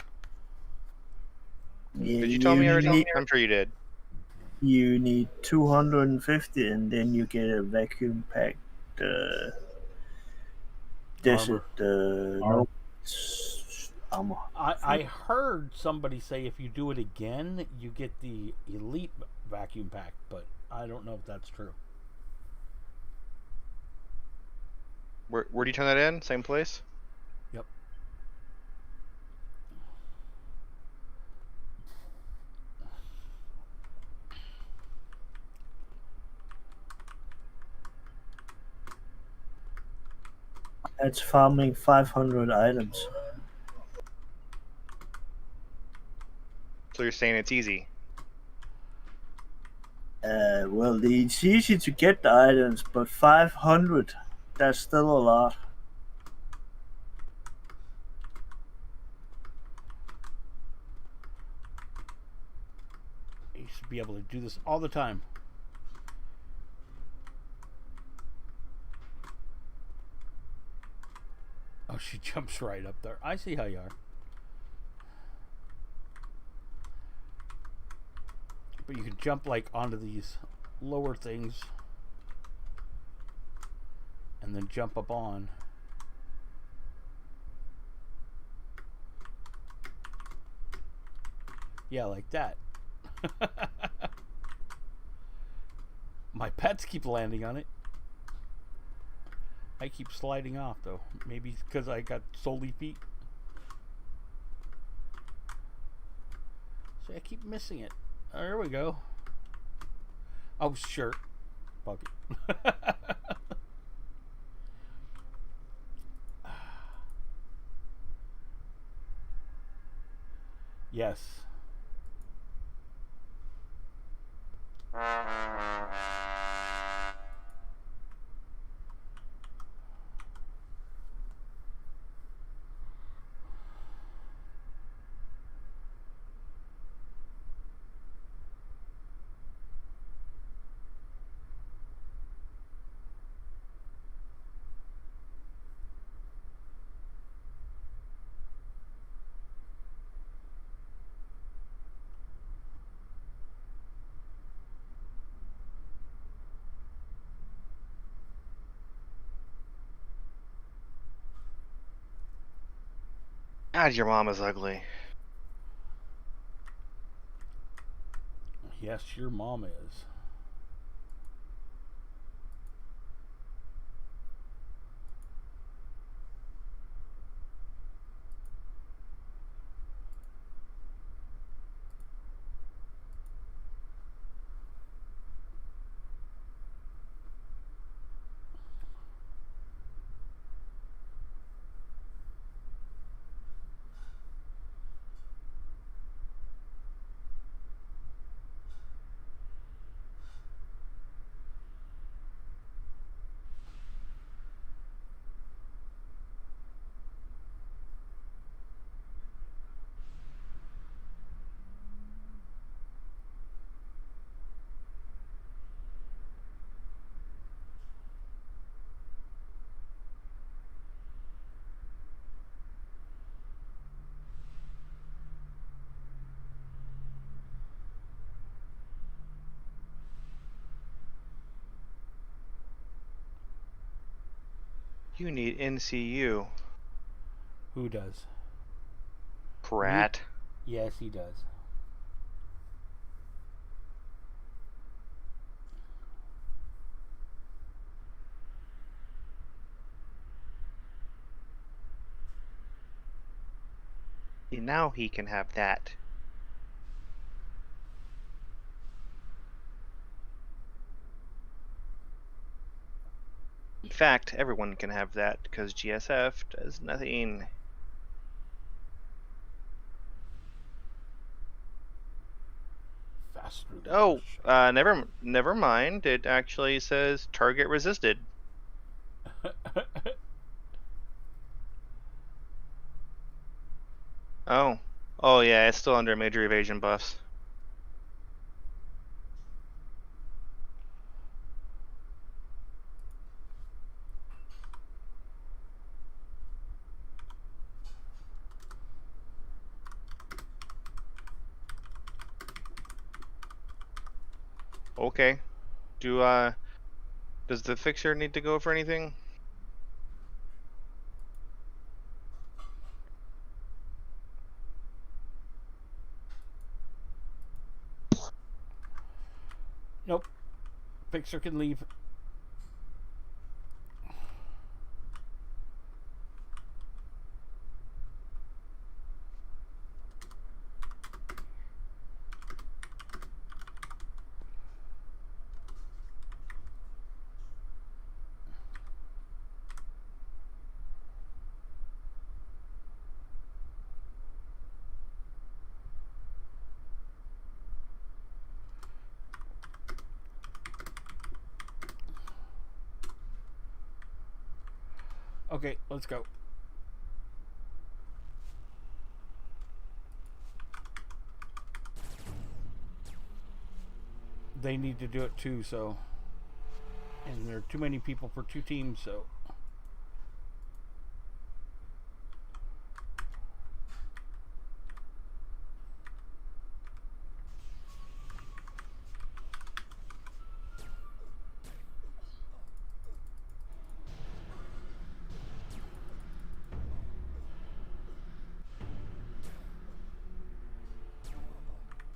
Yeah, Did you tell me already? I'm sure you did. You need 250, and then you get a vacuum packed desert armor. I heard somebody say if you do it again, you get the elite vacuum pack, but I don't know if that's true. Where do you turn that in? Same place? Yep. That's farming 500 items. So you're saying it's easy? Well, it's easy to get the items, but 500, that's still a lot. You should be able to do this all the time. Oh, she jumps right up there. I see how you are. But you can jump like onto these lower things and then jump up on. Yeah, like that. My pets keep landing on it. I keep sliding off though. Maybe because I got solely feet. So I keep missing it. Oh, there we go. Oh, sure. Fuck it. Yes. God, your mom is ugly. Yes, your mom is. You need NCU. Who does? Prat. Yes, he does. See, now he can have that. In fact, everyone can have that because GSF does nothing. Faster than Oh, a never mind. It actually says target resisted. shadow. Oh. Oh yeah, it's still under major evasion buffs. Okay. Does the fixer need to go for anything? Nope. Fixer can leave. Okay, let's go. They need to do it too, so. And there are too many people for 2 teams, so.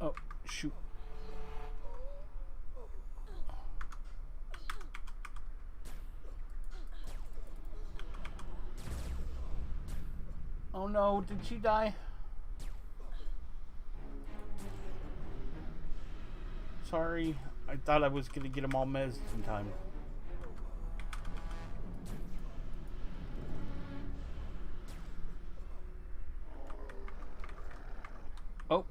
Oh, shoot. Oh no, did she die? Sorry, I thought I was gonna get them all mezzed in time. Oh.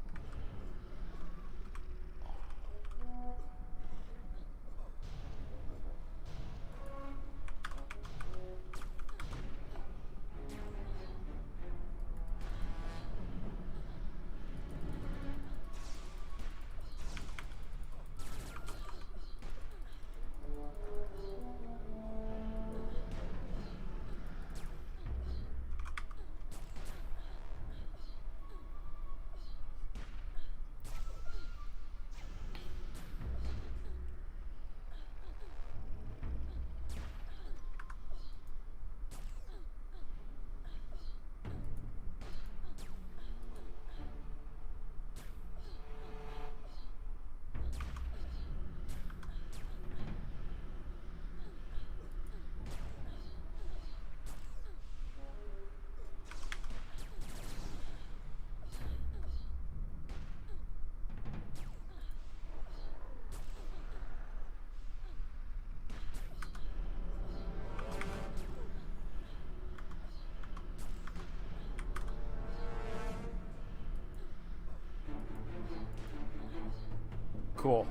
Cool.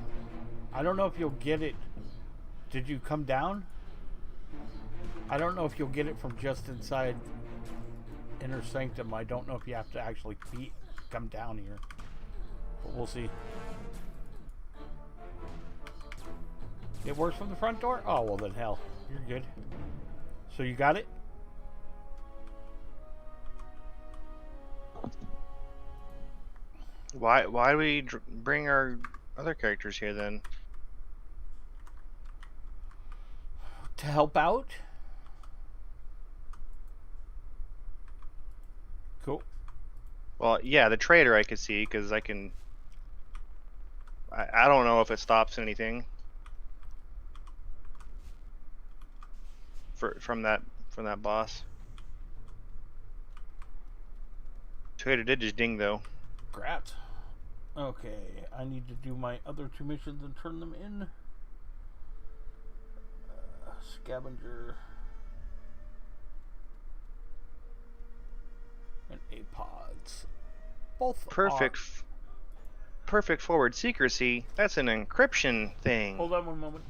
I don't know if you'll get it. Did you come down? I don't know if you'll get it from just inside Inner Sanctum. I don't know if you have to actually come down here. But we'll see. It works from the front door? Oh, well then hell. You're good. So you got it? Why do we bring our other characters here then? To help out? Cool. Well, yeah, the trader I could see because I can. I don't know if it stops anything from that boss. Trader did just ding though. Grat. Okay, I need to do my other 2 missions and turn them in. Scavenger. And APODs. Both Perfect. are... Perfect forward secrecy. That's an encryption thing. Hold on one moment.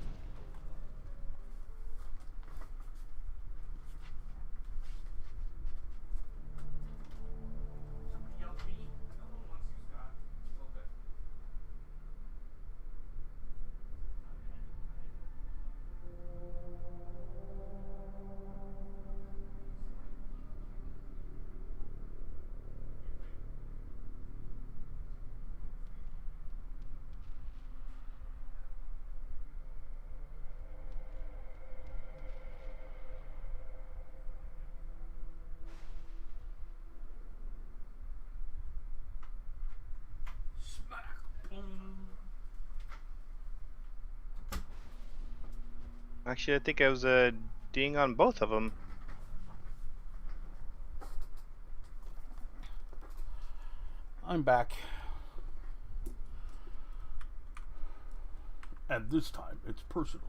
Actually, I think I was ding on both of them. I'm back. And this time, it's personal.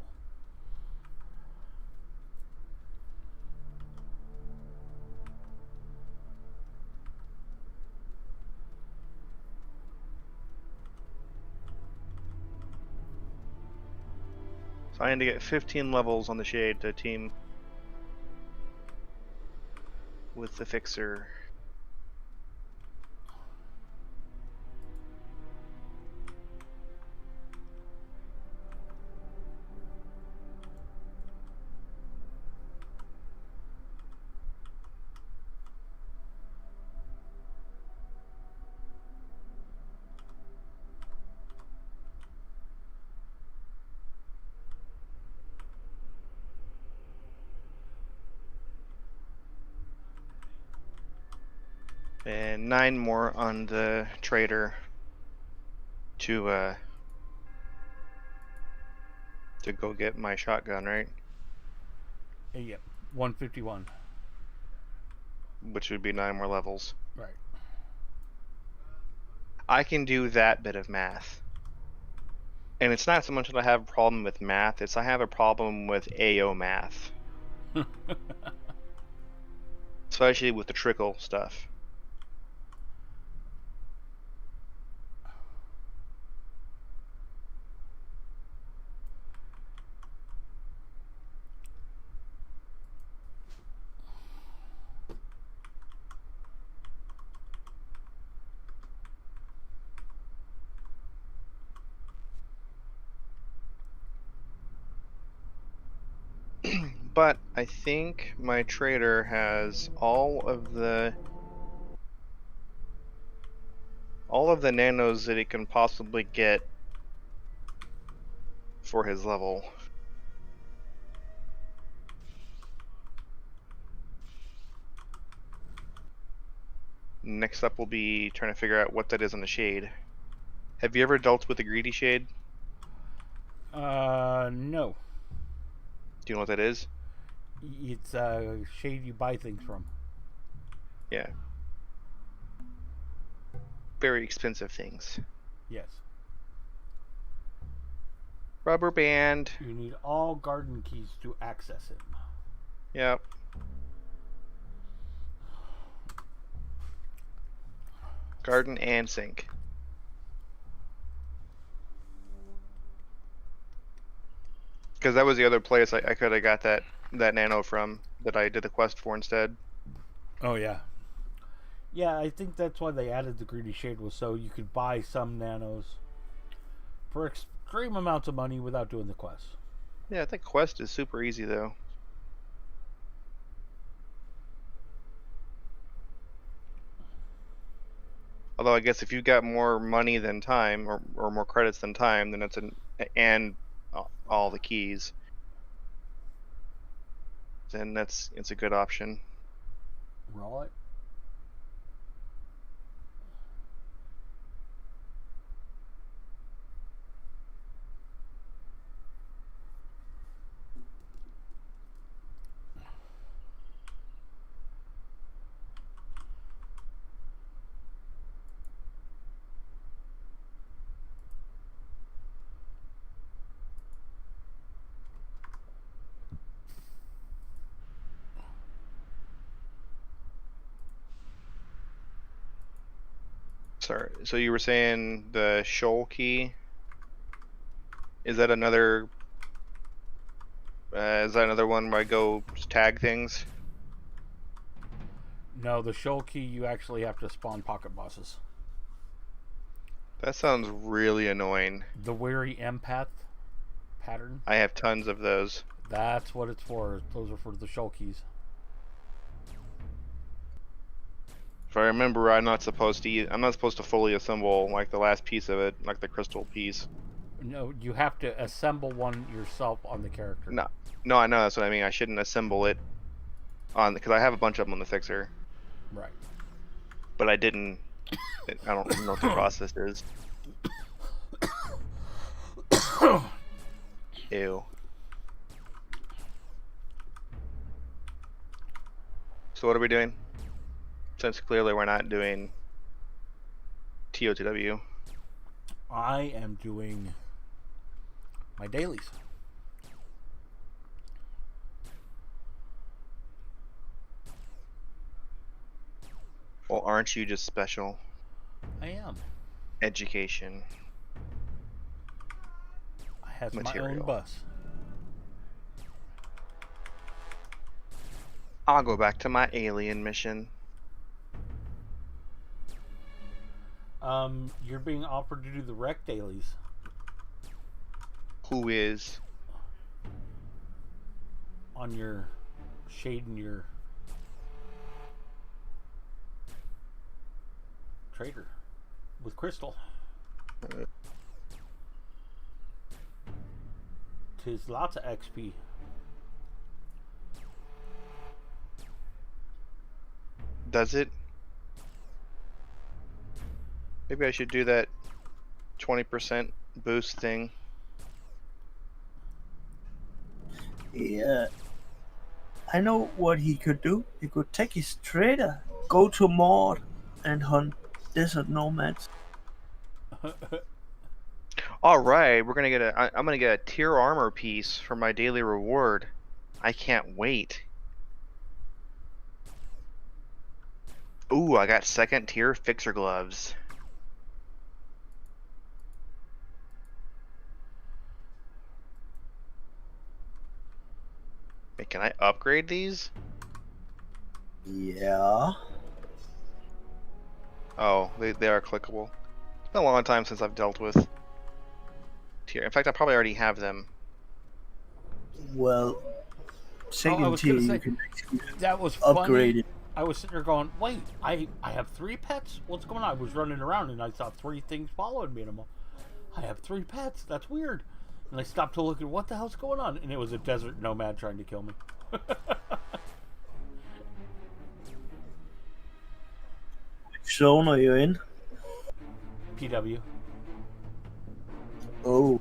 So I need to get 15 levels on the shade to team. with the fixer. And 9 more on the trader to go get my shotgun, right? Yep, 151. Which would be 9 more levels. Right. I can do that bit of math. And it's not so much that I have a problem with math, it's I have a problem with AO math. Especially with the trickle stuff. But I think my trader has all of the nanos that he can possibly get for his level. Next up will be trying to figure out what that is on the shade. Have you ever dealt with the greedy shade? No. Do you know what that is? It's a shade you buy things from. Yeah. Very expensive things. Yes. Rubber band. You need all garden keys to access it. Yep. Garden and sink. Because that was the other place I could have got that nano from that I did the quest for instead. Oh yeah. Yeah, I think that's why they added the greedy shade, was so you could buy some nanos for extreme amounts of money without doing the quest. Yeah, I think quest is super easy though. Although I guess if you've got more money than time, or more credits than time, then and all the keys, then it's a good option. Roll it. Sorry, so you were saying the shoal key? Is that another? Is that another one where I go tag things? No, the shoal key, you actually have to spawn pocket bosses. That sounds really annoying. The weary empath pattern. I have tons of those. That's what it's for. Those are for the shoal keys. If I remember, I'm not supposed to fully assemble like the last piece of it, like the crystal piece. No, you have to assemble one yourself on the character. No, I know, that's what I mean. I shouldn't assemble it on, because I have a bunch of them on the fixer. Right. But I didn't. I don't know what the process is. Ew. So what are we doing? Since clearly we're not doing TOTW. I am doing my dailies. Well, aren't you just special? I am. Education. I have my Material. own bus. I'll go back to my alien mission. You're being offered to do the rec dailies. Who is? On your shade and your trader with Crystal. Tis lots of XP. Does it? Maybe I should do that 20% boost thing. Yeah. I know what he could do. He could take his trader, go to Maud, and hunt desert nomads. All right, we're gonna get I'm gonna get a tier armor piece for my daily reward. I can't wait. Ooh, I got second tier fixer gloves. Hey, can I upgrade these? Yeah. Oh, they are clickable. It's been a long time since I've dealt with tier. In fact, I probably already have them. Well, second was tier gonna you say, can actually that was upgrade funny. it. I was sitting there going, wait, I have 3 pets? What's going on? I was running around and I saw 3 things following me and I'm like, I have 3 pets. That's weird. And I stopped to look at what the hell's going on, and it was a desert nomad trying to kill me. Which zone are you in? PW. Oh.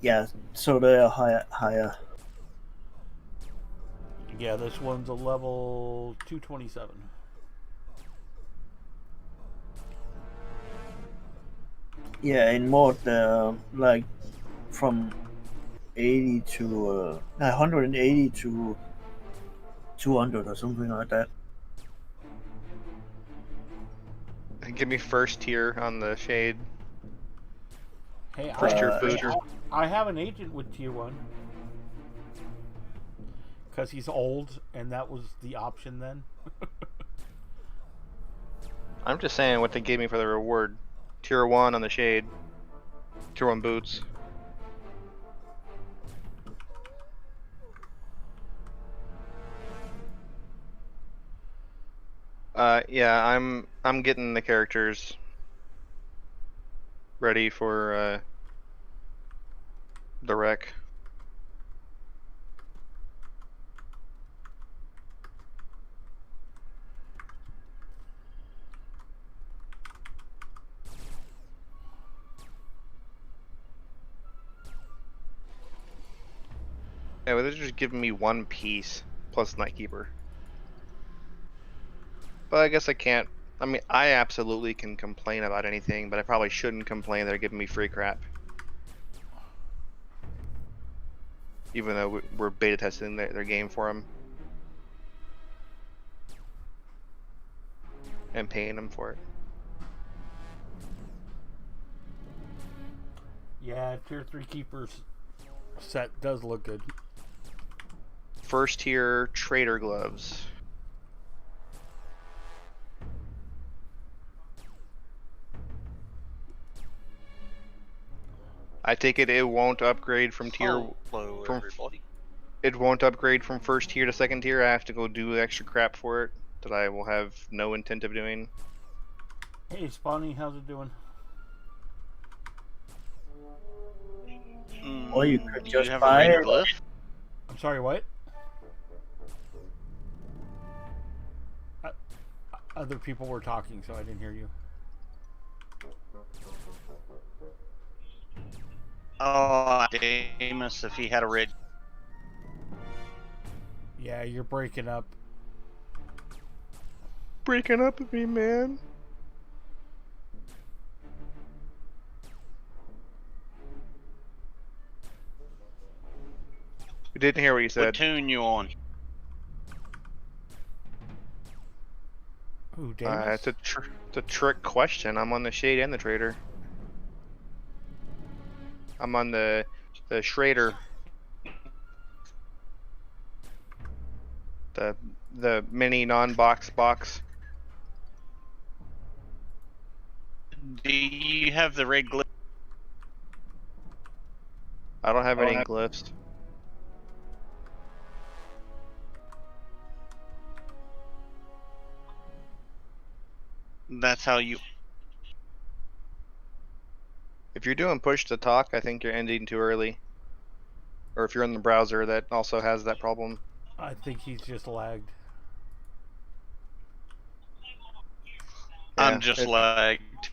Yeah, so they are higher. Yeah, this one's a level 227. Yeah, in Maud, like from 80 to 180 to 200 or something like that. Give me first tier on the shade. Hey, First tier Uh, booster. I have an agent with tier 1. Because he's old, and that was the option then. I'm just saying what they gave me for the reward. Tier 1 on the shade. Tier 1 boots. Yeah, I'm getting the characters ready for the wreck. Yeah, but they're just giving me 1 piece plus Nightkeeper. But I guess I can't. I mean, I absolutely can complain about anything, but I probably shouldn't complain they're giving me free crap. Even though we're beta testing their game for them. And paying them for it. Yeah, tier 3 keepers set does look good. First tier trader gloves. I take it won't upgrade from tier. Hello, from everybody. It won't upgrade from first tier to second tier. I have to go do extra crap for it that I will have no intent of doing. Hey, Spawny, how's it doing? Or you could Do just have buy a raid it. glyph? I'm sorry, what? Other people were talking, so I didn't hear you. Oh, Damus, if he had a raid. Yeah, you're breaking up. Breaking up with me, man. We didn't hear what you What said. tune you on? Ooh, Davis? It's a trick question. I'm on the shade and the trader. I'm on the Schrader. the mini non-box box. Do you have the red glyph? I don't have any glyphs. That's how you. If you're doing push to talk, I think you're ending too early. Or if you're in the browser, that also has that problem. I think he's just lagged. I'm just lagged.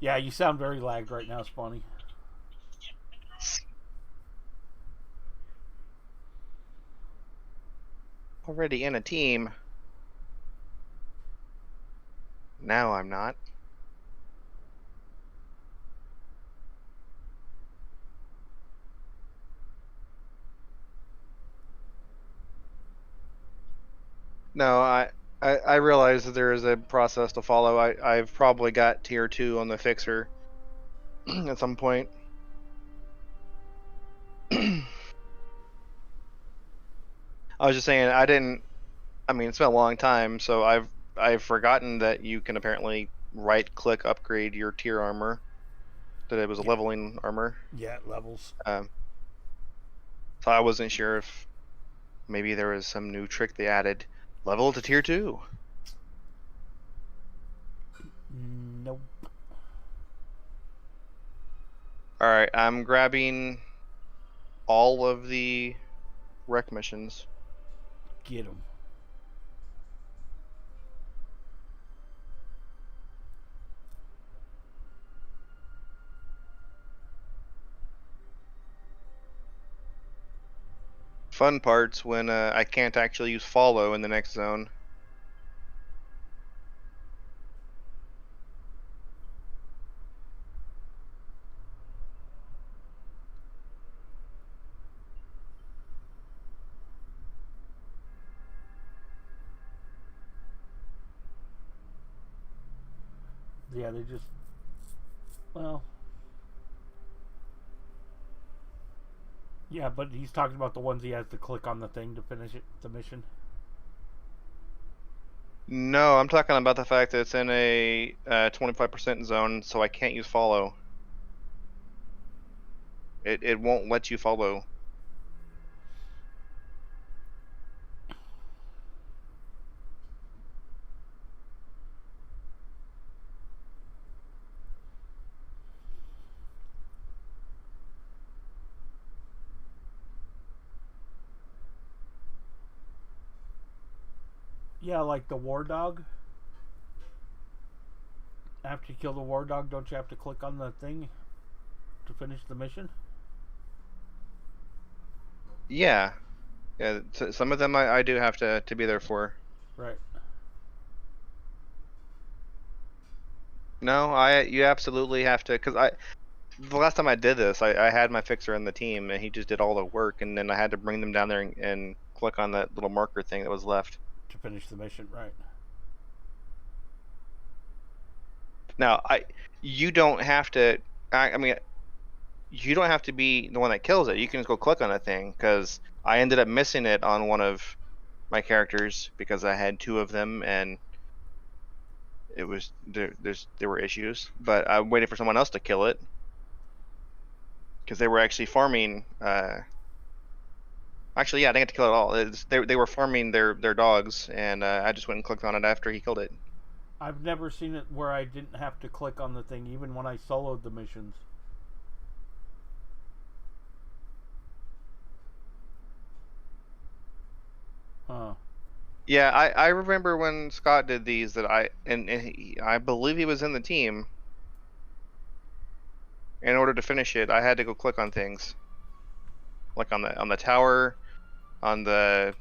Yeah, you sound very lagged right now, Spawny. Already in a team. Now I'm not. No, I realize that there is a process to follow. I've probably got tier 2 on the fixer at some point. I was just saying I didn't. I mean, it's been a long time, so I've forgotten that you can apparently right-click upgrade your tier armor. That it was a leveling armor. Yeah, it levels. So I wasn't sure if maybe there was some new trick they added. Level to tier 2. Nope. Alright, I'm grabbing all of the rec missions. Get him. Fun parts when I can't actually use follow in the next zone. Yeah, they just. Well. Yeah, but he's talking about the ones he has to click on the thing to finish it, the mission. No, I'm talking about the fact that it's in a 25% zone, so I can't use follow. It won't let you follow. Yeah, like the war dog. After you kill the war dog, don't you have to click on the thing to finish the mission? Yeah. Yeah, some of them I do have to be there for. Right. No, you absolutely have to, because the last time I did this, I had my fixer in the team, and he just did all the work, and then I had to bring them down there and click on that little marker thing that was left. To finish the mission, right. Now, you don't have to, I mean, you don't have to be the one that kills it. You can just go click on a thing, because I ended up missing it on one of my characters because I had 2 of them, and it was there were issues. But I waited for someone else to kill it because they were actually farming. Actually, yeah, I didn't get to kill it all. They were farming their dogs, and I just went and clicked on it after he killed it. I've never seen it where I didn't have to click on the thing, even when I soloed the missions. Huh. Yeah, I remember when Scott did these that I believe he was in the team. In order to finish it, I had to go click on things, like on the tower, on the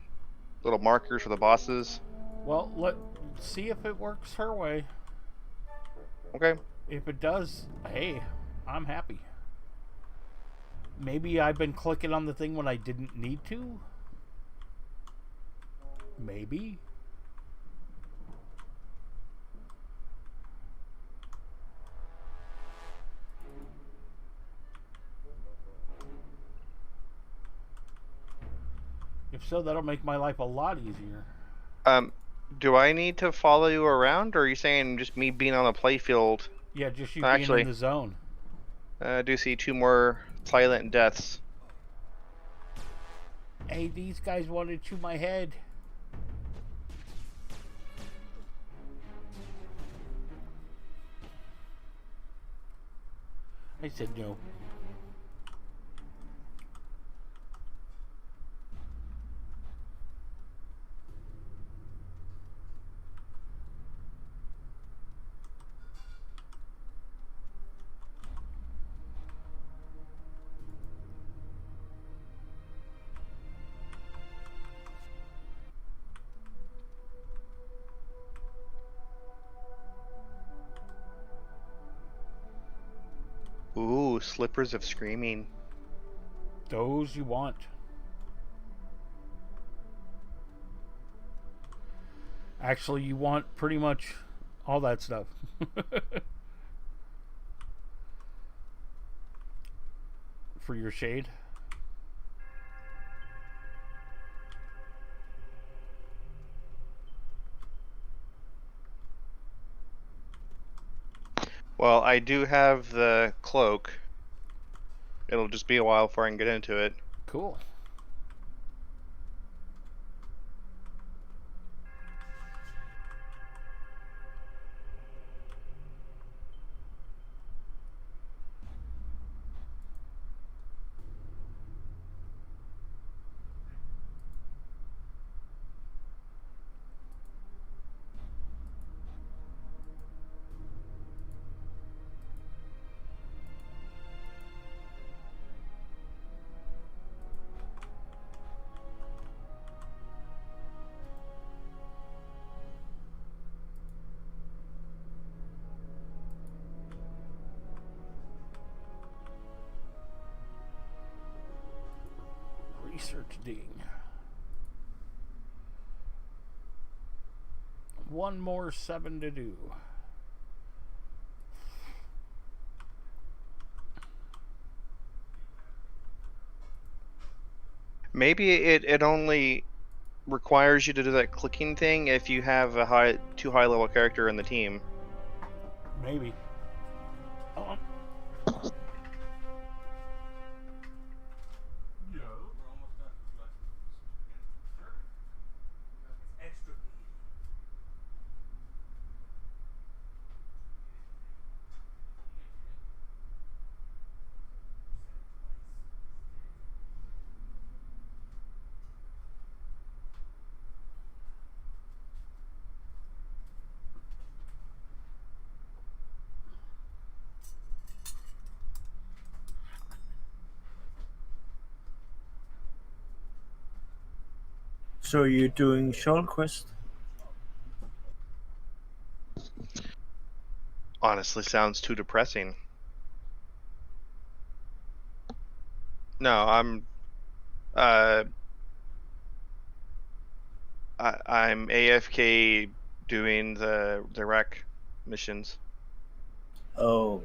little markers for the bosses. Well, let's see if it works her way. Okay. If it does, hey, I'm happy. Maybe I've been clicking on the thing when I didn't need to? Maybe. If so, that'll make my life a lot easier. Do I need to follow you around, or are you saying just me being on the playfield? Yeah, just you being Actually, in the zone. I do see 2 more silent deaths. Hey, these guys want to chew my head. I said no. Ooh, slippers of screaming. Those you want. Actually, you want pretty much all that stuff. For your shade. Well, I do have the cloak. It'll just be a while before I can get into it. Cool. Research ding. One more 7 to do. Maybe it only requires you to do that clicking thing if you have a too high level character in the team. Maybe. Oh. So you're doing short quest? Honestly, sounds too depressing. No, I'm AFK doing the rec missions. Oh.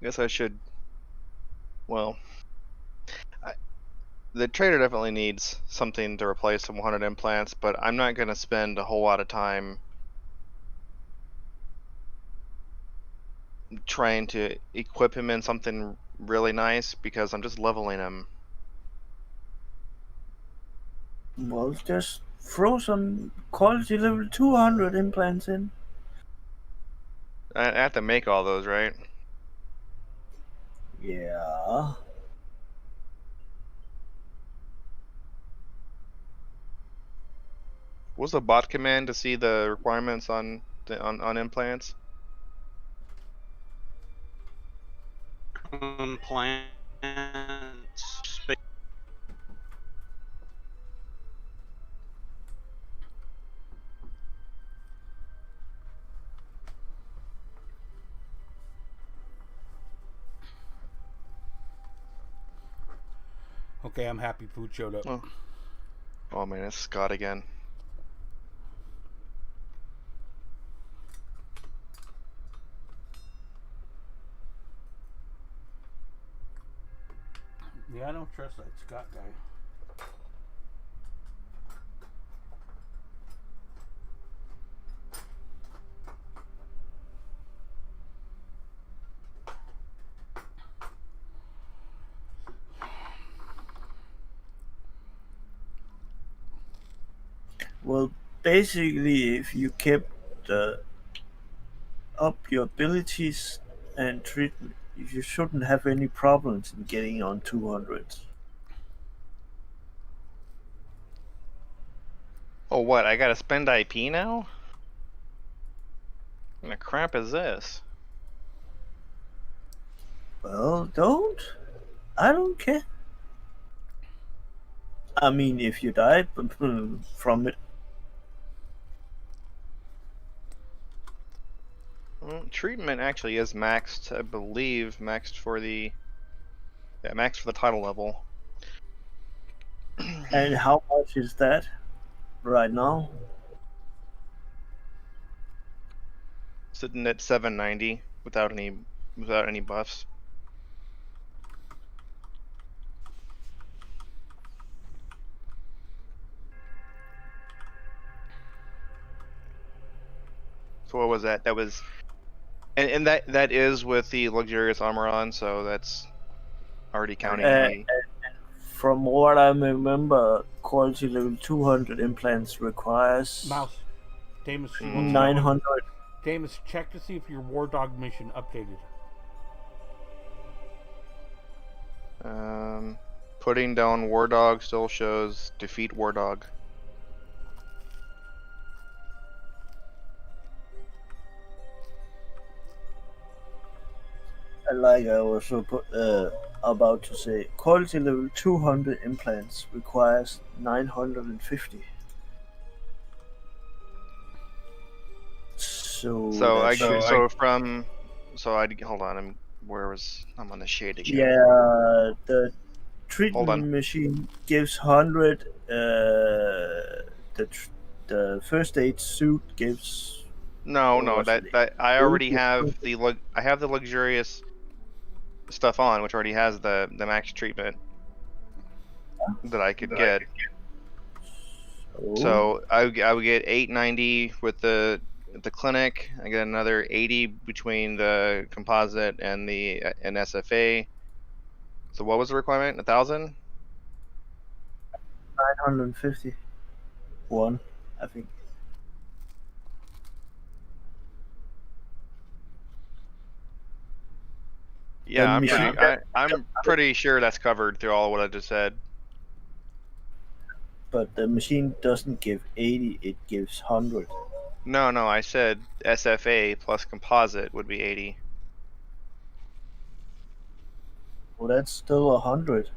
guess I should. Well, the trader definitely needs something to replace some 100 implants, but I'm not going to spend a whole lot of time trying to equip him in something really nice because I'm just leveling him. Well, just throw some quality level 200 implants in. I have to make all those, right? Yeah. What's the bot command to see the requirements on implants? Implants. Okay, I'm happy food showed up. Oh man, it's Scott again. Yeah, I don't trust that Scott guy. Well, basically, if you kept up your abilities and treatment, you shouldn't have any problems in getting on 200. Oh, what? I gotta spend IP now? What the crap is this? Well, don't. I don't care. I mean, if you die from it, Well, treatment actually is maxed, I believe, maxed for the title level. and how much is that right now? Sitting at 790 without any buffs. So what was that? That was, and that is with the luxurious armor on, so that's already counting the. From what I remember, quality level 200 implants requires Mouse. Damus, she wants to know. 900. Damus, check to see if your War Dog mission updated. Putting down War Dog still shows defeat War Dog. Like I was about to say, quality level 200 implants requires 950. So hold on. I'm on the shade again. Yeah, the treatment machine gives 100. The first aid suit gives. No, that I already have I have the luxurious stuff on, which already has the max treatment that I could get. So I would get 890 with the clinic. I get another 80 between the composite and the SFA. So what was the requirement? 1,000? 951, I think. Yeah, I'm pretty sure that's covered through all what I just said. But the machine doesn't give 80; it gives 100. No, I said SFA plus composite would be 80. Well, that's still 100.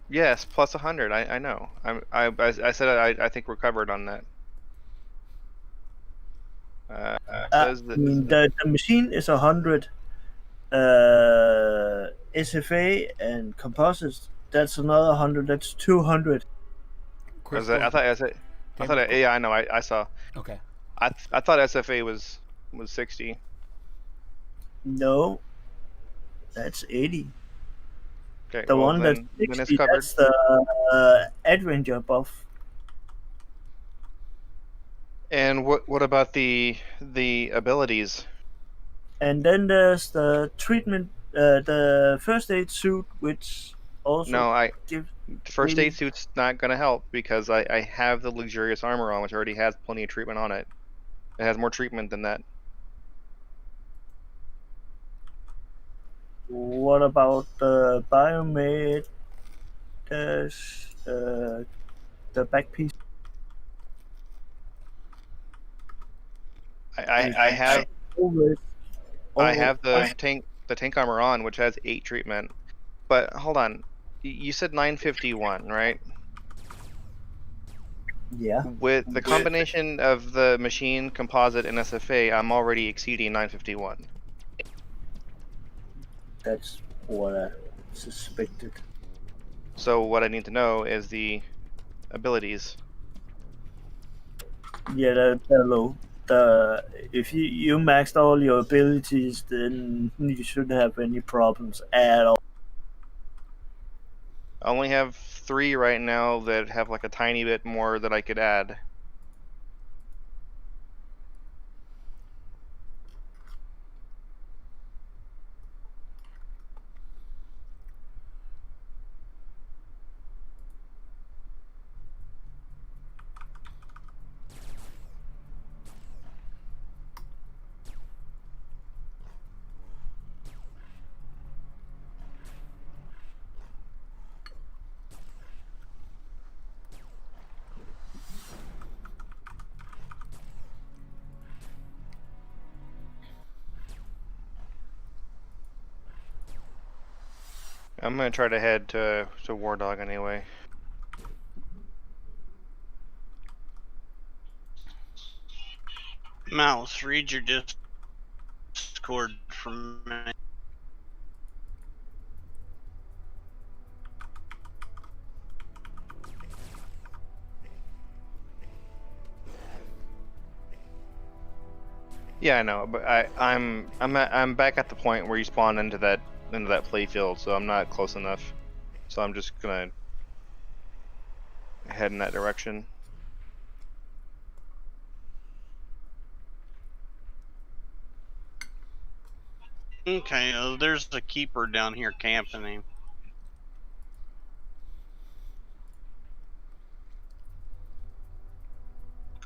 Yes, plus 100. I know. I said I think we're covered on that. The machine is 100. SFA and composites, that's another 100. That's 200. I thought yeah, I know. I saw. Okay. I thought SFA was 60. No, that's 80. Okay, The well one that's then it's 60, covered. that's the adventure buff. And what about the abilities? And then there's the treatment, the first aid suit, which also No, gives the first aid 80. suit's not gonna help because I have the luxurious armor on, which already has plenty of treatment on it. It has more treatment than that. What about the biomed, the back piece? I have Always, I oh, have the tank armor on, which has 8 treatment. But hold on, you said 951, right? yeah, With the combination of the machine, composite, and SFA, I'm already exceeding 951. that's what I suspected. So what I need to know is the abilities. Yeah, they're low. If you maxed all your abilities, then you shouldn't have any problems at all. I only have 3 right now that have like a tiny bit more that I could add. I'm gonna try to head to War Dog anyway. Mouse, read your Discord from me. Yeah, I know, but I'm back at the point where you spawn into that play field, so I'm not close enough. So I'm just gonna head in that direction. Okay, there's a keeper down here camping him.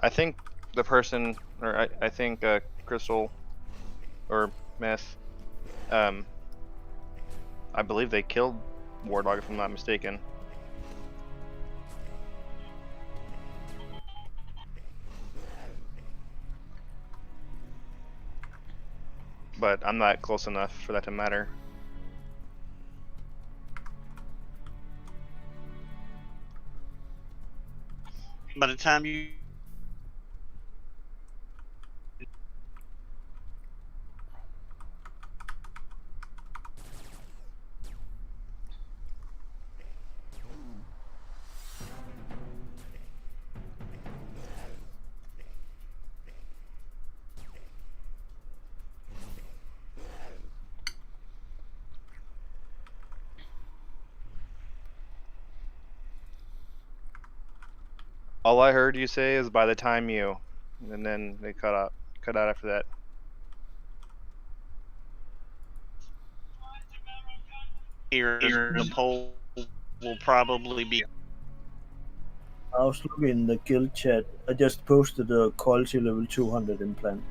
I think the person, or I think Crystal or Meth, I believe they killed War Dog if I'm not mistaken. But I'm not close enough for that to matter. By the time you All I heard you say is by the time you, and then they cut out after that. here, the poll will probably be. I was looking in the guild chat. I just posted a quality level 200 implant.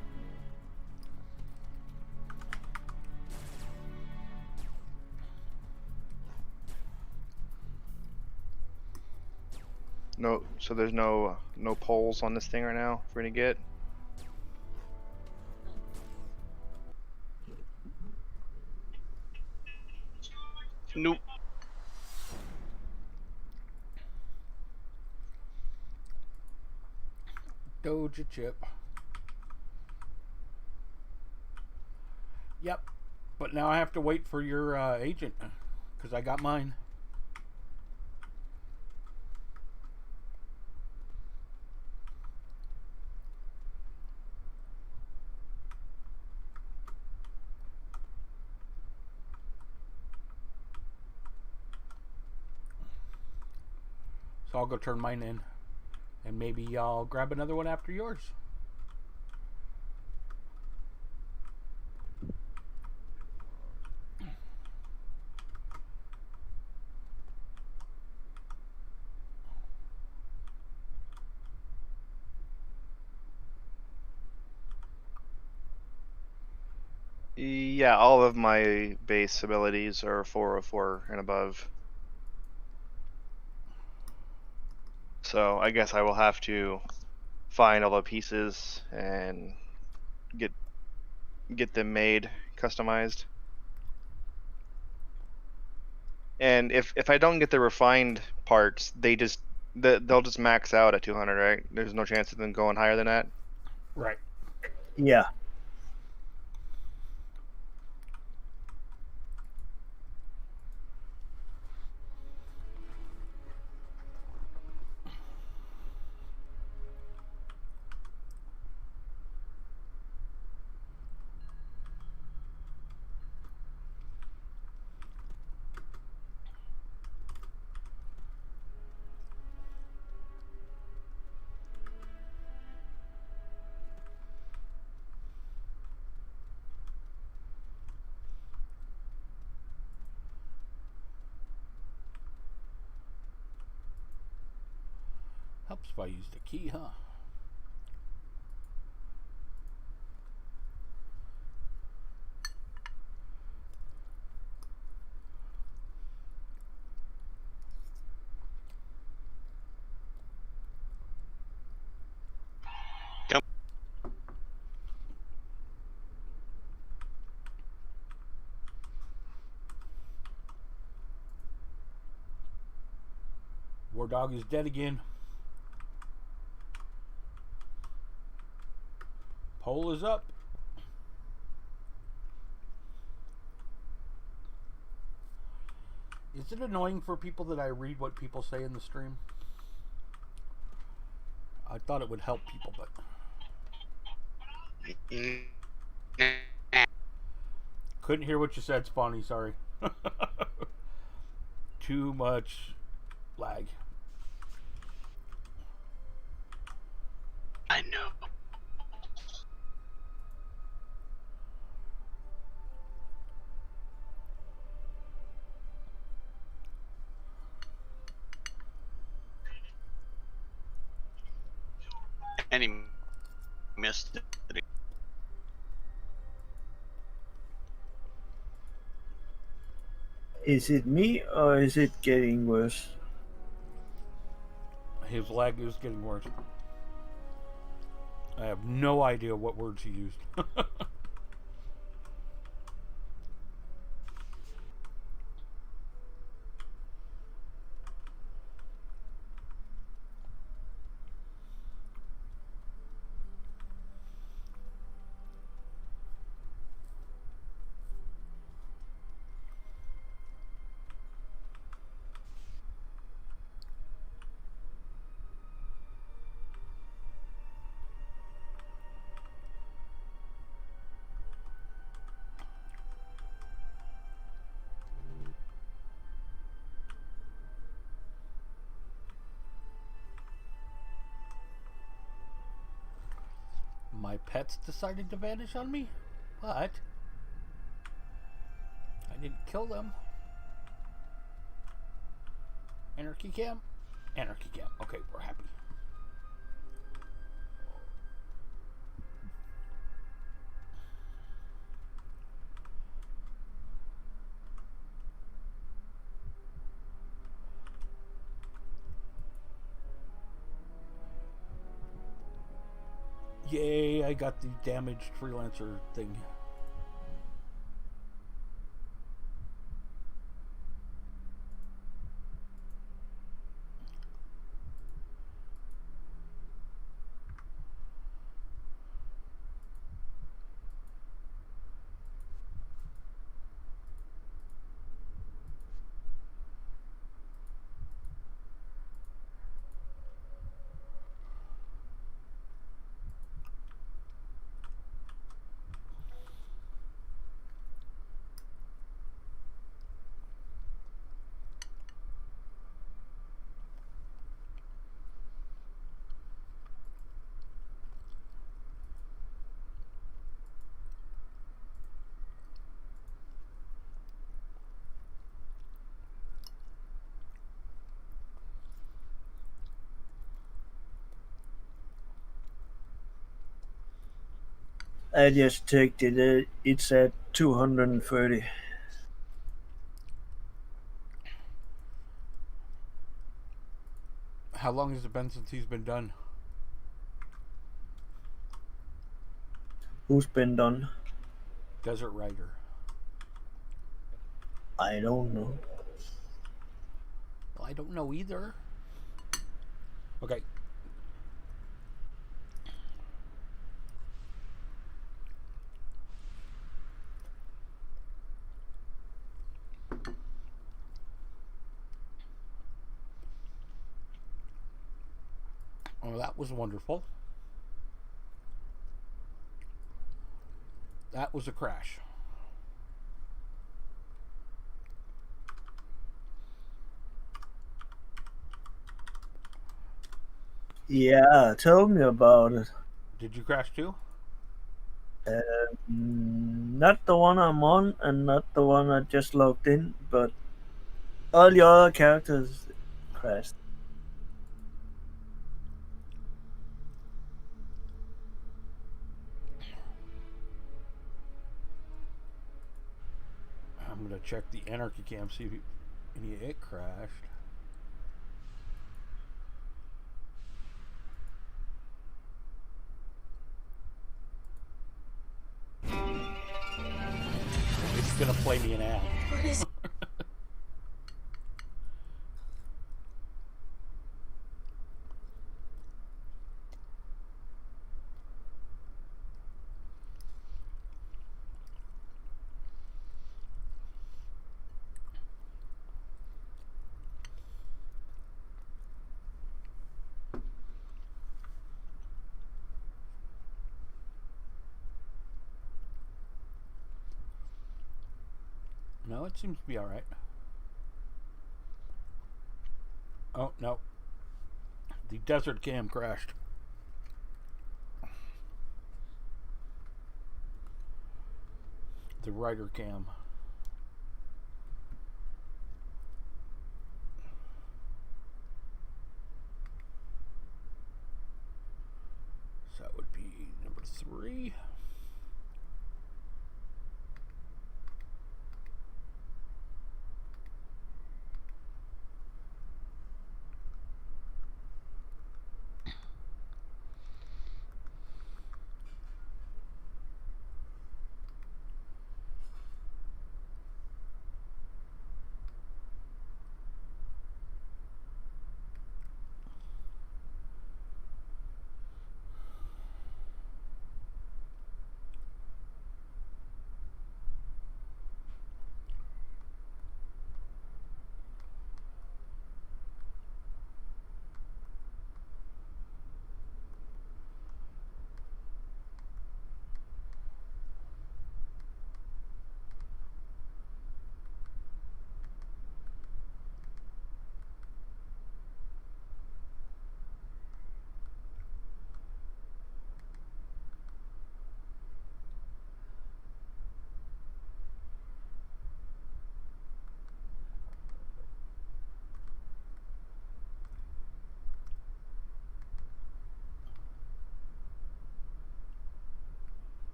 No, so there's no polls on this thing right now for me to get. Nope. Doja chip. Yep. But now I have to wait for your agent because I got mine. So I'll go turn mine in. And maybe I'll grab another one after yours. Yeah, all of my base abilities are 404 and above. So I guess I will have to find all the pieces and get them made, customized. And if I don't get the refined parts, they'll just max out at 200, right? There's no chance of them going higher than that. Right. Yeah. Helps if I use the key, huh? War Dog is dead again. Poll is up. Is it annoying for people that I read what people say in the stream? I thought it would help people, but couldn't hear what you said, Spawny. Sorry. Too much lag. I know. And he missed it. Is it me or is it getting worse? His lag is getting worse. I have no idea what words he used. My pets decided to vanish on me? But I didn't kill them. Anarchy camp? Anarchy camp. Okay, we're happy. Yay, I got the damaged freelancer thing. I just checked it. It's at 230. How long has it been since he's been done? Who's been done? Desert Rider. I don't know. Well, I don't know either. Okay. Oh, that was wonderful. That was a crash. Yeah, tell me about it. Did you crash too? Not the one I'm on, and not the one I just logged in, but all the other characters crashed. I'm gonna check the Anarchy cam, see if any of it crashed. It's gonna play me an ad. What is No, it seems to be alright. Oh, no. The desert cam crashed. The rider cam. So that would be number 3.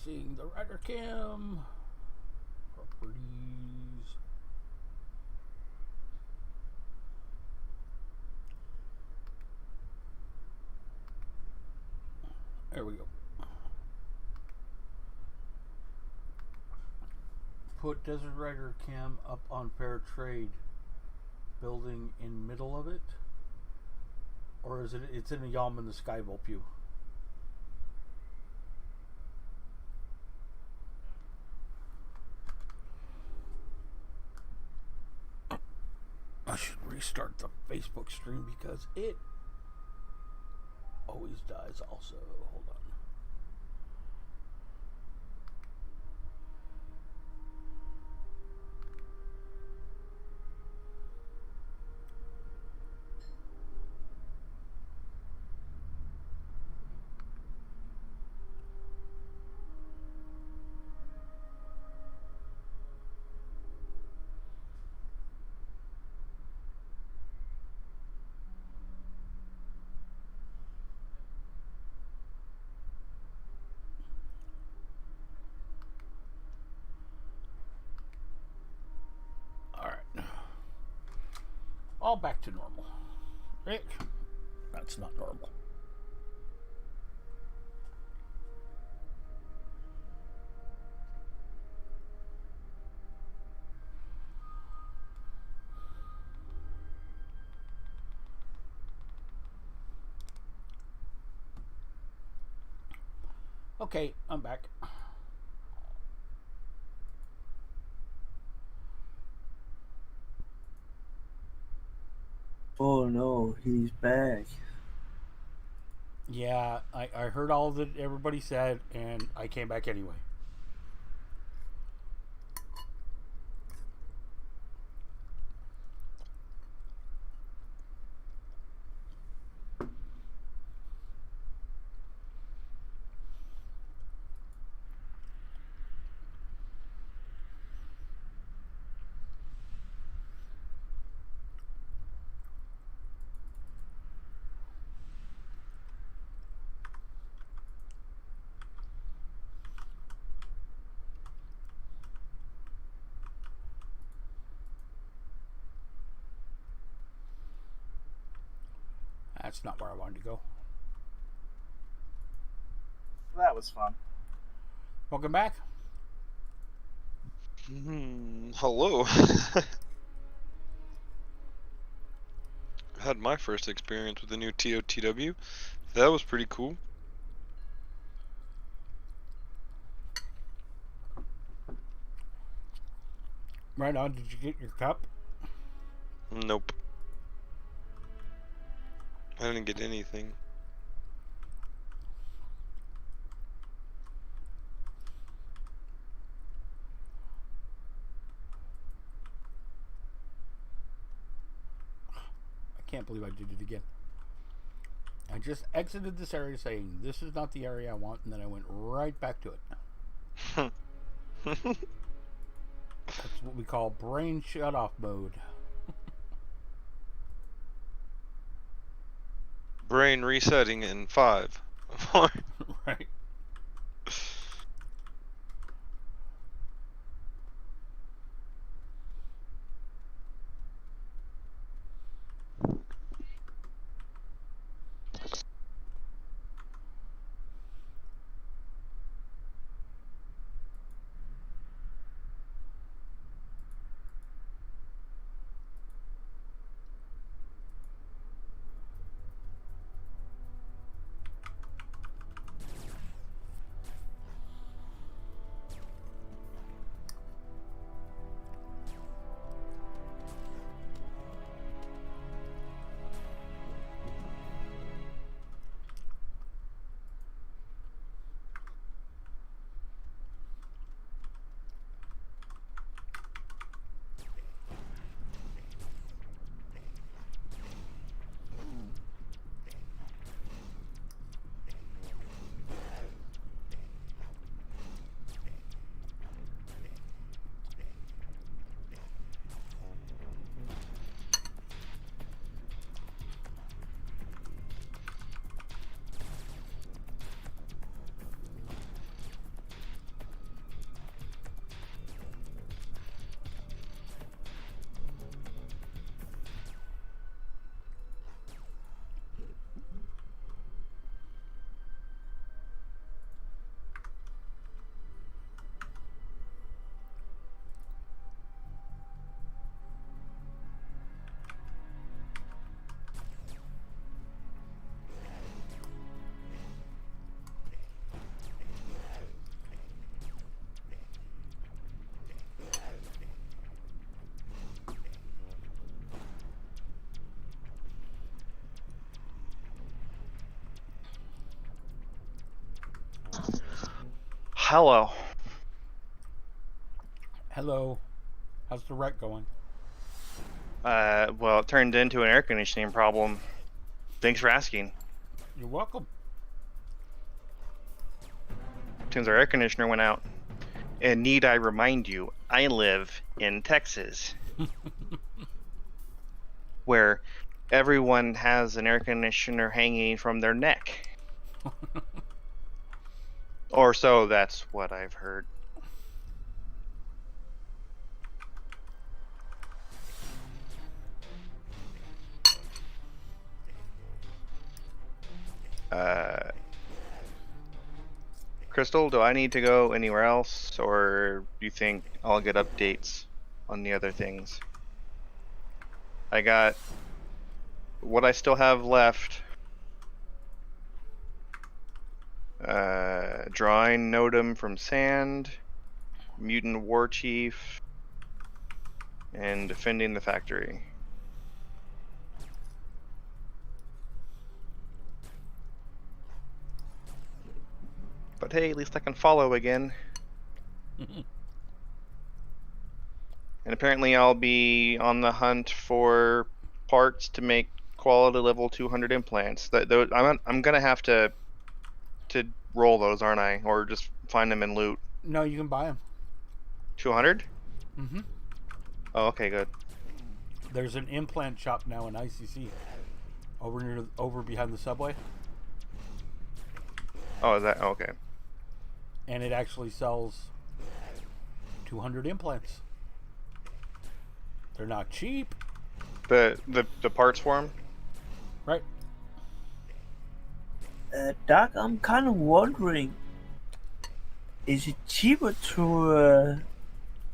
Fixing the rider cam. Properties. There we go. Put Desert Rider cam up on fair trade building in middle of it, or is it's in a Yalm in the Skybolt pew? I should restart the Facebook stream because it always dies also. Hold on. all back to normal. Rick, that's not normal. Okay, I'm back. Oh no, he's back. Yeah, I heard all that everybody said, and I came back anyway. That's not where I wanted to go. That was fun. Welcome back. Hello. Had my first experience with the new TOTW. That was pretty cool. Right on. Did you get your cup? Nope. I didn't get anything. I can't believe I did it again. I just exited this area saying, this is not the area I want, and then I went right back to it. That's what we call brain shut-off mode. Brain resetting in 5, 4. Right. Hello. Hello. How's the wreck going? Well, it turned into an air conditioning problem. Thanks for asking. You're welcome. Since our air conditioner went out. And need I remind you, I live in Texas, where everyone has an air conditioner hanging from their neck. Or so, that's what I've heard. Crystal, do I need to go anywhere else, or do you think I'll get updates on the other things? I got what I still have left. Drawing Notum from Sand, Mutant War Chief, and defending the factory. But hey, at least I can follow again. And apparently I'll be on the hunt for parts to make quality level 200 implants. I'm gonna have to roll those, aren't I? Or just find them and loot. No, you can buy them. 200? Mm-hmm. Oh, okay, good. There's an implant shop now in ICC, over behind the subway, Oh, is that okay? and it actually sells 200 implants. They're not cheap, The parts for them? right? Doc, I'm kind of wondering, is it cheaper to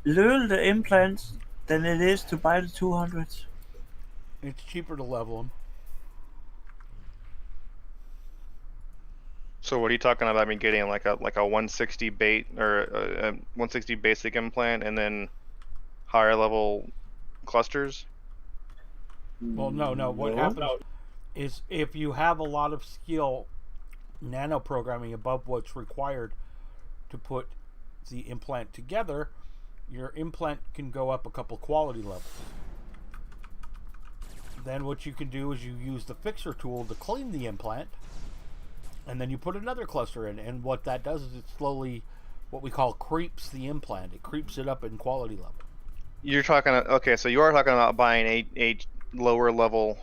learn the implants than it is to buy the 200? It's cheaper to level them. So what are you talking about? Me getting like a 160 bait or a 160 basic implant and then higher level clusters? Well, no. What happens is if you have a lot of skill nano programming above what's required to put the implant together, your implant can go up a couple quality levels. Then what you can do is you use the fixer tool to clean the implant, and then you put another cluster in, and what that does is it slowly, what we call, creeps the implant. It creeps it up in quality level. You're talking okay, so you are talking about buying a lower level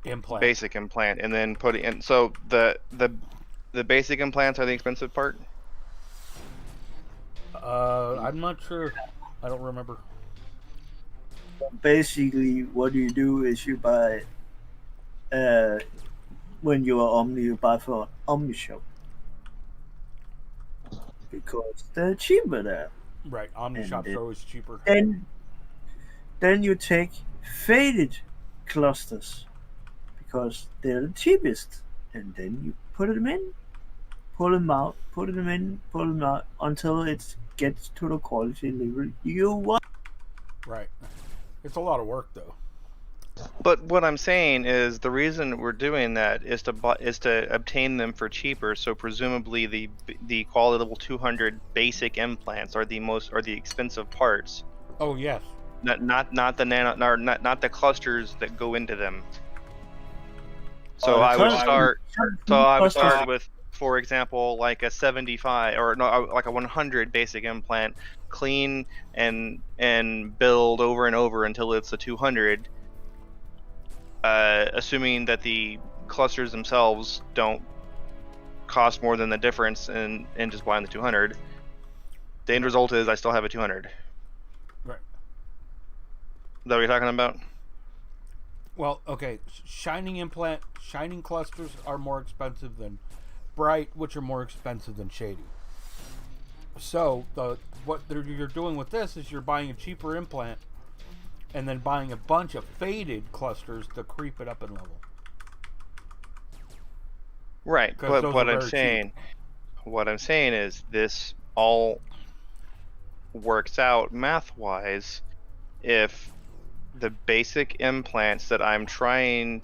Implant. basic implant and then putting in. So the basic implants are the expensive part. I'm not sure. I don't remember. Basically, what you do is you buy, when you are Omni, you buy for an Omni shop. Because they're cheaper there. Right, Omni And shops are always cheaper. Then you take faded clusters because they're the cheapest, and then you put them in, pull them out, put them in, pull them out until it gets to the quality level you want. Right. It's a lot of work, though. But what I'm saying is the reason we're doing that is to obtain them for cheaper. So presumably the quality level 200 basic implants are the expensive parts. Oh yes. Not the nano, not the clusters that go into them. So Oh, I would clusters- start with, for example, like a 75 or no, like a 100 basic implant, clean and build over and over until it's a 200. Assuming that the clusters themselves don't cost more than the difference in just buying the 200. The end result is I still have a 200. Right. Is that what you're talking about? Well, okay. Shining clusters are more expensive than bright, which are more expensive than shady. So what you're doing with this is you're buying a cheaper implant and then buying a bunch of faded clusters to creep it up in level. Right, but what I'm saying is this all works out math-wise if the basic implants that I'm trying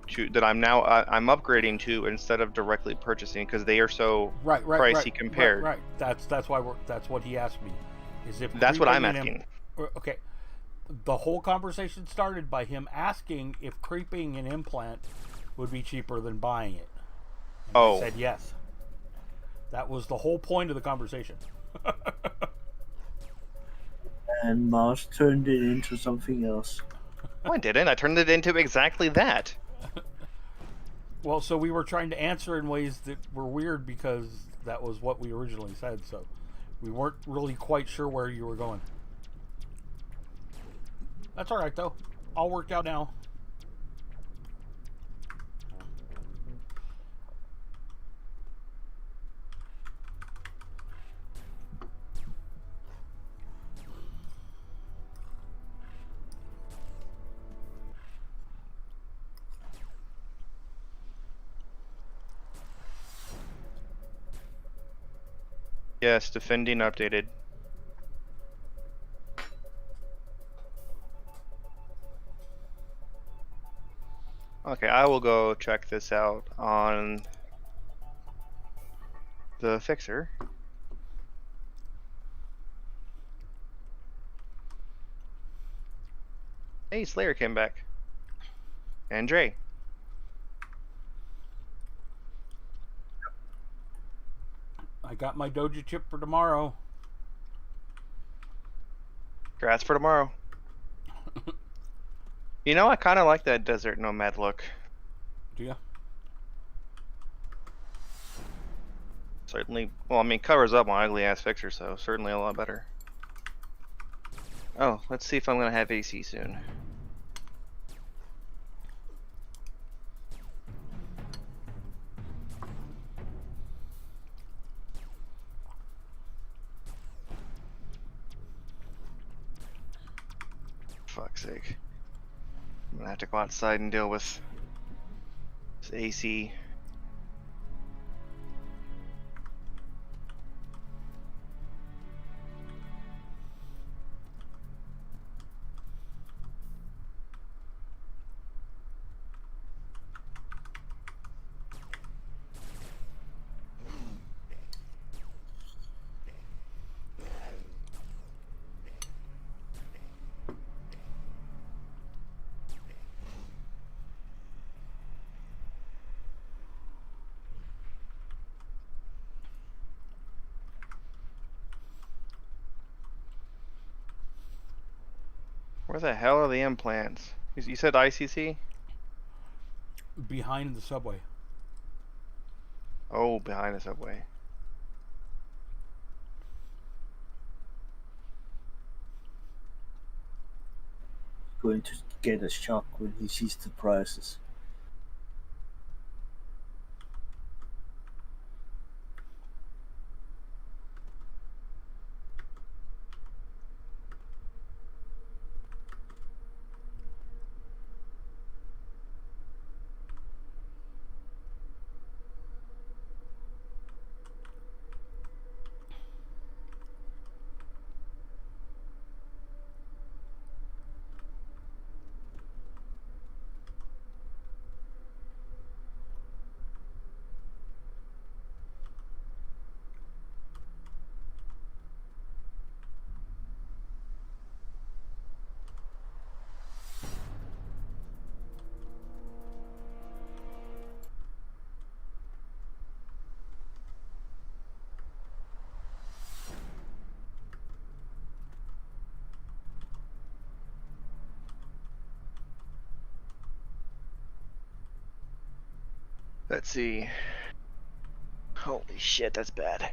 to I'm upgrading to instead of directly purchasing because they are so pricey compared. Right. That's what he asked me. Is if that's what I'm asking. Okay. The whole conversation started by him asking if creeping an implant would be cheaper than buying it. And I said yes. That was the whole point of the conversation. And Mars turned it into something else. No, I didn't. I turned it into exactly that. Well, so we were trying to answer in ways that were weird because that was what we originally said, so we weren't really quite sure where you were going. That's alright, though. All worked out now. Yes, defending updated. Okay, I will go check this out on the fixer. Hey, Slayer came back. And Dre. I got my Doja chip for tomorrow. Congrats for tomorrow. You know, I kind of like that desert nomad look. Do ya? Certainly, well, I mean, covers up my ugly ass fixer, so certainly a lot better. Oh, let's see if I'm gonna have AC soon. Fuck's sake. I'm gonna have to go outside and deal with this AC. Where the hell are the implants? You said ICC? Behind the subway. Oh, behind the subway. Going to get a shock when he sees the prices. Let's see. Holy shit, that's bad.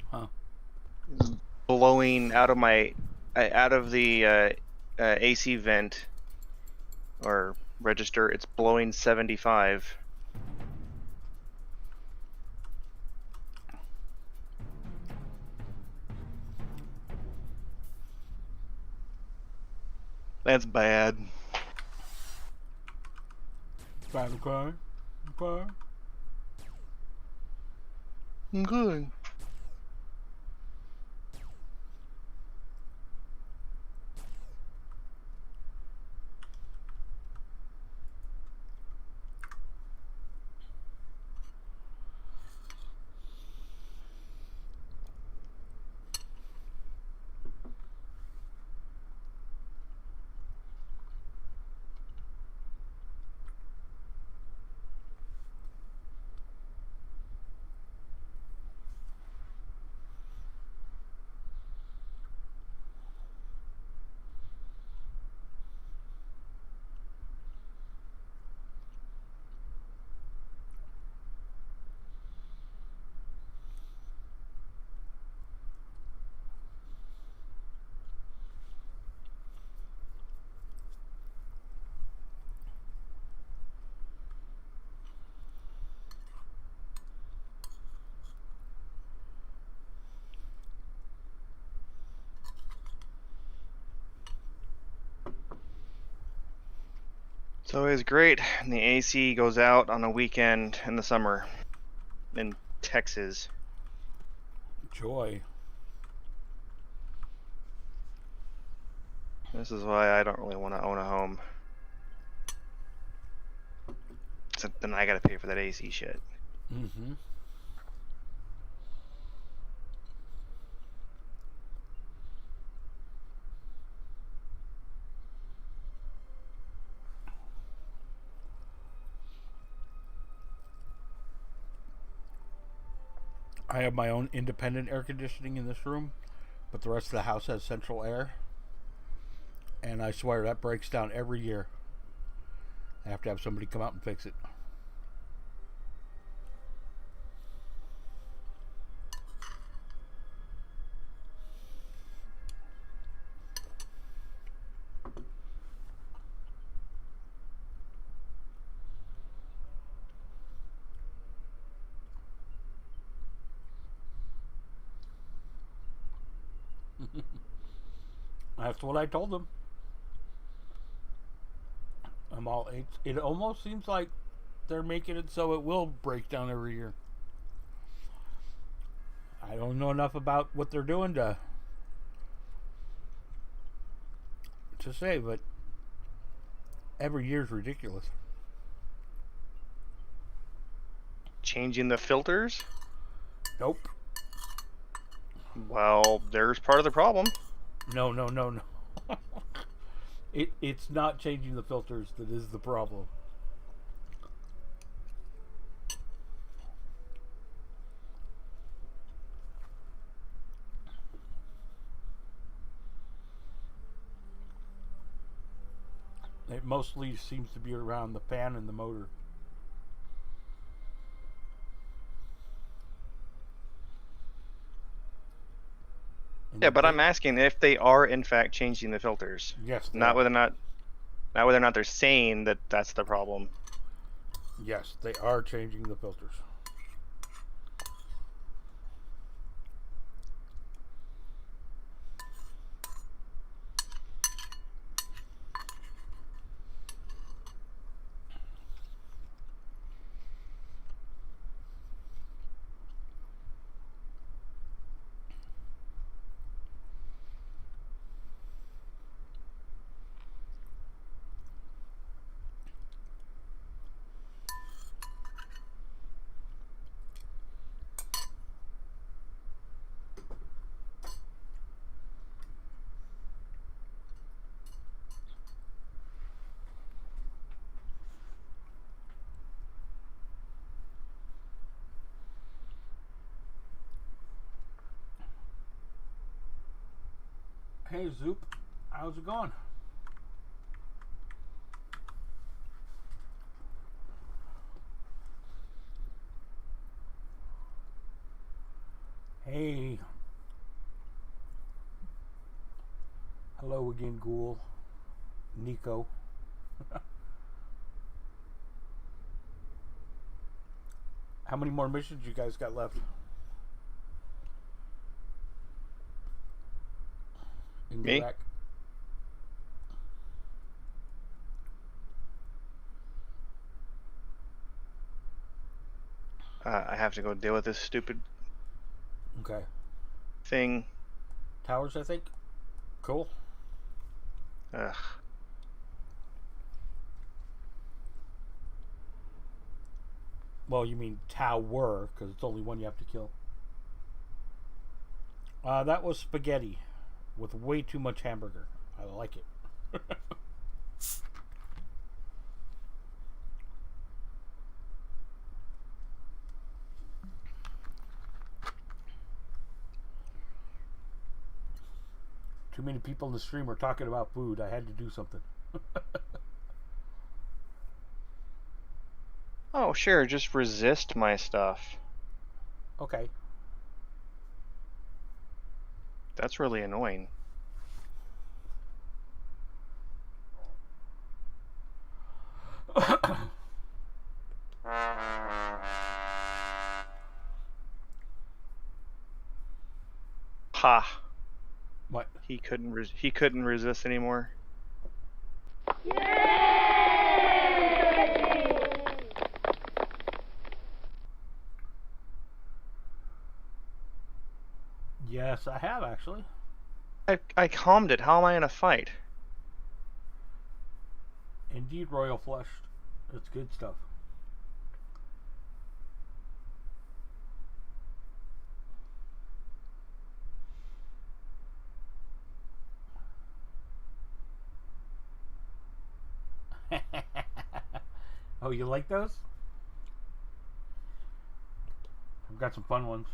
Huh. Blowing out of the AC vent or register. It's blowing 75. That's bad. Bad, okay? Okay. Good. It's always great when the AC goes out on a weekend in the summer in Texas. Joy. This is why I don't really want to own a home. So then I gotta pay for that AC shit. Mm-hmm. I have my own independent air conditioning in this room, but the rest of the house has central air. And I swear that breaks down every year. I have to have somebody come out and fix it. That's what I told them. It almost seems like they're making it so it will break down every year. I don't know enough about what they're doing to say, but every year's ridiculous. Changing the filters? Nope. Well, there's part of the problem. No. It's not changing the filters that is the problem. It mostly seems to be around the fan and the motor. Yeah, but I'm asking if they are in fact changing the filters. Yes. Not whether or not they're saying that that's the problem. Yes, they are changing the filters. Hey Zoop, how's it going? Hey. Hello again, Ghoul. Nico. How many more missions you guys got left? Me? Iraq? I have to go deal with this stupid Okay. thing. Towers, I think. Cool. Ugh. Well, you mean tower, because it's only one you have to kill. That was spaghetti with way too much hamburger. I like it. Too many people in the stream were talking about food. I had to do something. Oh, sure, just resist my stuff. Okay. That's really annoying. Ha. What? He couldn't resist anymore. Yes, I have actually. I calmed it. How am I in a fight? Indeed, Royal Flush. It's good stuff. Oh, you like those? I've got some fun ones.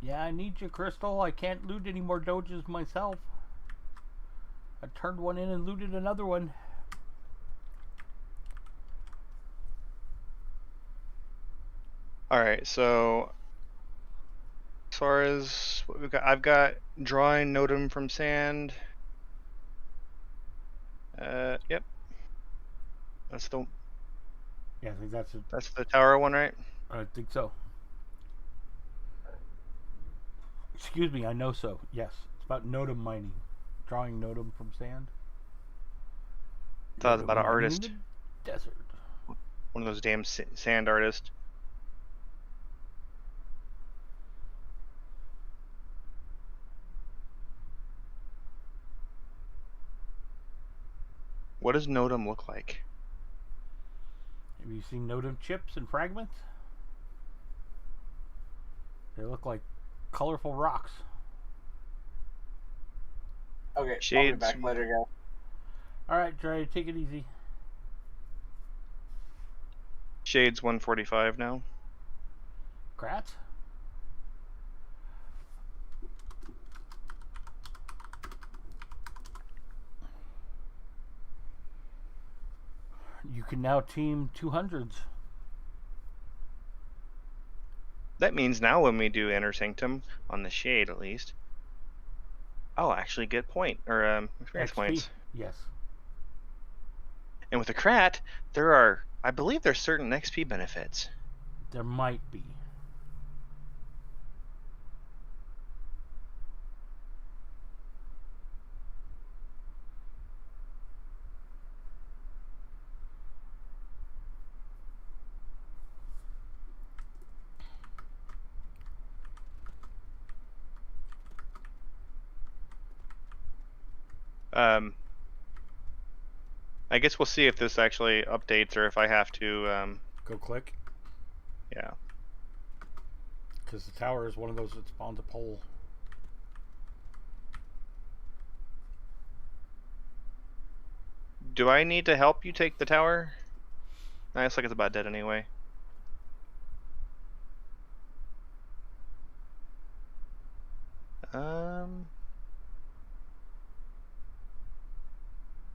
Yeah, I need you, Crystal. I can't loot any more doges myself. I turned one in and looted another one. Alright, so as far as what we've got, I've got drawing Notum from sand. Yep. Yeah, I think that's it. That's the tower one, right? I think so. Excuse me, I know so. Yes, it's about Notum mining. Drawing Notum from sand. Thought it was about an Notum mining artist. in the desert. One of those damn sand artists. What does Notum look like? Have you seen Notum chips and fragments? They look like colorful rocks. Okay, I'll be Shades. back later, guys. Alright, Dre, take it easy. Shades 145 now. Kratz? You can now team 200s. That means now when we do Inner Sanctum, on the Shade at least, I'll actually get experience XP? points. Yes. And with the Krat, I believe there's certain XP benefits. There might be. I guess we'll see if this actually updates or if I have to, Go click. yeah. Because the tower is one of those that spawns a pole. Do I need to help you take the tower? Nah, it's like it's about dead anyway.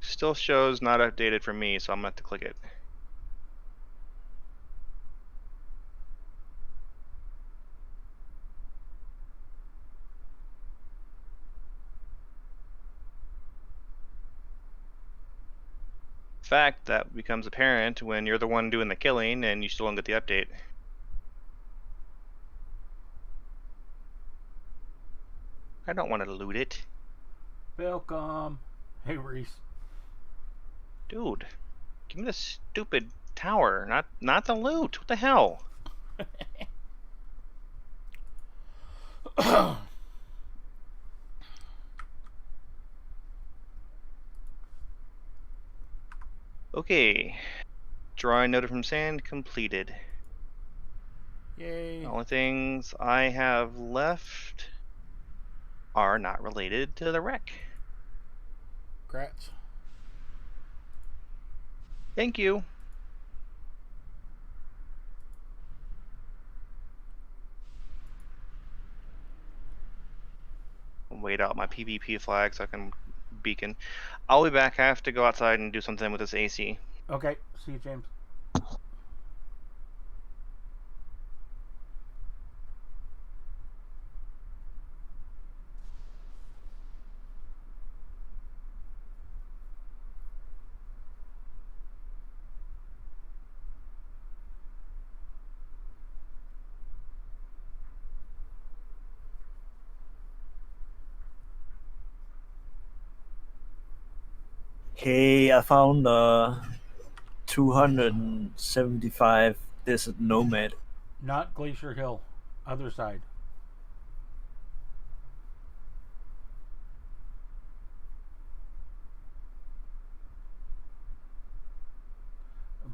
Still shows not updated for me, so I'm gonna have to click it. Fact that becomes apparent when you're the one doing the killing and you still don't get the update. I don't want to loot it. Welcome. Hey, Reese. Dude, give me the stupid tower, not the loot. What the hell? Okay. Drawing Note from Sand completed. Yay. The only things I have left are not related to the wreck. Kratz. Thank you. Wait out my PvP flag so I can beacon. I'll be back. I have to go outside and do something with this AC. Okay, see you, James. Hey, I found 275 Desert Nomad. Not Glacier Hill. Other side.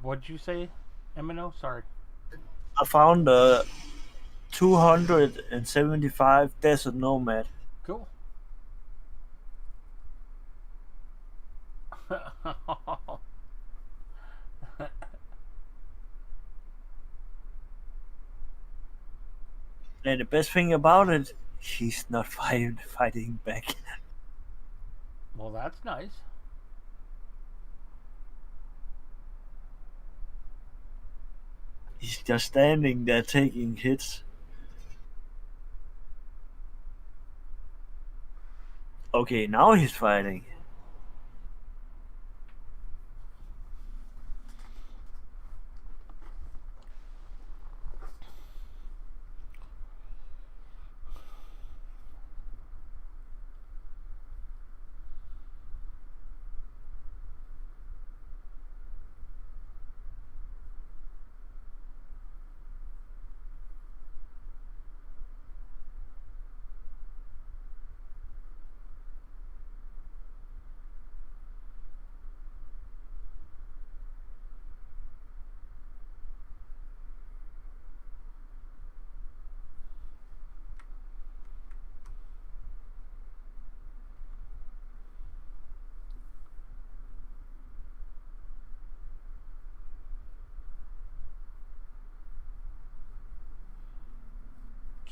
What'd you say, Emino? Sorry. I found 275 Desert Nomad. Cool. And the best thing about it, he's not fighting back. Well, that's nice. He's just standing there taking hits. Okay, now he's fighting.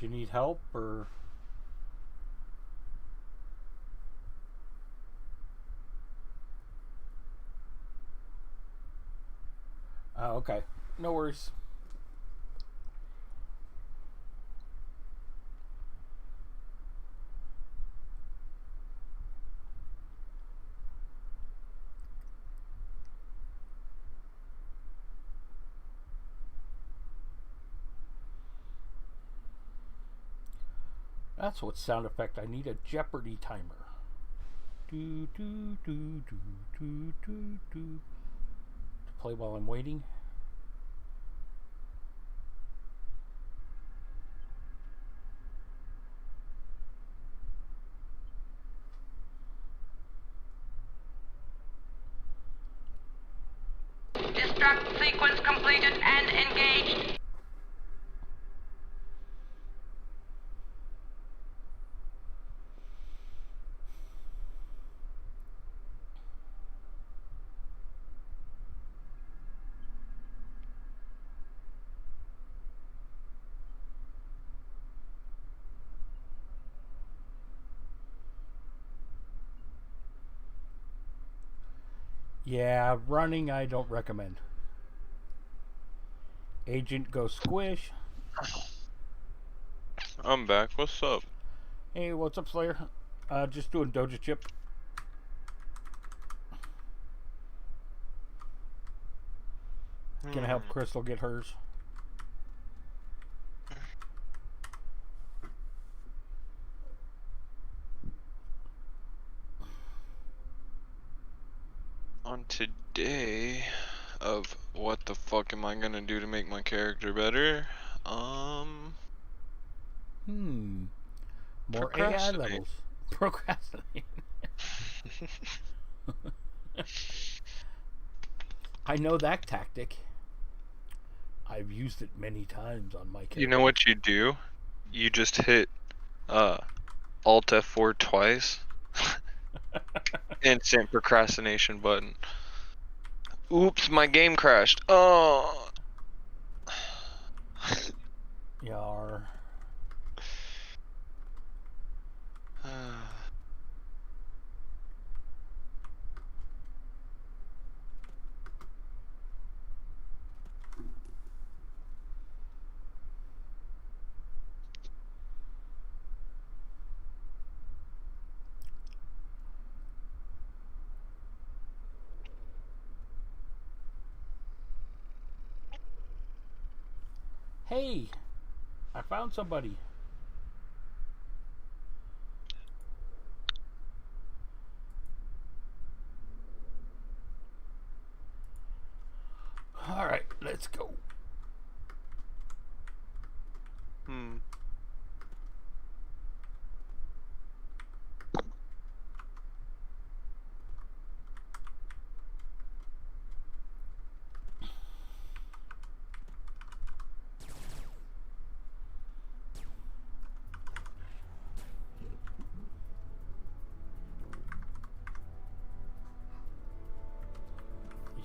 Do you need help or? Oh, okay. No worries. That's what sound effect I need, a Jeopardy timer. Do do do do do do do. To play while I'm waiting. Destruct sequence completed and engaged. Yeah, running I don't recommend. Agent go squish. I'm back. What's up? Hey, what's up, Slayer? Just doing Doja Chip. Gonna help Crystal get hers. On today of what the fuck am I gonna do to make my character better? More AI levels. Procrastinate. I know that tactic. I've used it many times on my character. You know what you do? You just hit Alt F4 twice. Instant procrastination button. Oops, my game crashed. Oh. Yar. Hey, I found somebody. Let's go.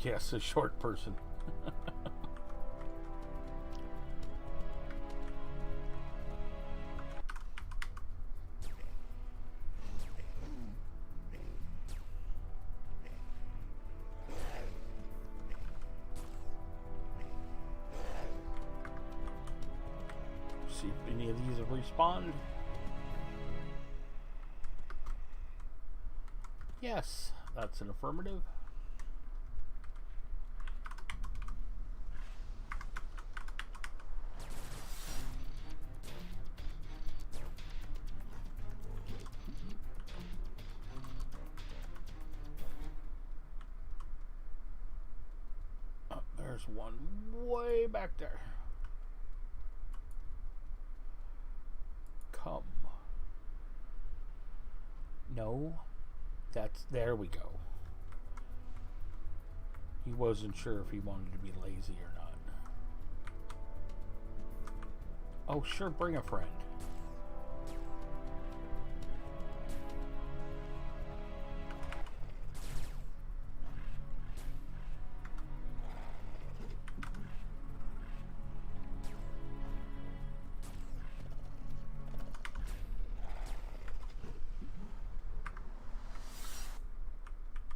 Yes, a short person. See if any of these have respawned. Yes, that's an affirmative. Oh, there's one way back there. Come. No. That's, there we go. He wasn't sure if he wanted to be lazy or not. Oh, sure, bring a friend.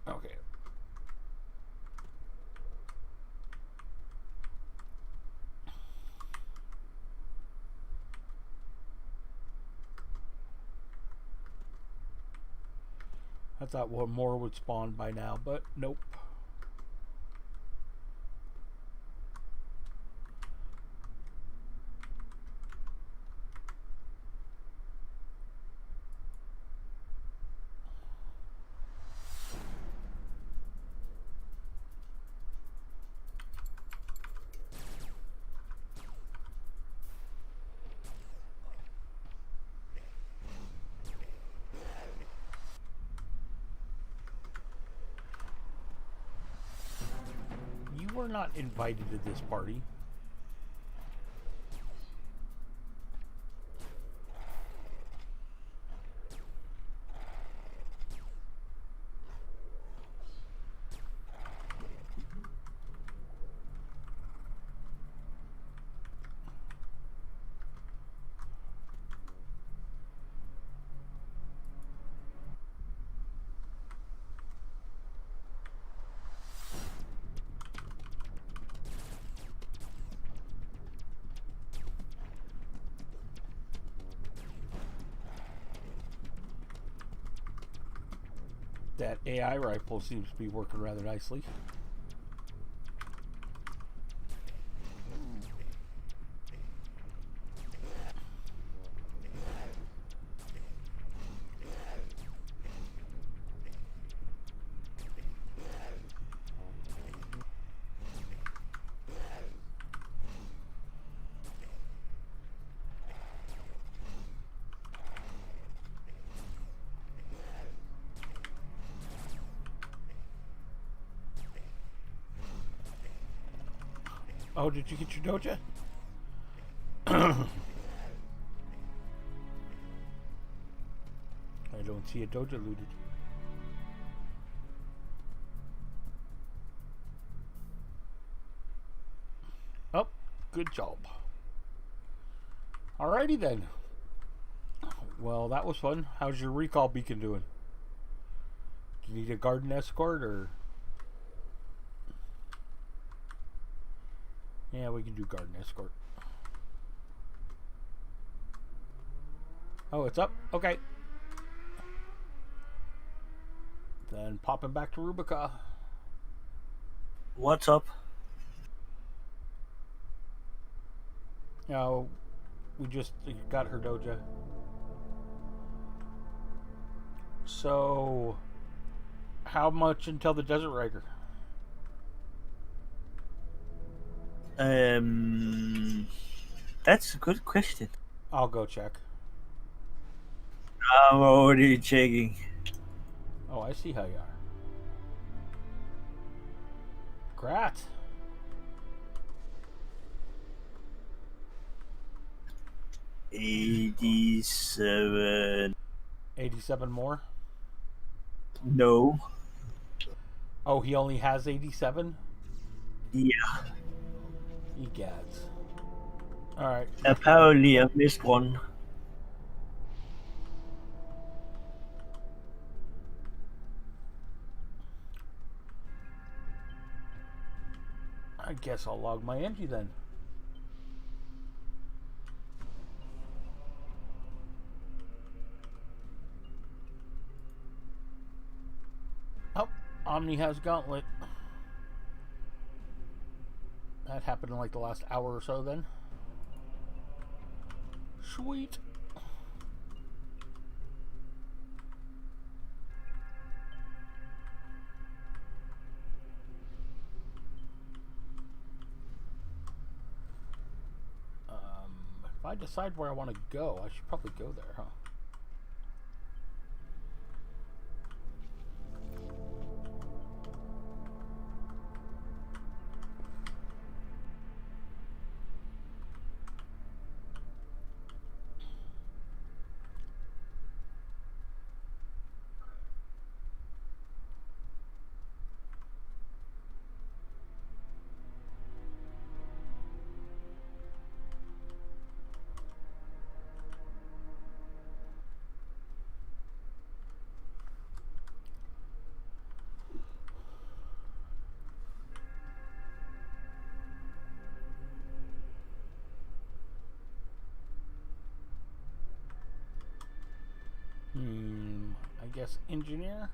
Okay. I thought one more would spawn by now, but nope. You were not invited to this party. That AI rifle seems to be working rather nicely. Oh, did you get your doja? I don't see a doja looted. Oh, good job. Alrighty then. Well, that was fun. How's your recall beacon doing? Do you need a garden escort or? Yeah, we can do garden escort. Oh, it's up? Okay. Then popping back to Rubica. What's up? No, we just got her doja. So, how much until the Desert Rider? That's a good question. I'll go check. I'm already checking. Oh, I see how you are. Grat. $87. 87 more? No. Oh, he only has 87? Yeah. Egads. Alright. Apparently, I missed one. I guess I'll log my entry then. Oh, Omni has Gauntlet. That happened in like the last hour or so then. Sweet. If I decide where I want to go, I should probably go there, huh? I guess engineer?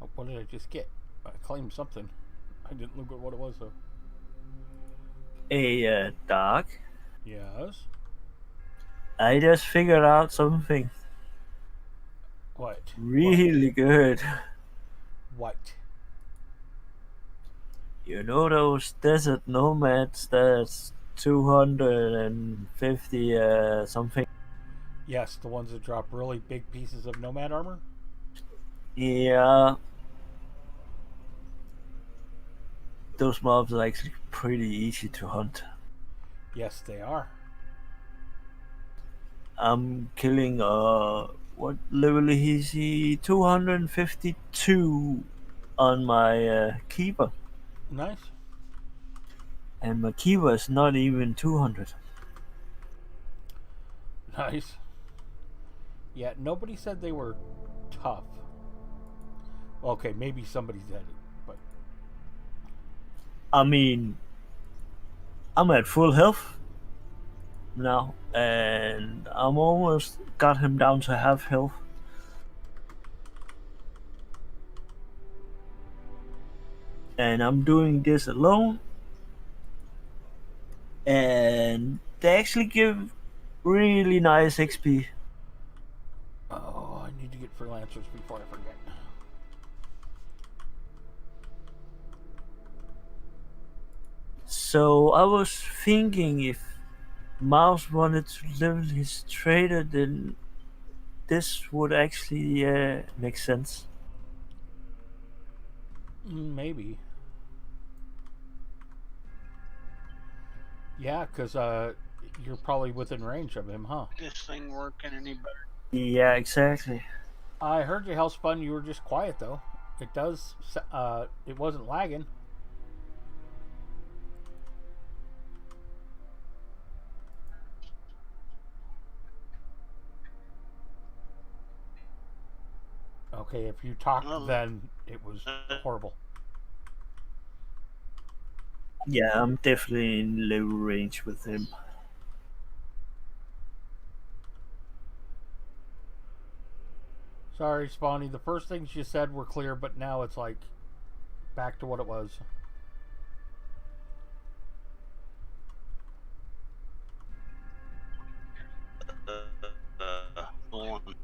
Oh, what did I just get? I claimed something. I didn't look at what it was though. A dog. Yes. I just figured out something What? really good. What? You know those desert nomads that's 250 something? Yes, the ones that drop really big pieces of nomad armor? Yeah. Those mobs are actually pretty easy to hunt. Yes, they are. I'm killing what level is he? 252 on my keeper. Nice. And my keeper is not even 200. Nice. Yeah, nobody said they were tough. Okay, maybe somebody said it, but I mean, I'm at full health now, and I'm almost got him down to half health. And I'm doing this alone, and they actually give really nice XP. oh, I need to get freelancers before I forget. So I was thinking if Mouse wanted to level his trader, then this would actually make sense. Maybe. Yeah, because you're probably within range of him, huh? This thing working any better? Yeah, exactly. I heard you, Hellspun. You were just quiet though. It wasn't lagging. Okay, if you talked, Well, then it was horrible. Yeah, I'm definitely in low range with him. Sorry, Spawny. The first things you said were clear, but now it's like back to what it was. hold on.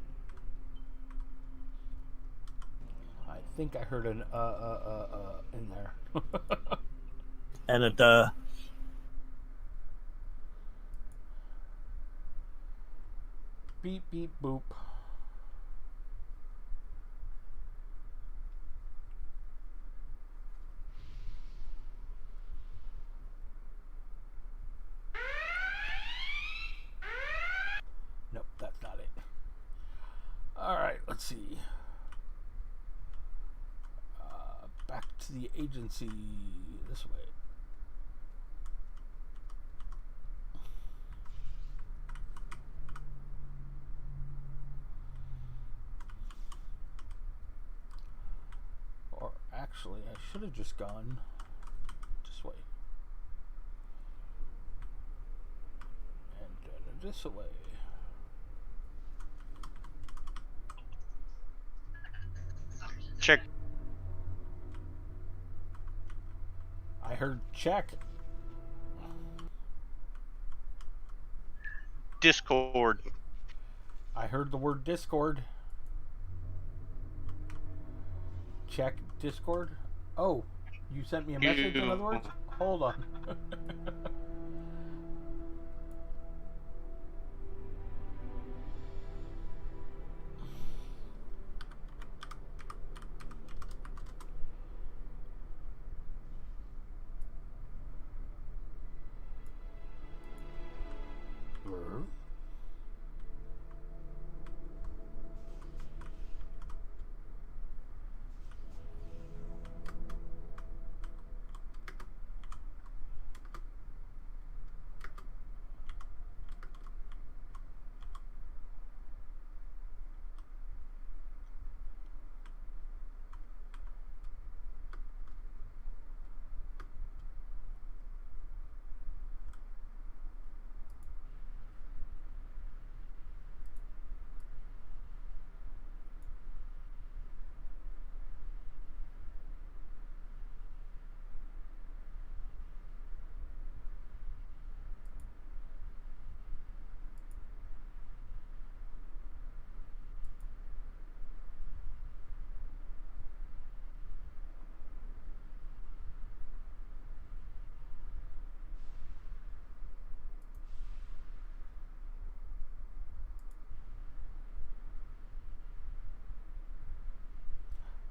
I think I heard an in there. And Beep beep boop. Nope, that's not it. All right, let's see. Back to the agency this way. Or actually, I should have just gone this way. And this way. Check I heard check. Discord. I heard the word Discord. Check Discord. Oh, you sent me a message, in other words? Hold on.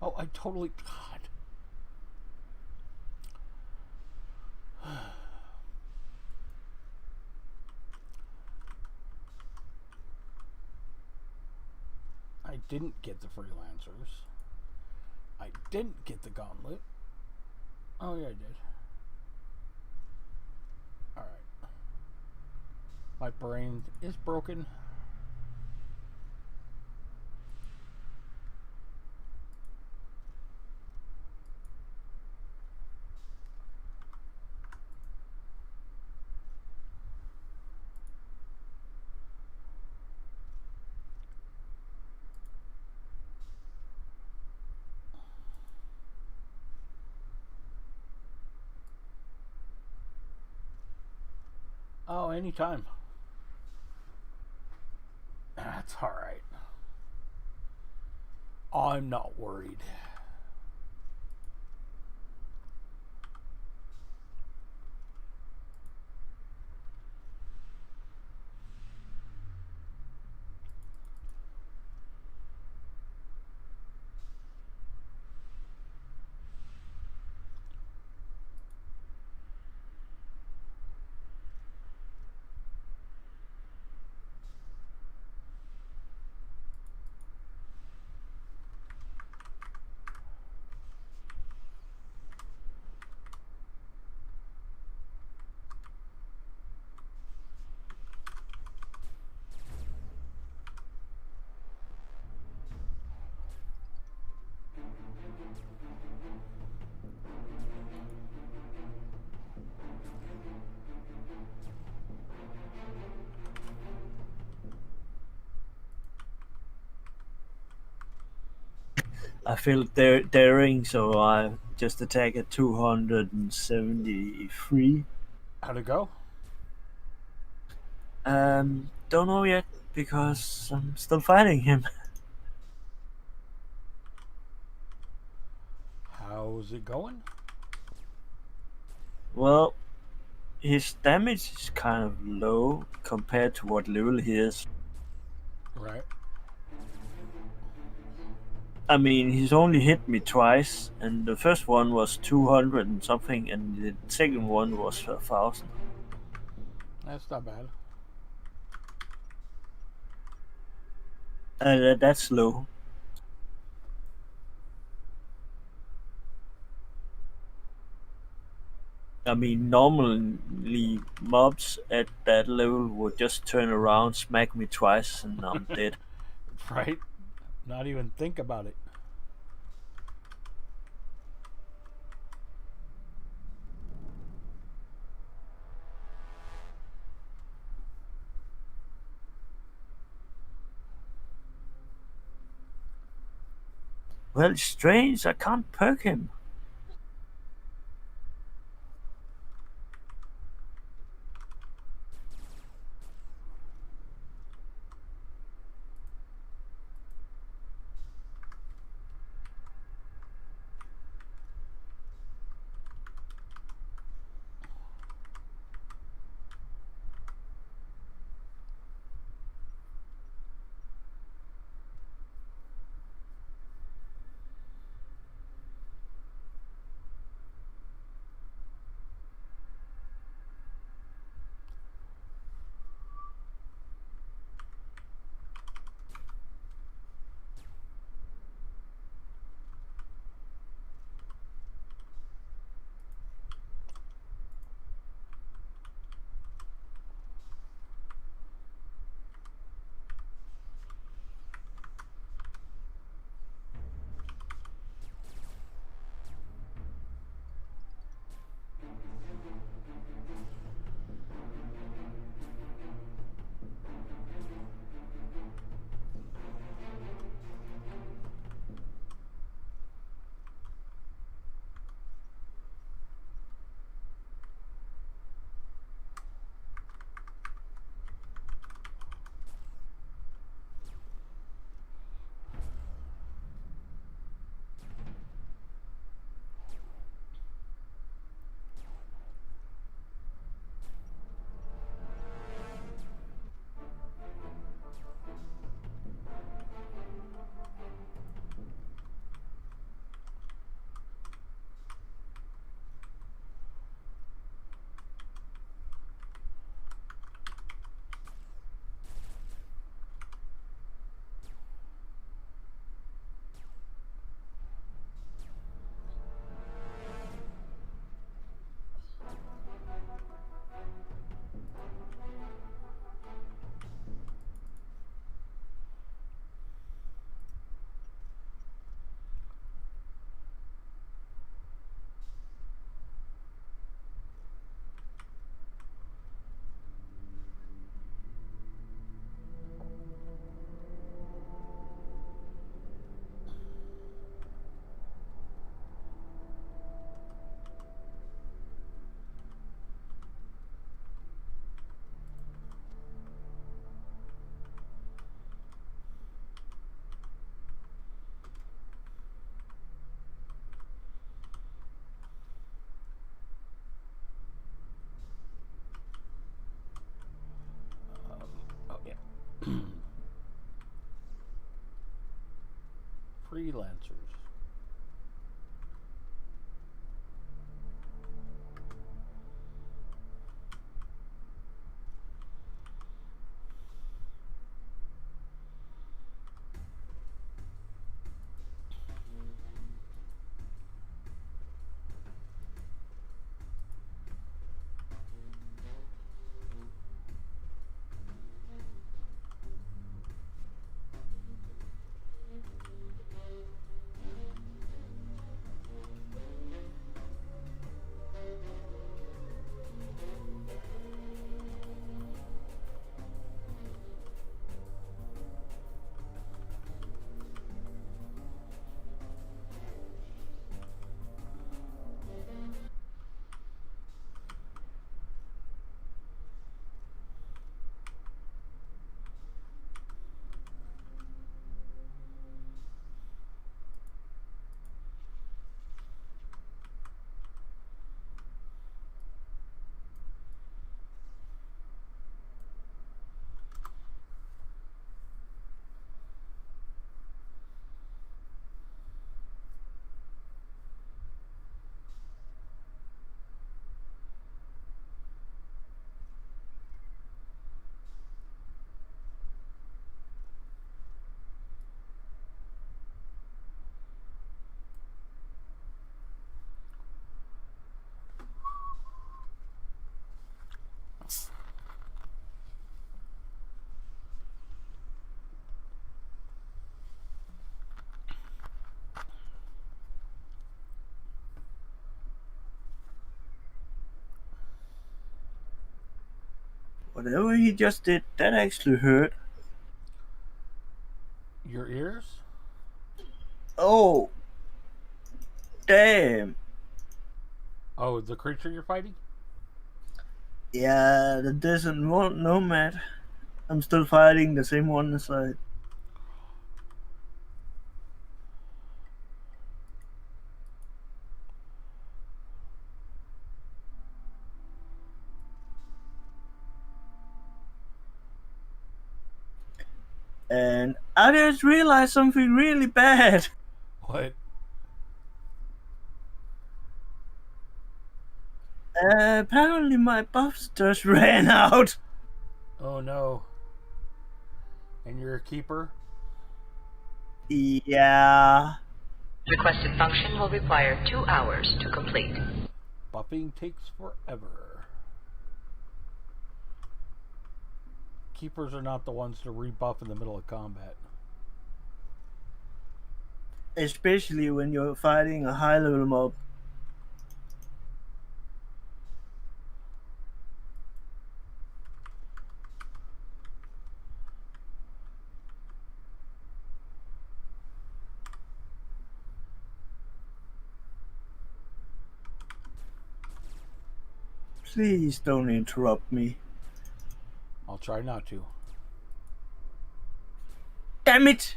Oh, I totally. God. I didn't get the freelancers. I didn't get the gauntlet. Oh, yeah, I did. Alright. My brain is broken. Oh, anytime. That's alright. I'm not worried. I feel daring, so I just attack at 273. How'd it go? Don't know yet because I'm still fighting him. How's it going? Well, his damage is kind of low compared to what level he is. Right. I mean, he's only hit me twice, and the first one was 200 and something, and the second one was 1,000. That's not bad. That's low. I mean, normally mobs at that level would just turn around, smack me twice, and I'm dead. Right? Not even think about it. Well, strange, I can't perk him. Oh, yeah. Freelancers. Whatever he just did, that actually hurt. Your ears? Oh, damn. Oh, the creature you're fighting? Yeah, the desert nomad. I'm still fighting the same one as I. And I just realized something really bad. What? Apparently my buffs just ran out. Oh no. And you're a keeper? Yeah. Requested function will require 2 hours to complete. Buffing takes forever. Keepers are not the ones to rebuff in the middle of combat. Especially when you're fighting a high level mob. Please don't interrupt me. I'll try not to. Damn it!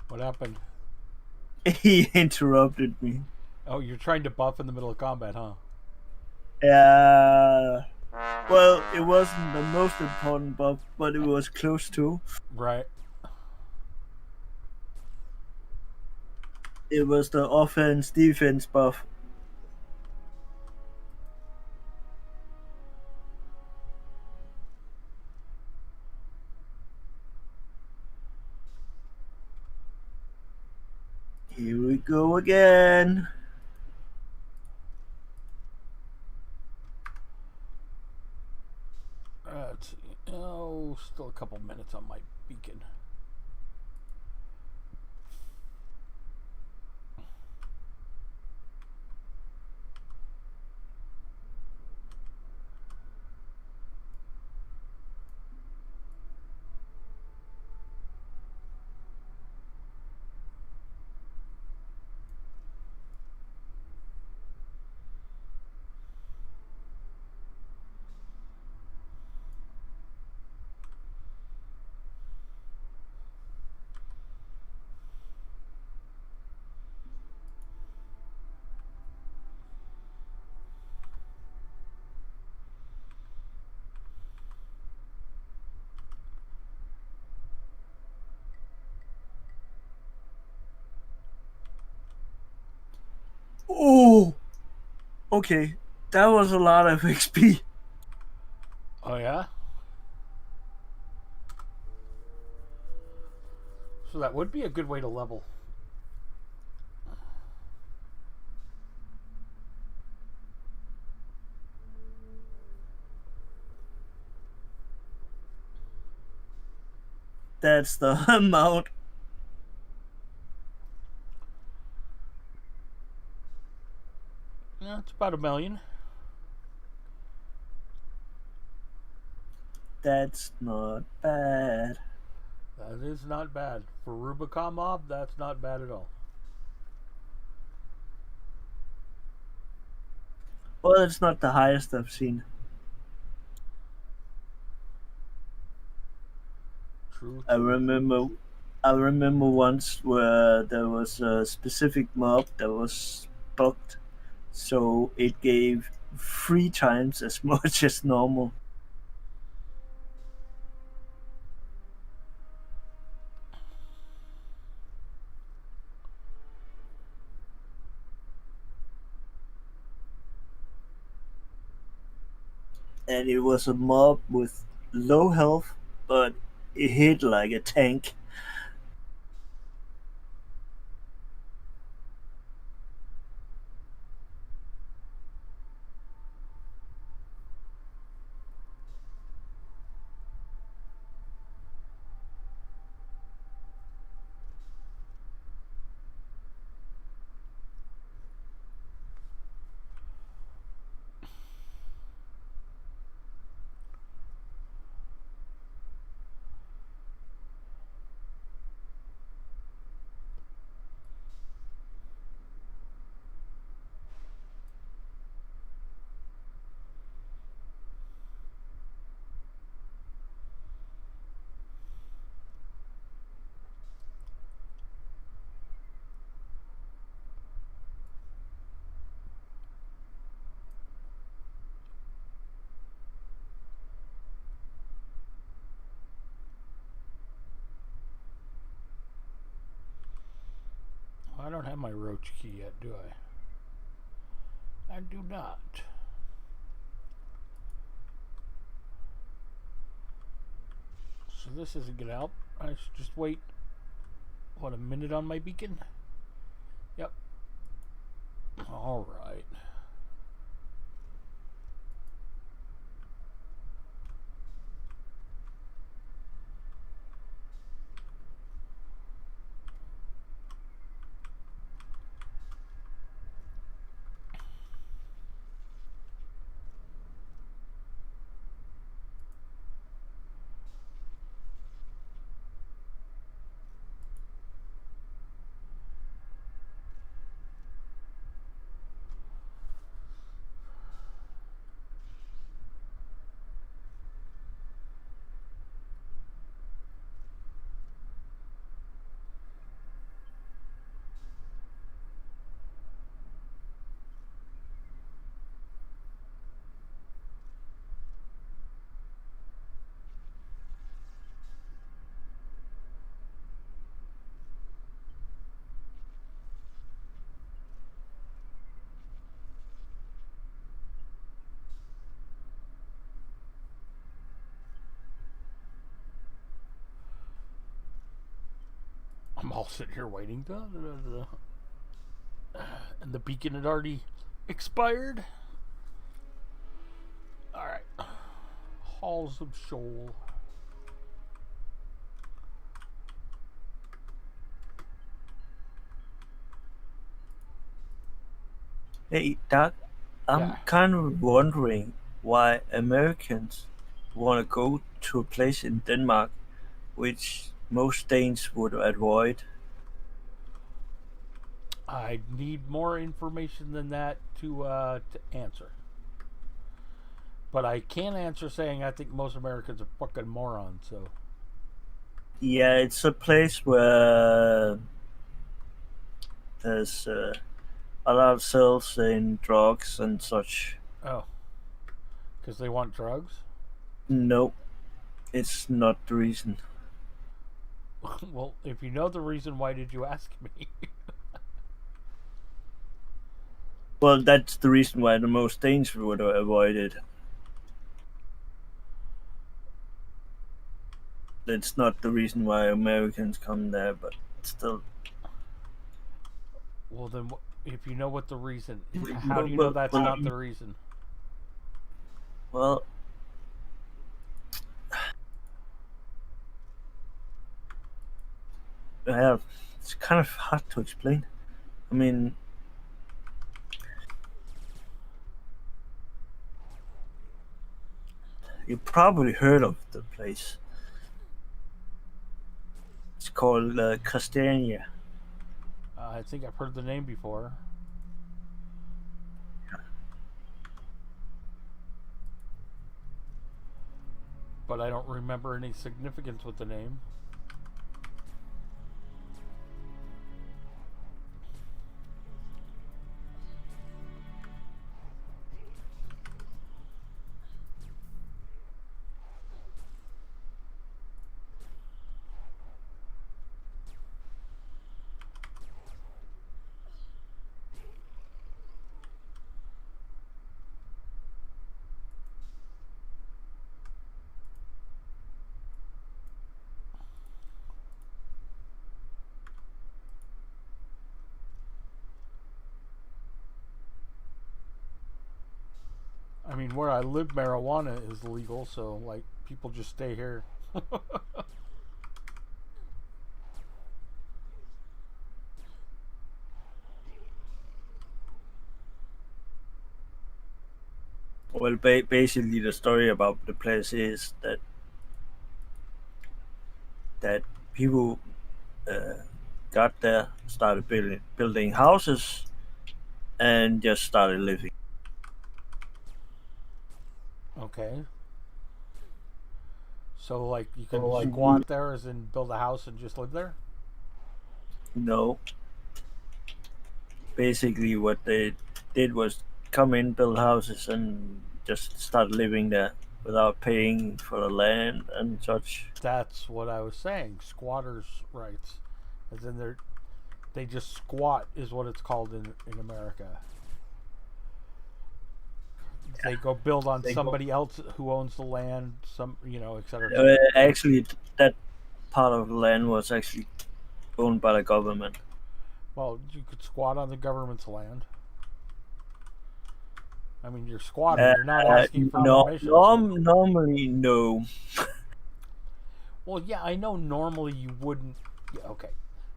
What happened? He interrupted me. Oh, you're trying to buff in the middle of combat, huh? Yeah. Well, it wasn't the most important buff, but it was close to. Right. It was the offense defense buff. Here we go again. Let's see. Oh, still a couple minutes on my beacon. Oh! Okay, that was a lot of XP. Oh, yeah? So that would be a good way to level. That's the amount. Yeah, it's about 1 million. That's not bad. That is not bad. For Rubicon Mob, that's not bad at all. Well, it's not the highest I've seen. True. I remember once where there was a specific mob that was bugged, so it gave 3 times as much as normal. And it was a mob with low health, but it hit like a tank. I don't have my roach key yet, do I? I do not. So this isn't get out. I should just wait, what, a minute on my beacon? Yep. Alright. I'm all sitting here waiting. And the beacon had already expired. Alright. Halls of Shoal. Hey, Doc, I'm Yeah. kind of wondering why Americans want to go to a place in Denmark which most Danes would avoid. I need more information than that to answer. But I can answer saying I think most Americans are fucking morons, so. Yeah, it's a place where there's a lot of sales in drugs and such. Oh. Because they want drugs? Nope, it's not the reason. Well, if you know the reason, why did you ask me? Well, that's the reason why the most Danes would avoid it. That's not the reason why Americans come there, but still. Well, then, if you know what the reason, how do you know that's not the reason? Well, yeah, it's kind of hard to explain. I mean, you probably heard of the place. It's called Castania. I think I've heard the name before. But I don't remember any significance with the name. I mean, where I live, marijuana is legal, so, like, people just stay here. Well, basically, the story about the place is that people got there, started building houses, and just started living. Okay. So, like, you can squat there as in build a house and just live there? No. Basically, what they did was come in, build houses, and just start living there without paying for the land and such. That's what I was saying. Squatters' rights. As in, They just squat, is what it's called in America. They go build on somebody else who owns the land, etc. Actually, that part of the land was actually owned by the government. Well, you could squat on the government's land. I mean, you're squatting. You're not asking for permission. Normally, no. Well, yeah, I know normally you wouldn't. Yeah, okay.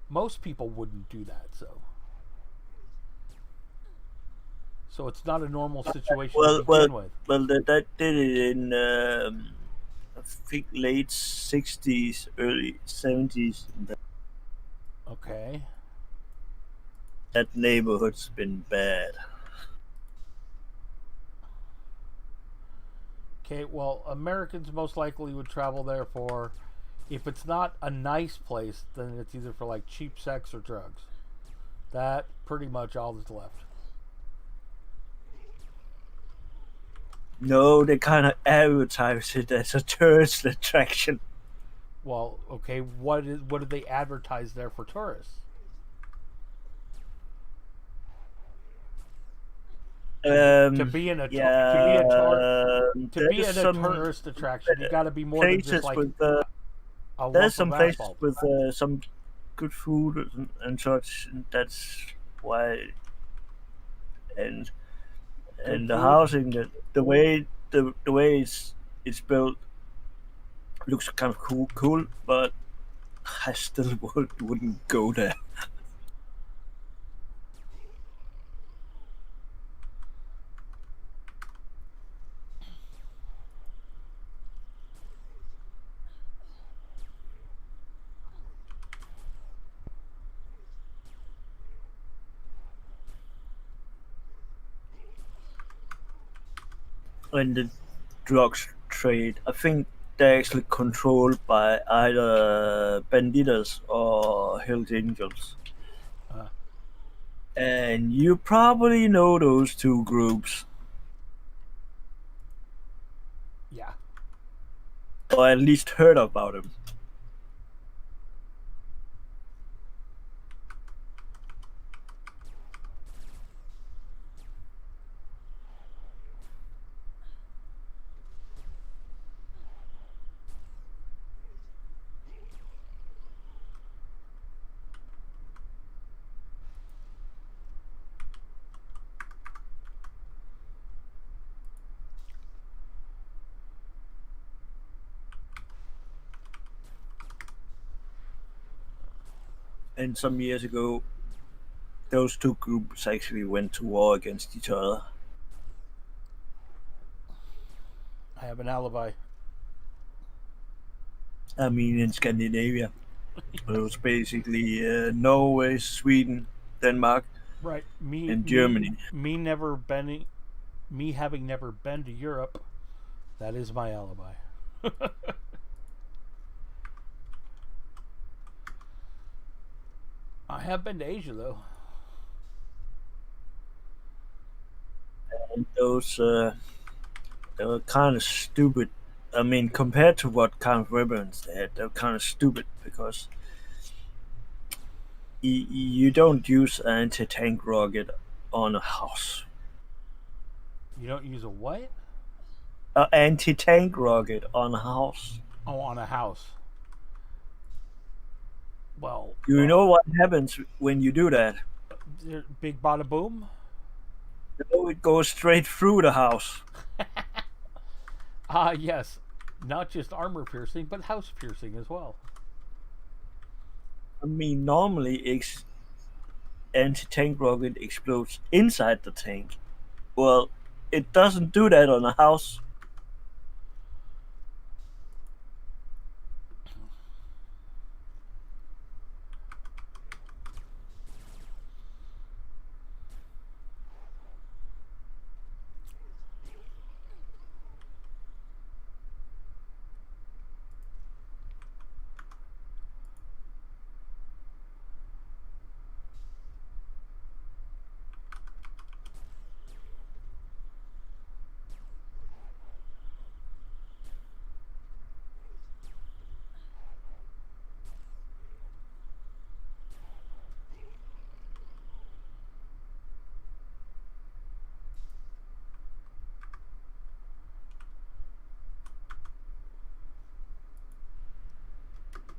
Most people wouldn't do that, so it's not a normal situation to begin with. Well, that did it in I think late 60s, early 70s. Okay. That neighborhood's been bad. Okay, well, Americans most likely would travel there for, if it's not a nice place, then it's either for like cheap sex or drugs. That pretty much all that's left. No, they kind of advertise it as a tourist attraction. Well, okay, what do they advertise there for tourists? To be in a tourist attraction, you got to be more than just like there's some places with some good food and such. And that's why, and the housing, the way it's built looks kind of cool, but I still wouldn't go there. And the drugs trade, I think they're actually controlled by either banditos or Hells Angels. And you probably know those two groups. Yeah. Or at least heard about them. And some years ago, those two groups actually went to war against each other. I have an alibi. I mean, in Scandinavia. It was basically Norway, Sweden, Denmark, right. and Germany. Me having never been to Europe, that is my alibi. I have been to Asia, though. And those they were kind of stupid. I mean, compared to what kind of weapons they had, they were kind of stupid because you don't use an anti-tank rocket on a house. You don't use a what? An anti-tank rocket on a house. Oh, on a house. Well, you know what happens when you do that? Big bada boom? No, it goes straight through the house. Yes. Not just armor piercing, but house piercing as well. I mean, normally anti-tank rocket explodes inside the tank. Well, it doesn't do that on a house.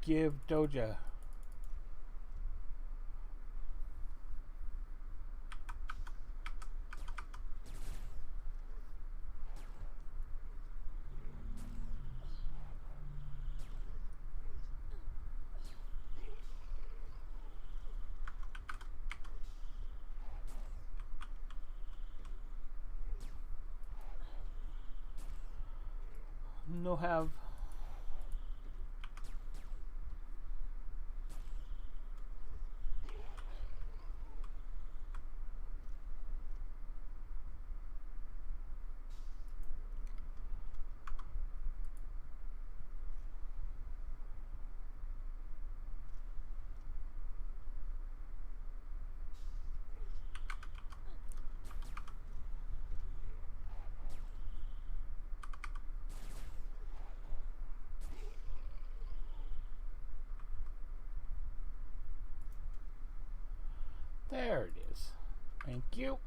give Doja. No have. There it is. Thank you.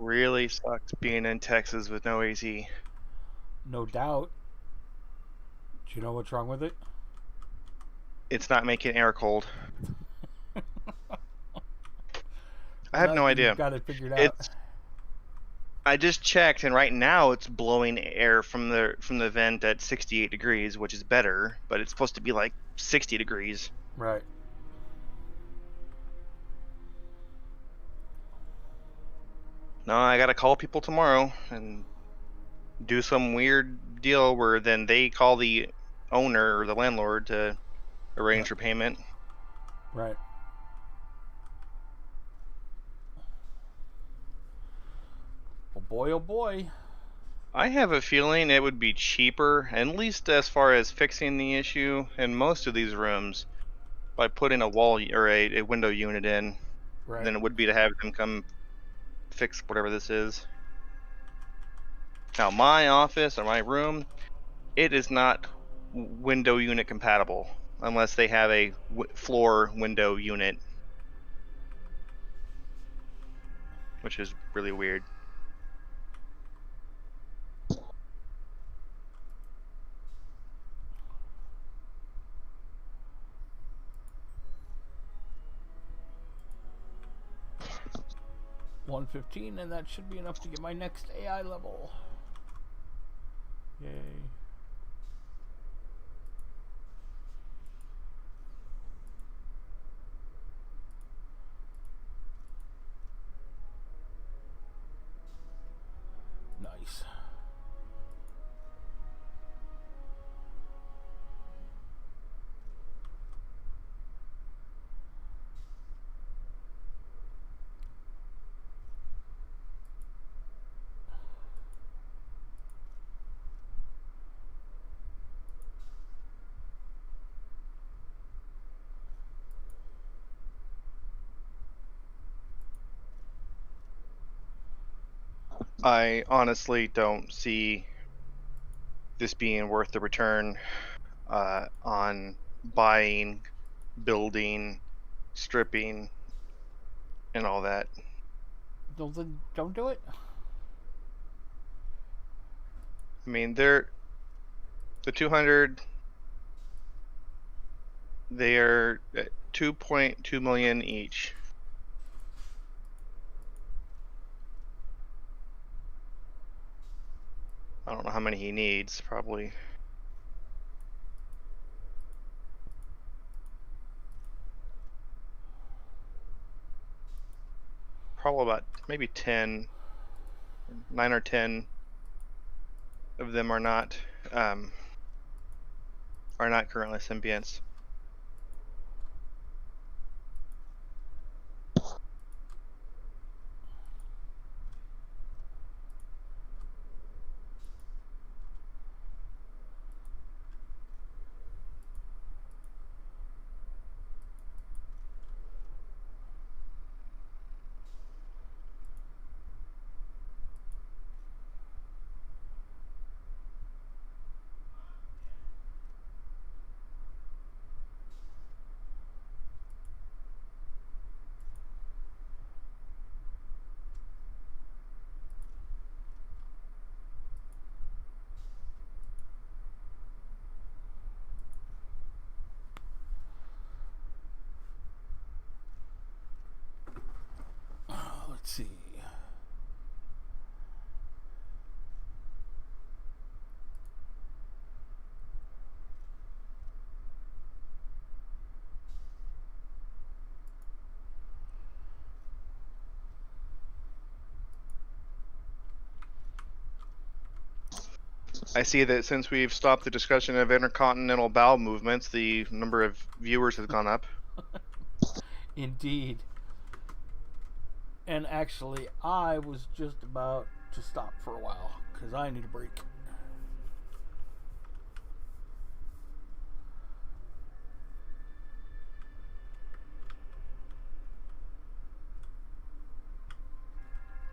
Really sucks being in Texas with no AC. No doubt. Do you know what's wrong with it? It's not making air cold. I have no idea. You've got it figured out. I just checked, and right now it's blowing air from the vent at 68 degrees, which is better, but it's supposed to be like 60 degrees. Right. No, I gotta call people tomorrow and do some weird deal where then they call the owner or the landlord to arrange for payment. Right. Oh boy, oh boy. I have a feeling it would be cheaper, at least as far as fixing the issue in most of these rooms, by putting a wall or a window unit in, Right. than it would be to have them come fix whatever this is. Now, my office or my room, it is not window unit compatible unless they have a floor window unit, which is really weird. 115, and that should be enough to get my next AI level. Yay. Nice. I honestly don't see this being worth the return on buying, building, stripping, and all that. Well, then don't do it. I mean, they're the 200. They are 2.2 million each. I don't know how many he needs. Probably about maybe 10, 9 or 10 of them are not currently symbionts. Let's see. I see that since we've stopped the discussion of intercontinental bowel movements, the number of viewers has gone up. Indeed. And actually, I was just about to stop for a while because I need a break.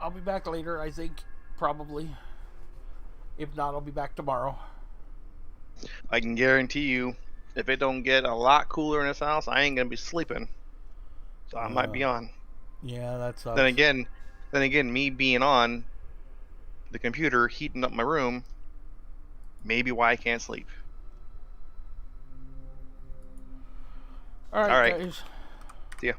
I'll be back later, I think. Probably. If not, I'll be back tomorrow. I can guarantee you, if it don't get a lot cooler in this house, I ain't gonna be sleeping. So I might be on. Yeah, that sucks. Then again, me being on the computer, heating up my room, maybe why I can't sleep. All right, guys. See ya.